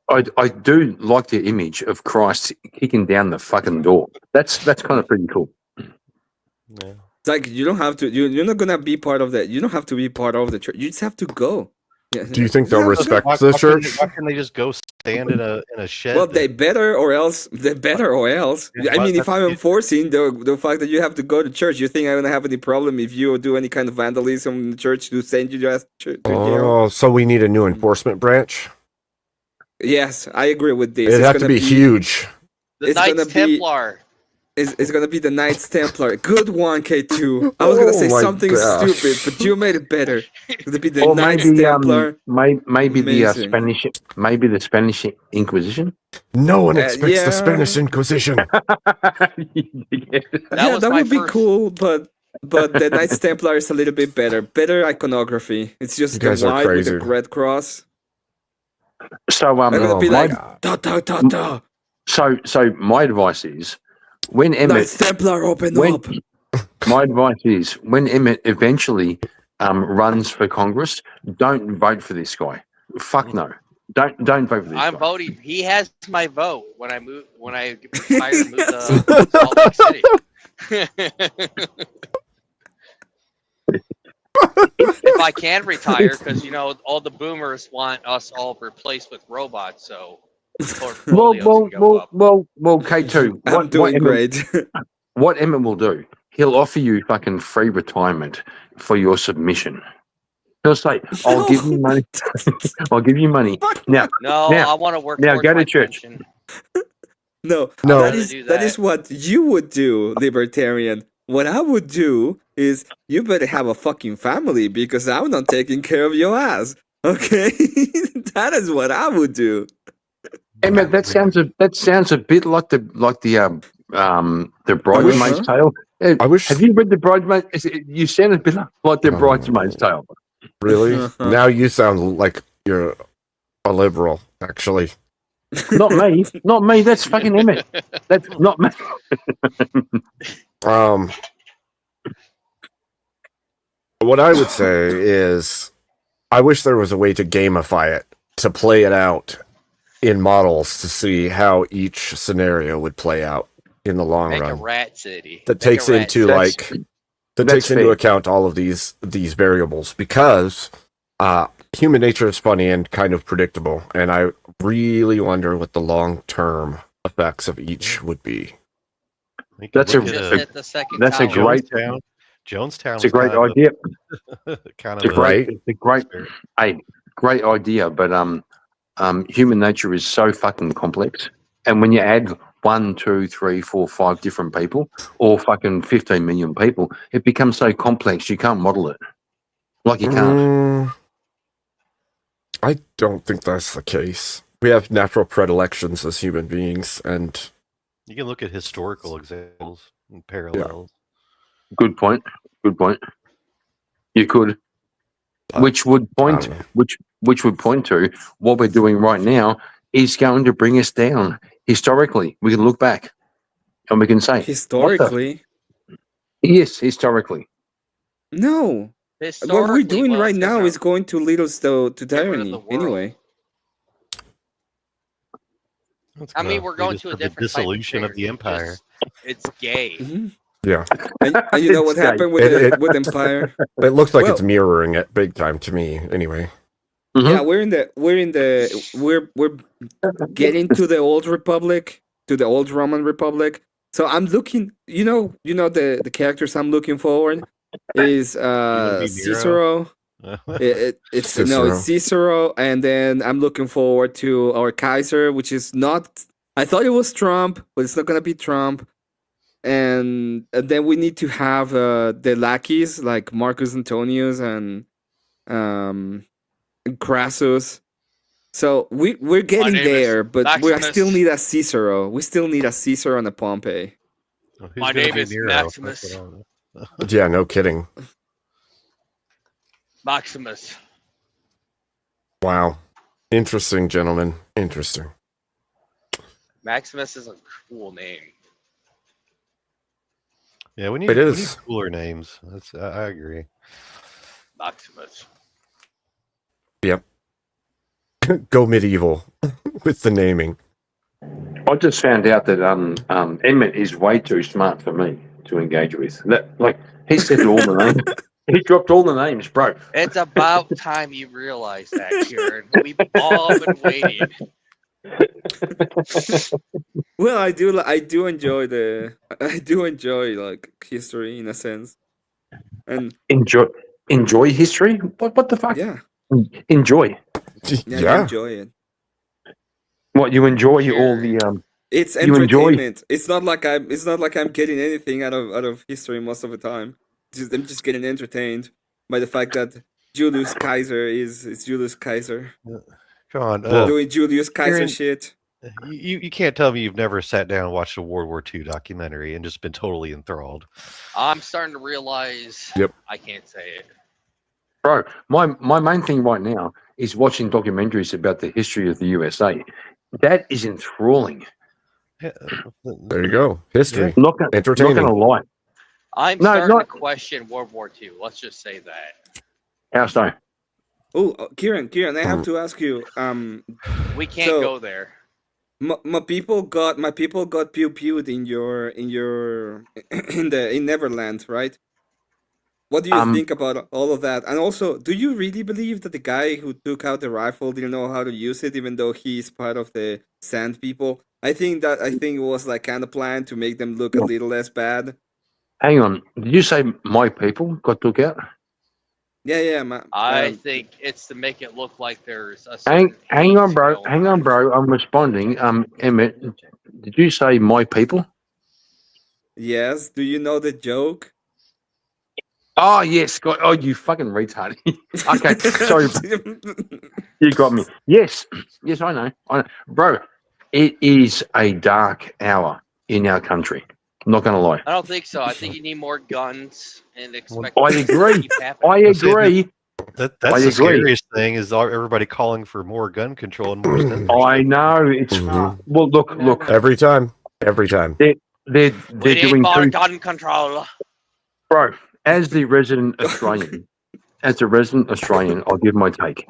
I do like the image of Christ kicking down the fucking door. That's kind of pretty cool. Yeah. It's like you don't have to. You're not gonna be part of that. You don't have to be part of the church. You just have to go. Yeah. Do you think they'll Yeah, respect Why, the why couldn't church? they- why can't they just go stand in a shed? Well, that- they better or else. They better or else. Yeah, I well, mean, if that's- I'm enforcing the fact that you have to go to church, you think I'm gonna have any problem if you do any kind of vandalism in the church to send you just to jail? Oh, so we need a new enforcement branch. Yes, I agree with this. It'd It's have to gonna be huge. The It's Knights gonna be- Templar. It's gonna be the Knights Templar. Good one, K2. I was gonna say Oh my something gosh. stupid, but you made it better. It's gonna be the Or Knights maybe Templar. maybe the Amazing. Spanish Inquisition. No one expects yeah. the Spanish Inquisition. That Yeah, was that my would be first- cool, but the Knights Templar is a little bit better. Better iconography. It's just You the guys are white with the crazy. red cross. So I'm gonna be my, like ta ta ta ta. so my advice is when Emmett Knights Templar, open when up. my advice is when Emmett eventually runs for Congress, don't vote for this guy. Fuck no. Don't vote for this I'm guy. voting. He has my vote when I retire and move to Salt Lake City. If I can retire, because all the boomers want us all replaced with robots, so portfolios can go up. Well, K2. I'm doing great. What Emmett will do, he'll offer you fucking free retirement for your submission. He'll say, I'll give you money. I'll give you money. Now, No, Now- I want to work. now towards go to my church. pension. No, No. that I'd is rather do that that. is what you would do, libertarian. What I would do is you better have a fucking family because I'm not taking care of your ass. Okay, that is what I would do. Emmett, that sounds a bit like the Bridesmaid's Tale. I wish- Have you read the Bridesmaid's? You sound a bit like the Bridesmaid's Tale. Really? Uh-huh. Now you sound like you're a liberal, actually. Not me. Not me. That's fucking Emmett. That's not me. What I would say is, I wish there was a way to gamify it, to play it out in models to see how each scenario would play out in the long Make a run. rat city. That Make a takes rat into city. That's- that that's takes into fair. account all of these variables, because human nature is funny and kind of predictable, and I really wonder what the long term effects of each would be. You can That's a- look Just at, hit the second that's a tower. great- Jonestown. It's a great idea. Kind It's a of great. Right. It's a great. Hey, great idea. But human nature is so fucking complex, and when you add 1, 2, 3, 4, 5 different people, or fucking 15 million people, it becomes so complex you can't model it. Like you can't. I don't think that's the case. We have natural predilections as human beings, and You can look at historical examples and parallels. Good point. Good point. You could, which would point, which would point to what we're doing right now is going to bring us down. Historically, we can look back and we can say, Historically, yes, historically. no. What we're Historically, doing well, right it's now different. is going to lead us to rid of tyranny. the world. Anyway, It's I mean, gonna we're lead going us to a the different type dissolution of the tyranny. empire. It's gay. Mhm. yeah, and you know what It's like- happened with It- with Empire? it looks like Well- it's mirroring it big time to me. Anyway, Mhm. Yeah, we're getting to the old republic, to the old Roman Republic. So I'm looking, you know the characters I'm looking forward is be Nero? Cicero, It's Cicero. it's Cicero, and then I'm looking forward to our Kaiser, which is not. I thought it was Trump, but it's not gonna be Trump. And then we need to have the lackeys like Marcus Antonius and Crassus. So we're getting name is there, but we Maximus. still need a Cicero. We still need a Cicero and a Pompey. Well, who's My gonna name be is Nero? That's Maximus. what I wanna- Yeah, no kidding. Maximus. Wow. Interesting, gentlemen. Interesting. Maximus is a cool name. Yeah, we need, It we need is. cooler names. I agree. Maximus. Yep. Go medieval with the naming. I just found out that Emmett is way too smart for me to engage with. Like he said all the names. He dropped all the names, bro. It's about time you realize that, Kieran. We've all been waiting. Well, I do enjoy like history in a sense, and Enjoy history. What the fuck? yeah, Enjoy. I Yeah. enjoy it. What you enjoy all the It's You enjoy- entertainment. It's not like I'm getting anything out of history most of the time. I'm just getting entertained by the fact that Julius Caesar is Julius Caesar Come on. doing Julius Caesar Kieran- shit. You can't tell me you've never sat down and watched a World War II documentary and just been totally enthralled. I'm starting to realize Yep. I can't say it. bro. My main thing right now is watching documentaries about the history of the USA. That is enthralling. Yeah, There you go. History. Not gonna Entertaining. lie. I'm No, starting not- to question World War II. Let's just say that. How so? Oh, Kieran, I have to ask you. We can't So- go there. My people got pew pewed in Neverland, right? What do you think about all of that? And also, do you really believe that the guy who took out the rifle didn't know how to use it, even though he's part of the Sand People? I think it was like kind of planned to make them look a little less bad. Hang on. Did you say my people got took out? Yeah. I think it's to make it look like there's a Hang certain on, bro. hate Hang on, bro. I'm responding. Emmett, did you say my people? Yes. Do you know the joke? Oh yes. God. Oh, you fucking retard. Okay, sorry. You got me. Yes, I know. Bro, it is a dark hour in our country. I'm not going to lie. I don't think so. I think you need more guns and expect. I it to agree. keep happening. I agree. that's I the agree. scariest thing is everybody calling for more gun control and more censorship. I know. It's Mhm. well. Look. Every time. They're We doing need more two. gun control. Bro, as the resident Australian, I'll give my take.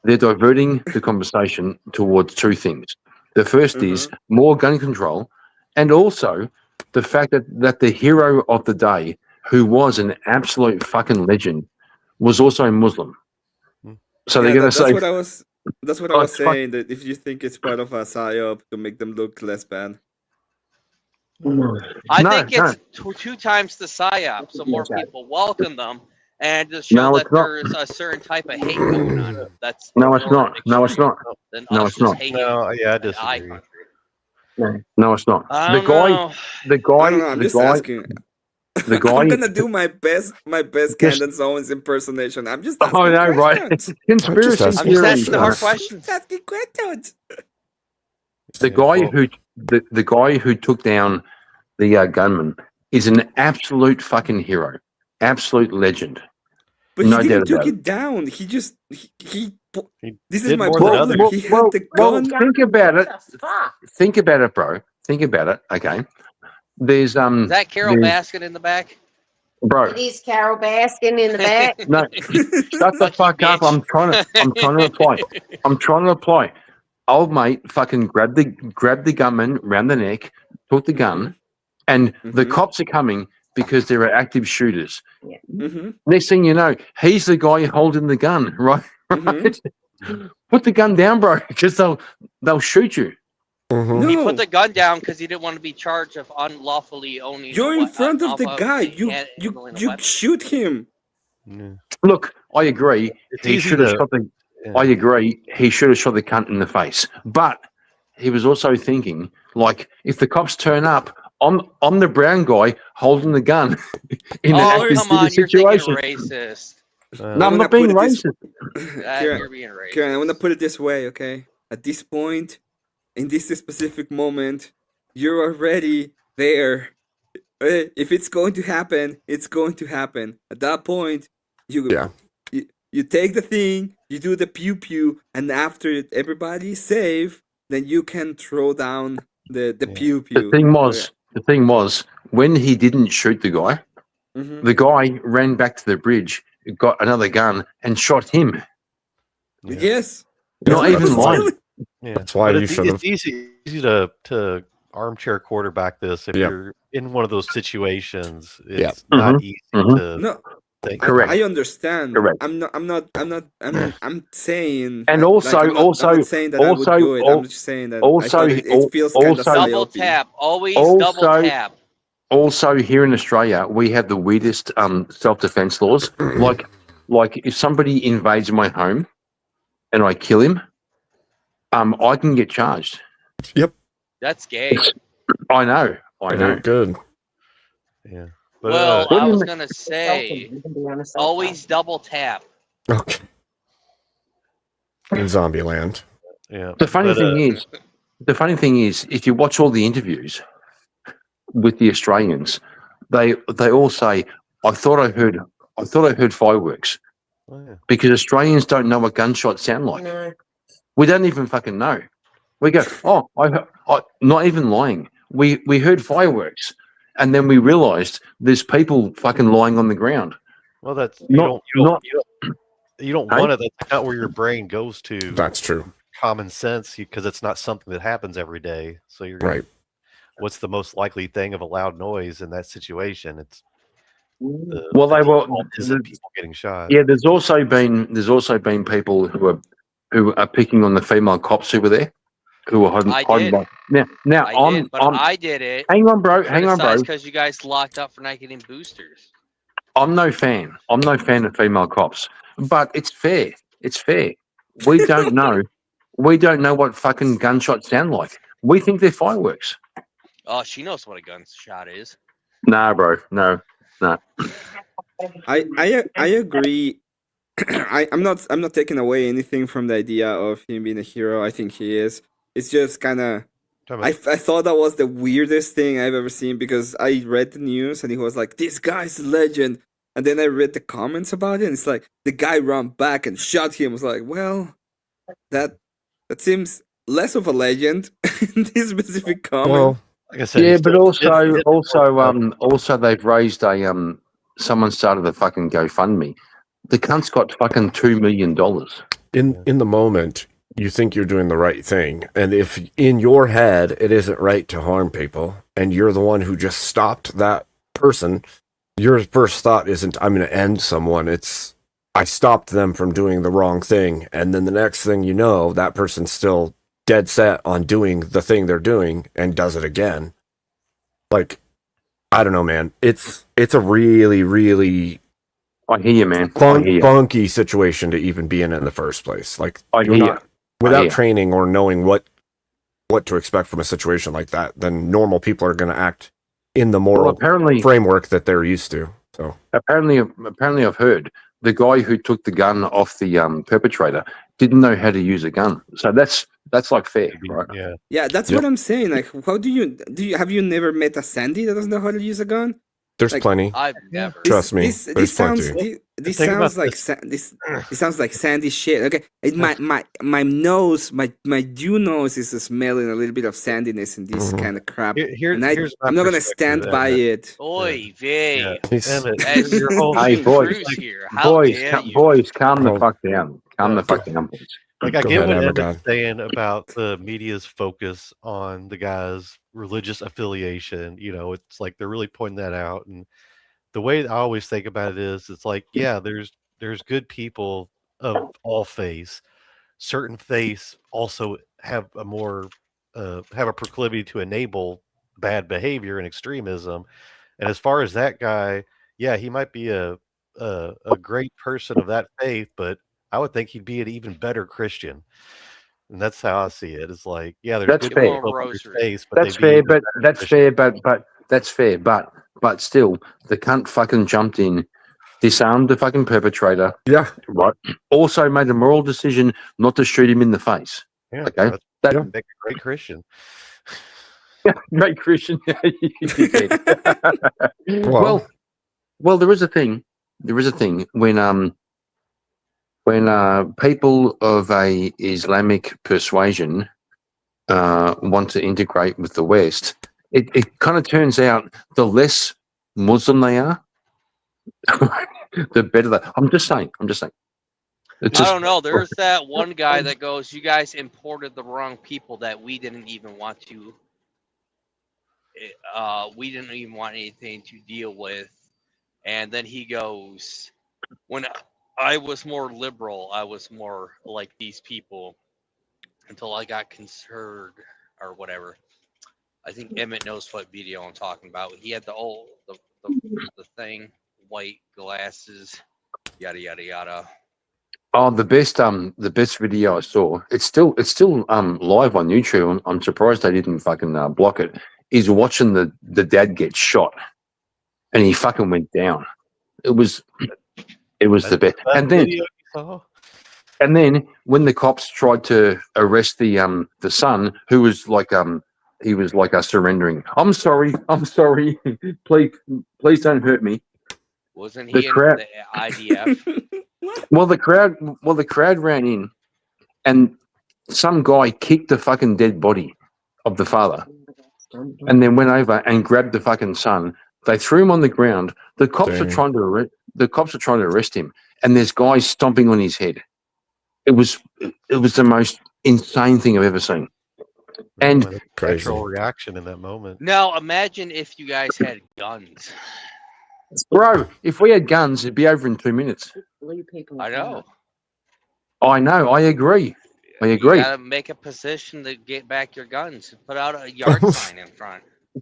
They're diverting the conversation towards two things. The first is more gun control, and also the fact that the hero of the day, who was an absolute fucking legend, was also a Muslim. So they're going to say, That's what I Oh, was fuck. saying. That if you think it's part of a psyop to make them look less bad. I No, think no. it's two times the psyop, so more people welcome them, and to show No, that it's not. there's a certain type of hate going on. That's No, it's not. No, it's not. Than No, us it's just not. hating No, yeah, I an eye disagree. country. No, it's not. I The don't guy, know. the I guy, don't know. I'm the just guy, asking. the guy. I'm gonna do my best Just- Candace Owens impersonation. I'm just asking Oh no, right? questions. Conspiracy asking I'm just theory. asking the hard Yes. questions. Just asking questions. The guy the guy who took down the gunman is an absolute fucking hero, absolute legend. But No he didn't doubt took about it down. He just He This is did my more than problem. others. He had the gun. think about it. Think about it, bro. Think about it. Okay. There's Is that Carol there's- Baskin in the back? bro. It is Carol Baskin in the back. No, shut the fuck up. I'm trying to reply. Old mate fucking grabbed the gunman round the neck, took the gun, and the Mhm. cops are coming because there are active shooters. hmm Next thing you know, he's the guy holding the gun, right? Mhm. Right? Put the gun down, bro, because they'll shoot you. Mhm. He No, put the gun down because he didn't want to be charged of unlawfully owning. you're in front of the guy. unlawfully handling a You weapon. shoot him. Yeah. Look, I agree. It's He easy should have to- shot the. Yeah. I agree. He should have shot the cunt in the face. But he was also thinking, like, if the cops turn up, I'm the brown guy holding the gun in an Oh, active come on, you're situation. thinking racist. No, I'm I'm gonna not being put it this- racist. Kieran, You're being racist. Kieran, I want to put it this way, okay? At this point, in this specific moment, you're already there. If it's going to happen, it's going to happen. At that point, you take the thing, you do the pew pew, and after everybody's safe, then you can throw down the pew pew. The thing was, when he didn't shoot the guy, Mhm. the guy ran back to the bridge, got another gun, and shot him. Yes. Not That's even what I was lying. Yeah. That's why But you should have. it's easy to armchair quarterback this if Yeah. you're in one of those situations. It's Yeah. not Mhm. easy Mhm. to No, think. Correct. I understand. Correct. I'm saying. And like, also- I'm not saying that I would also- do it. I'm just saying that. I also- thought it feels kind of also- Double psyopy. tap. Always double tap. Also, here in Australia, we have the weirdest self-defense laws. Like if somebody invades my home and I kill him, I can get charged. That's gay. I know. Good. Yeah. Well, What I do you was mean- gonna say, always double tap. Okay. In Zombieland. Yeah. The funny thing is, if you watch all the interviews with the Australians, they all say, "I thought I heard fireworks," because Australians don't know what gunshots sound like. No. We don't even fucking know. We go, "Oh, I not even lying. We heard fireworks," and then we realised there's people fucking lying on the ground. Well, that's you Not- don't Hey? want it. That's not where your brain goes to. That's true. Common sense, because it's not something that happens every day. So you're Right. What's the most likely thing of a loud noise in that situation? It's Well, they were people getting shot. Yeah, there's also been people who are picking on the female cops who were there, who were hiding. I hiding did. Now I did, but I did it. Hang on, bro. Hang on, bro. Because you guys locked up for not getting boosters. I'm no fan. I'm no fan of female cops, but it's fair. It's fair. We don't know. We don't know what fucking gunshots sound like. We think they're fireworks. Oh, she knows what a gunshot is. Nah, bro. No. I agree. I'm not taking away anything from the idea of him being a hero. I think he is. It's just kind of. I thought that was the weirdest thing I've ever seen because I read the news and he was like, "This guy's a legend," and then I read the comments about it and it's like the guy ran back and shot him. I was like, well, that seems less of a legend in this specific comment. Well, like I said, Yeah, he's but still- also they've raised a someone started a fucking GoFundMe. The cunt's got fucking $2 million. in the moment, you think you're doing the right thing, and if in your head it isn't right to harm people, and you're the one who just stopped that person, your first thought isn't "I'm going to end someone." It's "I stopped them from doing the wrong thing," and then the next thing you know, that person's still dead set on doing the thing they're doing and does it again. Like, I don't know, man. It's a really, really I hear you, man. I hear you. funky situation to even be in the first place. Like, I you're hear you. not without hear. training or knowing what to expect from a situation like that, then normal people are going to act in the moral apparently, framework that they're used to. So apparently, I've heard the guy who took the gun off the perpetrator didn't know how to use a gun. So that's like fair, right? Yeah. Yeah, that's what I'm saying. Like, how do you have you never met a Sandy that doesn't know how to use a gun? there's Like, plenty. I've never. Trust me, This there's sounds plenty. this Think about sounds like this sounds like Sandy shit. Okay, my nose, my due nose is smelling a little bit of sandiness in this Mhm. kind of crap, Here's and my I'm not gonna perspective, stand by it. Oy vey. He's- Emmett, As your whole Hey, boys, Cruz here. How dare you? boys, calm the Oh. fuck down. Calm the fuck down, please. Like, I Go get ahead, what Amagon. Emmett's saying about the media's focus on the guy's religious affiliation. You know, it's like they're really pointing that out. And the way I always think about it is, it's like, yeah, there's good people of all faiths. Certain faiths also have a more have a proclivity to enable bad behavior and extremism. And as far as that guy, yeah, he might be a a great person of that faith, but I would think he'd be an even better Christian. And that's how I see it. It's like, yeah, there's That's good fair. people in your faith, but That's they'd be fair, even but better that's Christians. fair, that's fair, but still, the cunt fucking jumped in, disarmed the fucking perpetrator. Yeah. Right. Also made a moral decision not to shoot him in the face. Yeah, Okay. that's That make a great Christian. great Christian. Well, well, there is a thing. There is a thing when people of a Islamic persuasion want to integrate with the West, it kind of turns out the less Muslim they are, the better they. I'm just saying. It's I just, don't know. There's that one guy that goes, "You guys imported the wrong people that we didn't even want to. We didn't even want anything to deal with." And then he goes, "When I was more liberal, I was more like these people until I got concerned or whatever." I think Emmett knows what video I'm talking about. He had the thing, white glasses, yada yada yada. oh, the best video I saw. It's still live on YouTube. I'm surprised they didn't fucking block it. Is watching the dad get shot, and he fucking went down. It was the best. And then Video you saw? and then when the cops tried to arrest the son, who was like he was like surrendering. I'm sorry, please don't hurt me. Wasn't The he in crowd- the IDF? Well, the crowd ran in, and some guy kicked the fucking dead body of the father, and then went over and grabbed the fucking son. They threw him on the ground. The cops Dang. are trying to arrest him, and there's guys stomping on his head. It was the most insane thing I've ever seen. And Well, Crazy. natural reaction in that moment. Now imagine if you guys had guns. bro, if we had guns, it'd be over in 2 minutes. I know. I know. I agree. You gotta make a position to get back your guns. Put out a yard sign in front. Yeah,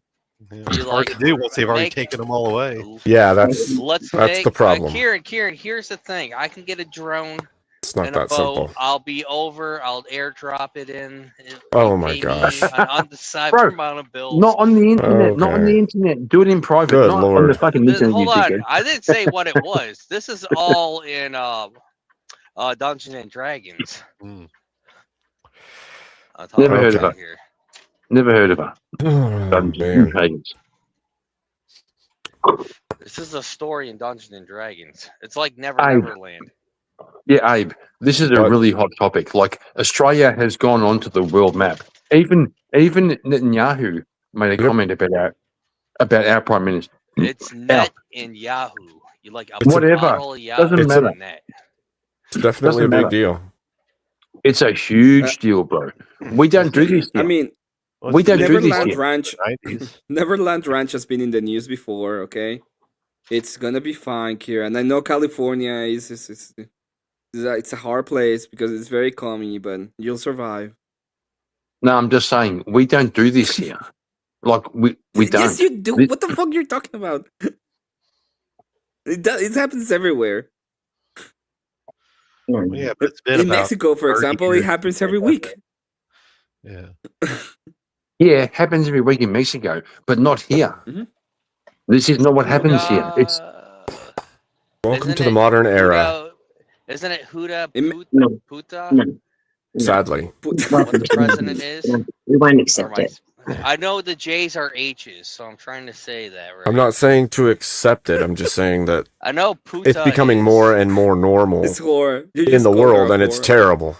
Be it's hard to like, do once they've already make- taken them all away. Yeah, that's Let's That's make the problem. Kieran, here's the thing. I can get a drone it's not and a that boat. simple. I'll be over. I'll airdrop it in. Oh my pay me gosh. an undeciphered Bro, amount of bills. Not on the internet. Not on the Okay. internet. Do it in private. Good not on Lord. the fucking internet. Hold you on. dickhead. I didn't say what it was. This is all in Dungeons and Dragons. Mm. I'll talk Never about heard of that it. here. Never heard of her. Oh, Dungeons man. and Dragons. This is a story in Dungeons and Dragons. It's like Abe. Neverland. Yeah, Abe. This is a What? really hot topic. Like Australia has gone onto the world map. Even Netanyahu made a Yep. comment about our prime minister. It's net in Yahoo. You like a Whatever. bottle of Yahoo Doesn't matter. net. It's definitely a Doesn't big matter. deal. It's a huge deal, bro. We don't do this. I Here. mean, we don't do this Neverland here. Ranch. 90s. Neverland Ranch has been in the news before. Okay, it's gonna be fine, Kira. And I know California it's a hard place because it's very clammy, but you'll survive. No, I'm just saying we don't do this here. Like we don't. Yes, you do. This- What the fuck you're talking about? It happens everywhere. Well, yeah, but it's been In about Mexico, for 30 example, it years happens since every they week. Yeah. Yeah, it happens every week in Mexico, but not here. Mhm. This is not what happens here. It's Welcome Isn't to the it modern era, Huda- Isn't it Huda Im- No. Puta? No. sadly. What the president is? We won't Or accept am it. I know the J's are H's, so I'm trying to say that right. I'm not saying to accept it. I'm just saying that I know Puta it's becoming is- more and more normal It's horror. You in just the called her world, a and it's whore. terrible.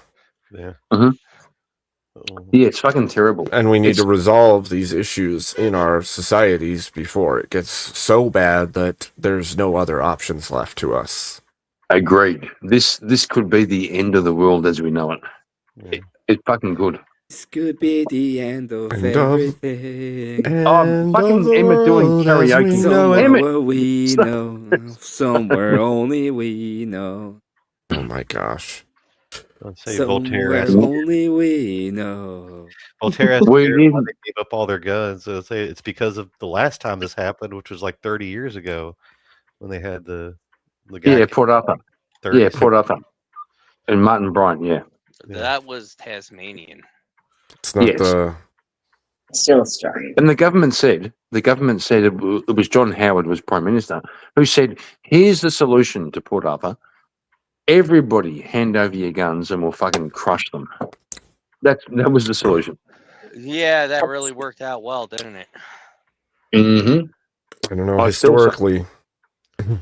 Yeah. Mhm. Uh-oh. Yeah, it's fucking terrible. And we need It's- to resolve these issues in our societies before it gets so bad that there's no other options left to us. Agreed. This could be the end of the world as we know it. Yeah. It's fucking good. This could be the end of End of- everything. End fucking of the Emma doing world as karaoke. we know Somewhere it. Emmett. we Stop. know. Somewhere only we know. Oh my gosh. I'd say Voltaire Somewhere asked, only we know. Voltaire asked We America why didn't- they gave up all their guns. So I'd say it's because of the last time this happened, which was like 30 years ago when they had the The guy Yeah, Port Arthur. 30 Yeah, Port Arthur. And Martin Bryant, yeah. Yeah. That was Tasmanian. It's not Yes. the. Still Australian. And the government said it was John Howard was Prime Minister who said, here's the solution to Port Arthur. Everybody hand over your guns and we'll fucking crush them. That was the solution. Yeah, that really worked out well, didn't it? Mm-hmm. I don't know. I still say- Historically,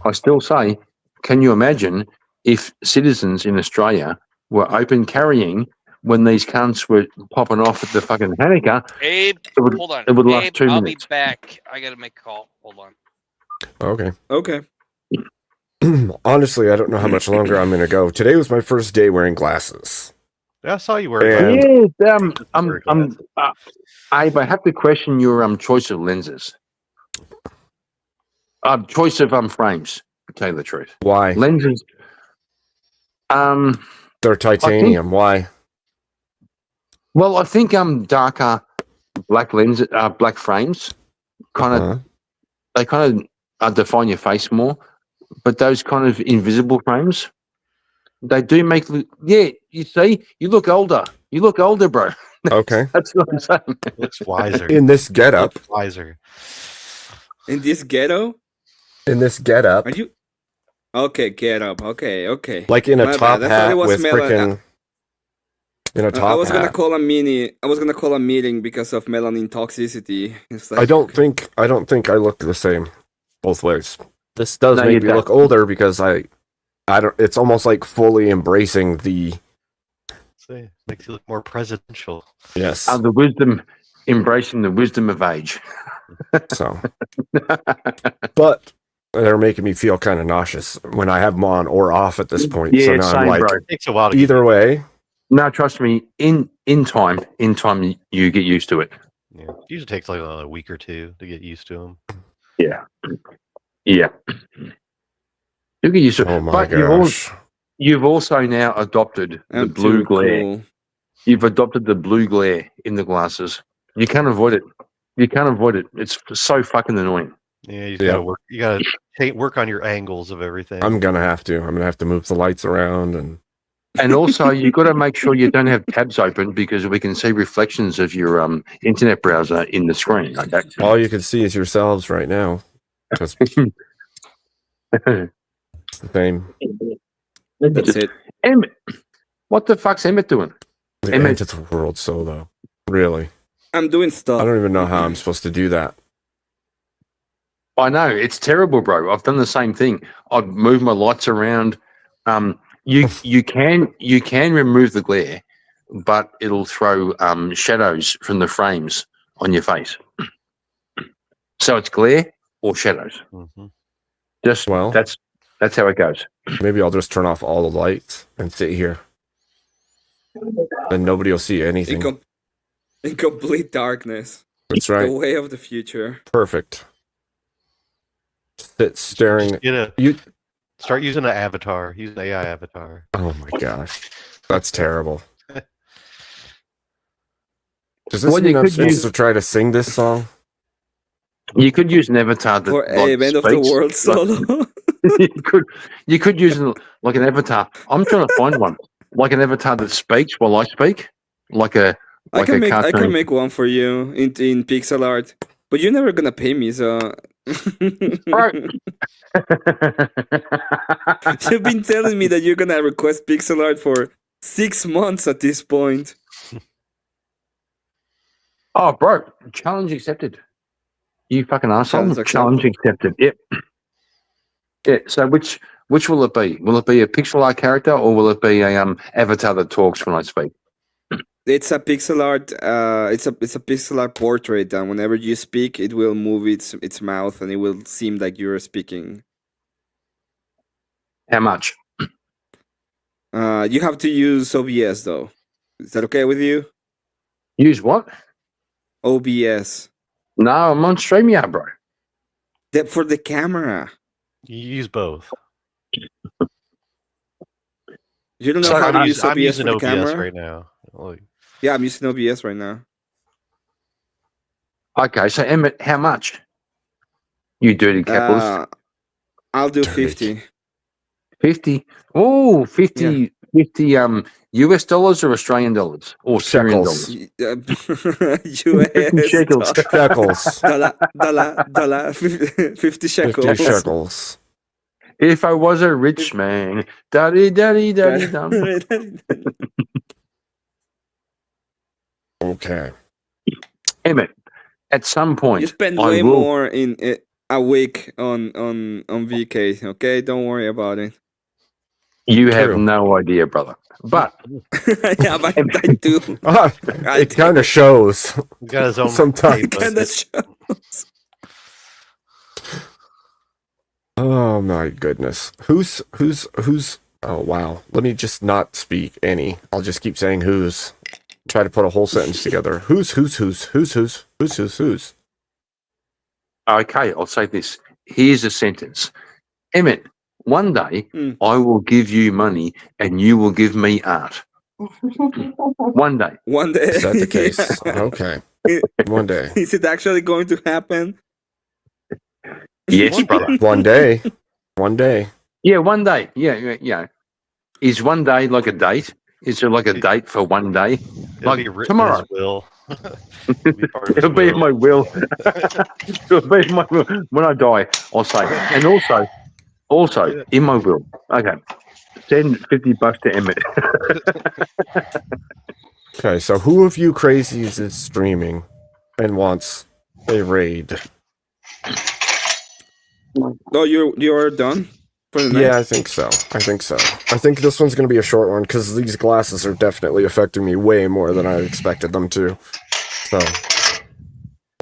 I still say, can you imagine if citizens in Australia were open carrying when these cunts were popping off at the fucking Hanukkah? Abe, would- hold on. it would last Abe, 2 I'll minutes. be back. I gotta make a call. Hold on. okay. Okay. Honestly, I don't know how much longer I'm gonna go. Today was my first day wearing glasses. Yeah, I saw you wear And- glasses. Yes, Abe, I have to question your choice of lenses. Choice of frames, to tell you the truth. Why? Lenses. They're titanium. Why? Well, I think darker black lenses, black frames, Uh-huh. they kind of define your face more. But those kind of invisible frames, they do make. Yeah, you see, you look older. You look older, bro. Okay. That's what I'm saying. Looks wiser. In this getup, Looks wiser. In this ghetto, in this getup, are you? Okay, get up. Okay. like in a My top bad. I thought hat it was with melon- freaking. In a top I was gonna hat. call a meeting because of melanin toxicity. It's like, I don't think I look the same both ways. This does No, you make me don't. look older because I don't. It's almost like fully embracing the See, makes you look more presidential. yes. The wisdom, embracing the wisdom of age. So, but they're making me feel kind of nauseous when I have them on or off at this point. so Yeah, now I'm same, like, bro. It takes a while to get either way, No, trust me. In time, you get used to it. Yeah. It usually takes like a week or two to get used to them. Yeah. You get used to it. oh my But gosh, you've also now adopted the I'm blue too glare. cool. You've adopted the blue glare in the glasses. You can't avoid it. It's so fucking annoying. Yeah, you Yeah. gotta work. You gotta work on your angles of everything. I'm gonna have to move the lights around and And also, you've got to make sure you don't have tabs open because we can see reflections of your internet browser in the screen. Okay. all you can see is yourselves right now. Because same. That's it. Emmett, what the fuck's Emmett doing? The Emmett- end of the world solo. Really, I'm doing stuff. I don't even know how I'm supposed to do that. I know it's terrible, bro. I've done the same thing. I've moved my lights around. You can remove the glare, but it'll throw shadows from the frames on your face. So it's glare or shadows. Mhm. Just Well- that's how it goes. Maybe I'll just turn off all the lights and sit here. Then nobody will see In, anything. in complete darkness. That's The right. way of the future. Perfect. Sit staring. You. Start using an avatar. Use an AI avatar. Oh my gosh, that's terrible. Does this Well, mean you I'm could supposed use- to try to sing this song? You could use an avatar that For like, Abe, end of the speaks. world solo. you could use like an avatar. I'm trying to find one like an avatar that speaks while I speak, like a I can cartoon. make one for you in pixel art, but you're never gonna pay me, so. Bro. You've been telling me that you're gonna request pixel art for 6 months at this point. Oh, bro, challenge accepted. You fucking asshole. Challenge Challenge accepted. Yep. Yeah. So which will it be? Will it be a pixel art character or will it be a avatar that talks when I speak? It's a pixel art. It's a pixel art portrait, and whenever you speak, it will move its mouth, and it will seem like you're speaking. How much? You have to use OBS though. Is that okay with you? Use what? OBS. No, I'm on StreamYard, bro. That for the camera. You use both. You don't know So how to I'm, use I'm OBS using for the OBS camera? right now. Like, Yeah, I'm using OBS right now. Okay, so Emmett, how much? You dirty capitalist. I'll do Dirty. 50. 50. Oh, 50, 50 US dollars or Australian dollars or Syrian Shekels. dollars? US shekels. Shekels. dollar, 50 shekels. 50 shekels. If I was a rich man, daddy, daddy, daddy, dum. Okay. Emmett, at some point, You spend I way will. more in a week on VK. Okay, don't worry about it. You have True. no idea, brother. But Yeah, but I do. It kind of shows He got his own sometimes. tape, Kind but of shows. Oh my goodness. Who's oh wow. Let me just not speak any. I'll just keep saying who's. Try to put a whole sentence together. Who's. okay, I'll say this. Here's a sentence. Emmett, one day Mm. I will give you money and you will give me art. One day. One day. Is that the case? Okay. One day. Is it actually going to happen? Yes, brother. One day. One day. Yeah, one day. Yeah. Is one day like a date? Is there like a date for one day? it'll Like be written tomorrow. in his will. It'll be part of his It'll be in will. my will. It'll be in my will. When I die, I'll say. And also in my will. Okay. Send $50 to Emmett. Okay, so who of you crazies is streaming and wants a raid? Oh, you're done for the night? Yeah, I think so. I think this one's going to be a short one because these glasses are definitely affecting me way more than I expected them to. So,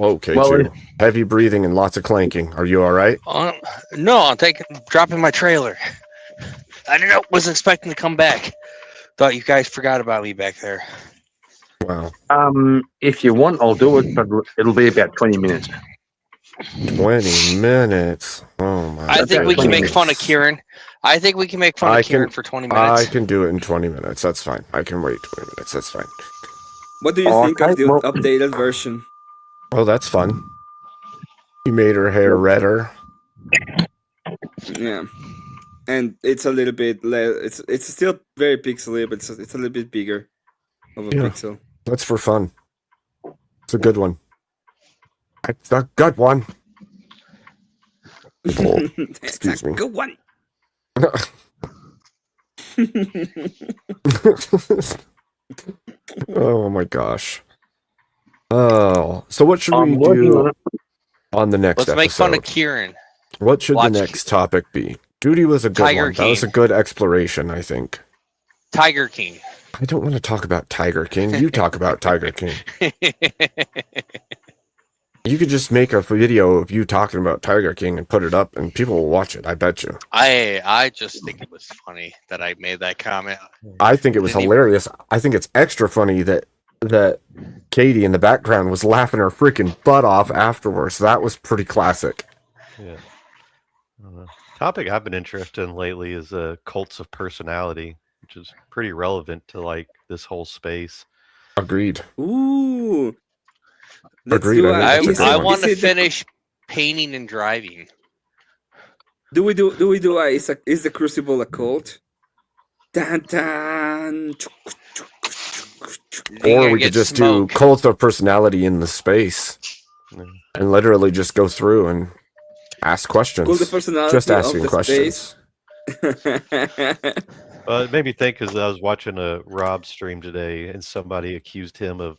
okay, Well, too. Heavy breathing and lots of clanking. Are you all right? No, I'm dropping my trailer. I wasn't expecting to come back. Thought you guys forgot about me back there. Wow, If you want, I'll do it, but it'll be about 20 minutes. 20 minutes. Oh my! I think we can make goodness. fun of Kieran. I think we can make fun I of Kieran can- for 20 I minutes. can do it in 20 minutes. That's fine. I can wait 20 minutes. That's fine. What do you think of Okay, the well- updated version? Oh, that's fun. You made her hair redder. Yeah, and it's a little bit less. It's still very pixely, but it's a little bit bigger of a Yeah. pixel. That's for fun. It's a good one. It's a good one. Oh, It's excuse a me. good one. Oh my gosh. Oh, so what should we I'm working on do it. on the next Let's episode? make fun of Kieran. What should Watch- the next topic be? Duty was a good Tiger one. That was a King. good exploration, I think. Tiger King. I don't want to talk about Tiger King. You talk about Tiger King. You could just make a video of you talking about Tiger King and put it up, and people will watch it. I bet you. I just think it was funny that I made that comment. I think it was Didn't even- hilarious. I think it's extra funny that Katie in the background was laughing her freaking butt off afterwards. That was pretty classic. Yeah. I don't know. Topic I've been interested in lately is cults of personality, which is pretty relevant to like this whole space. Agreed. Ooh. Agreed, I think I, that's a good I one. want to Is it the- finish painting and driving. Do we do is the Crucible a cult? Dun, dun. You're Or gonna we get could just smoked. do cult of personality in the space Yeah. and literally just go through and ask questions. Call the personality Just of asking the questions. space. Well, it made me think because I was watching a Rob stream today, and somebody accused him of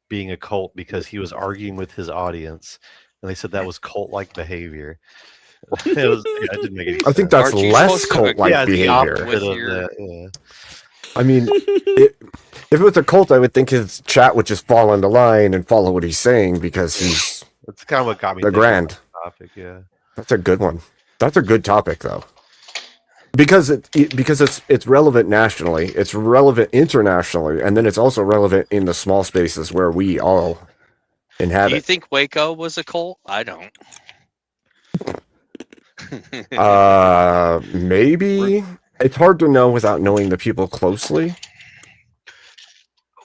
being a cult because he was arguing with his audience, and they said that was cult-like behavior. It didn't make any I think sense. that's Aren't you less supposed to cult-like Yeah, it's the behavior. opposite With of your- that, yeah. I mean, if it was a cult, I would think his chat would just fall into line and follow what he's saying because he's That's kind of what got me the thinking grand. about the topic. Yeah, That's a good one. That's a good topic, though, because it's relevant nationally, it's relevant internationally, and then it's also relevant in the small spaces where we all Do you inhabit. think Waco was a cult? I don't. Maybe it's hard to know without knowing the people closely.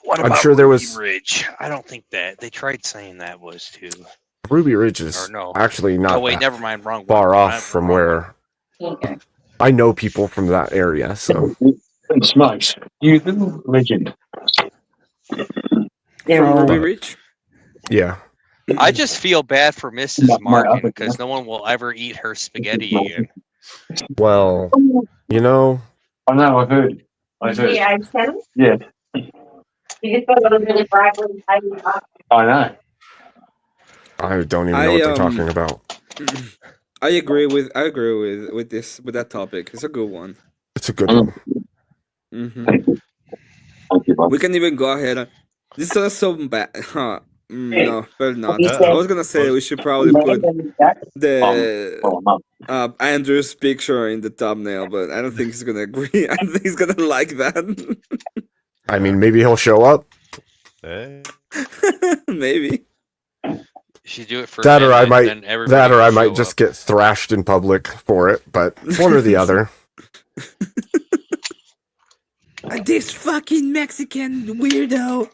What I'm about sure there Ruby was- Ridge? I don't think that they tried saying that was too. Ruby Ridge is Or no. actually not Oh wait, that never mind. Wrong. far one. off I'm from wrong where Okay. I know people from that area, so And Smokes, you little legend. They're From all Ruby Ridge. yeah. I just feel bad for Mrs. My Martin other- because no one will ever eat her spaghetti again. Well, you know, I know, I've heard. I've heard. Yeah, I can. Yeah, You just put a little bit of broccoli. I know. I don't even I, know what they're um, talking about. I agree with that topic. It's a good one. It's a good one. Hmm Thank you, bud. We can even go ahead. This is not so bad. Huh. No, but not. You I said- was gonna say we should probably put the Oh, no. Andrew's picture in the thumbnail, but I don't think he's gonna agree. I don't think he's gonna like that. I mean, maybe he'll show up. Hey. Maybe. You should do it for That or I him, might- and then everybody That or will I might show just up. get thrashed in public for it, but one or the other. This fucking Mexican weirdo.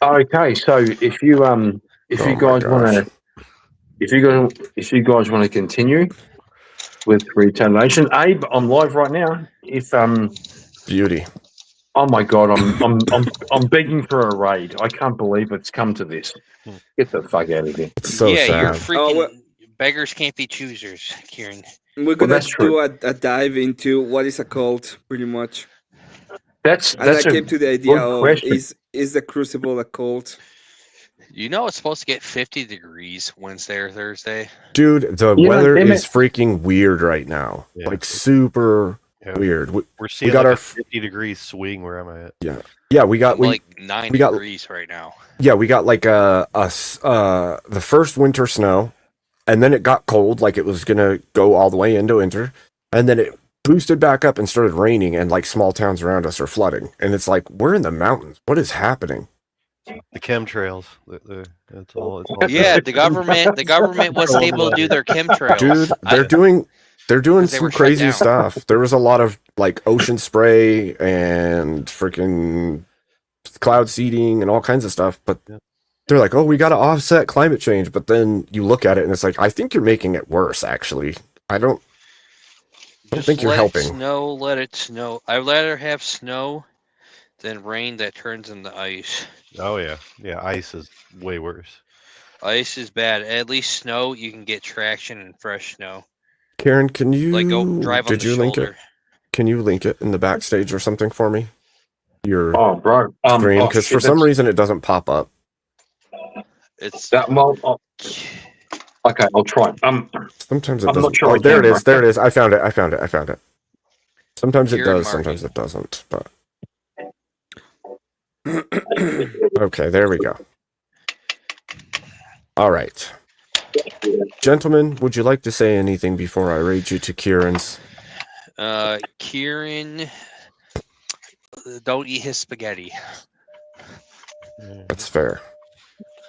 Okay, so if you Oh my guys want gosh. to, if you guys want to continue with retaliation, Abe, I'm live right now. If Beauty. oh my god, I'm begging for a raid. I can't believe it's come to this. Get the fuck out of here. It's so yeah, you're sad. freaking. Oh, well- beggars can't be choosers, Kieran. We're gonna that's do a dive into what is a cult, pretty much. That's And I a came to the idea good of question. is the Crucible a cult? You know it's supposed to get 50 degrees Wednesday or Thursday. Dude, the You know, weather damn is freaking weird right now. Yeah. Like super Yeah. weird. We're seeing got like our a 50 degree swing where I'm at. Yeah, we got I'm like 9 we got- degrees right now. we got like the first winter snow, and then it got cold, like it was gonna go all the way into winter, and then it boosted back up and started raining, and like small towns around us are flooding, and it's like we're in the mountains. What is happening? The chemtrails. It's all. Yeah, the government wasn't able to do their chemtrails. Dude, I- they're doing they some were shut crazy down. stuff. There was a lot of like ocean spray and freaking cloud seeding and all kinds of stuff, but Yeah. they're like, oh, we got to offset climate change. But then you look at it and it's like, I think you're making it worse, actually. I don't Just think you're let helping. It snow, let it snow. I'd rather have snow than rain that turns into ice. Oh yeah, yeah. Ice is way worse. Ice is bad. At least snow, you can get traction and fresh snow. Karen, can you Like go drive on did the you link it? shoulder. Can you link it in the backstage or something for me? Your Oh, bro. screen, oh, because shit, for some that's- reason it doesn't pop up. It's that well, okay, I'll try. Sometimes it I'm doesn't. not sure Oh, I there it can, is. There it is. I found it. Sometimes it Kieran does. Martin. Sometimes it doesn't. But okay, there we go. All right, gentlemen, would you like to say anything before I raid you to Kieran's? Kieran, don't eat his spaghetti. That's fair.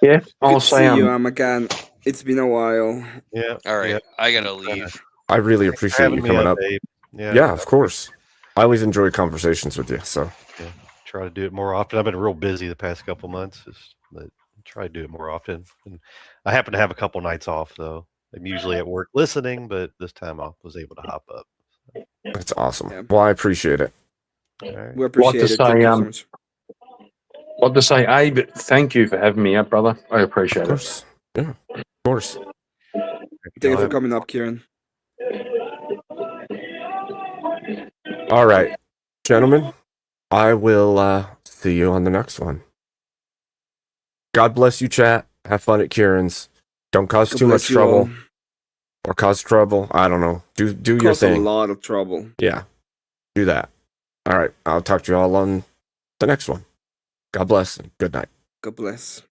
Yeah, I'll Good to say see you, Amakan. It's been a while. Yeah. All right, yeah. I gotta leave. I really Thanks for appreciate you having me coming up. Abe. Yeah. Yeah, of course. I always enjoy conversations with you. So Try to do it more often. I've been real busy the past couple months, but try to do it more often. And I happen to have a couple nights off though. I'm usually at work listening, but this time I was able to hop up. that's awesome. Yeah. Well, I appreciate it. All right. We appreciate to it. Thank say, you so um, much. What to say, Abe? Thank you for having me up, brother. I appreciate Of it. course. Yeah, of course. Thank you for coming up, Kieran. All right, gentlemen, I will see you on the next one. God bless you, chat. Have fun at Kieran's. Don't cause God too much bless you trouble all. or cause trouble. I don't know. Do your Caused a thing. lot of trouble. Yeah, do that. All right, I'll talk to you all on the next one. God bless and good night. God bless.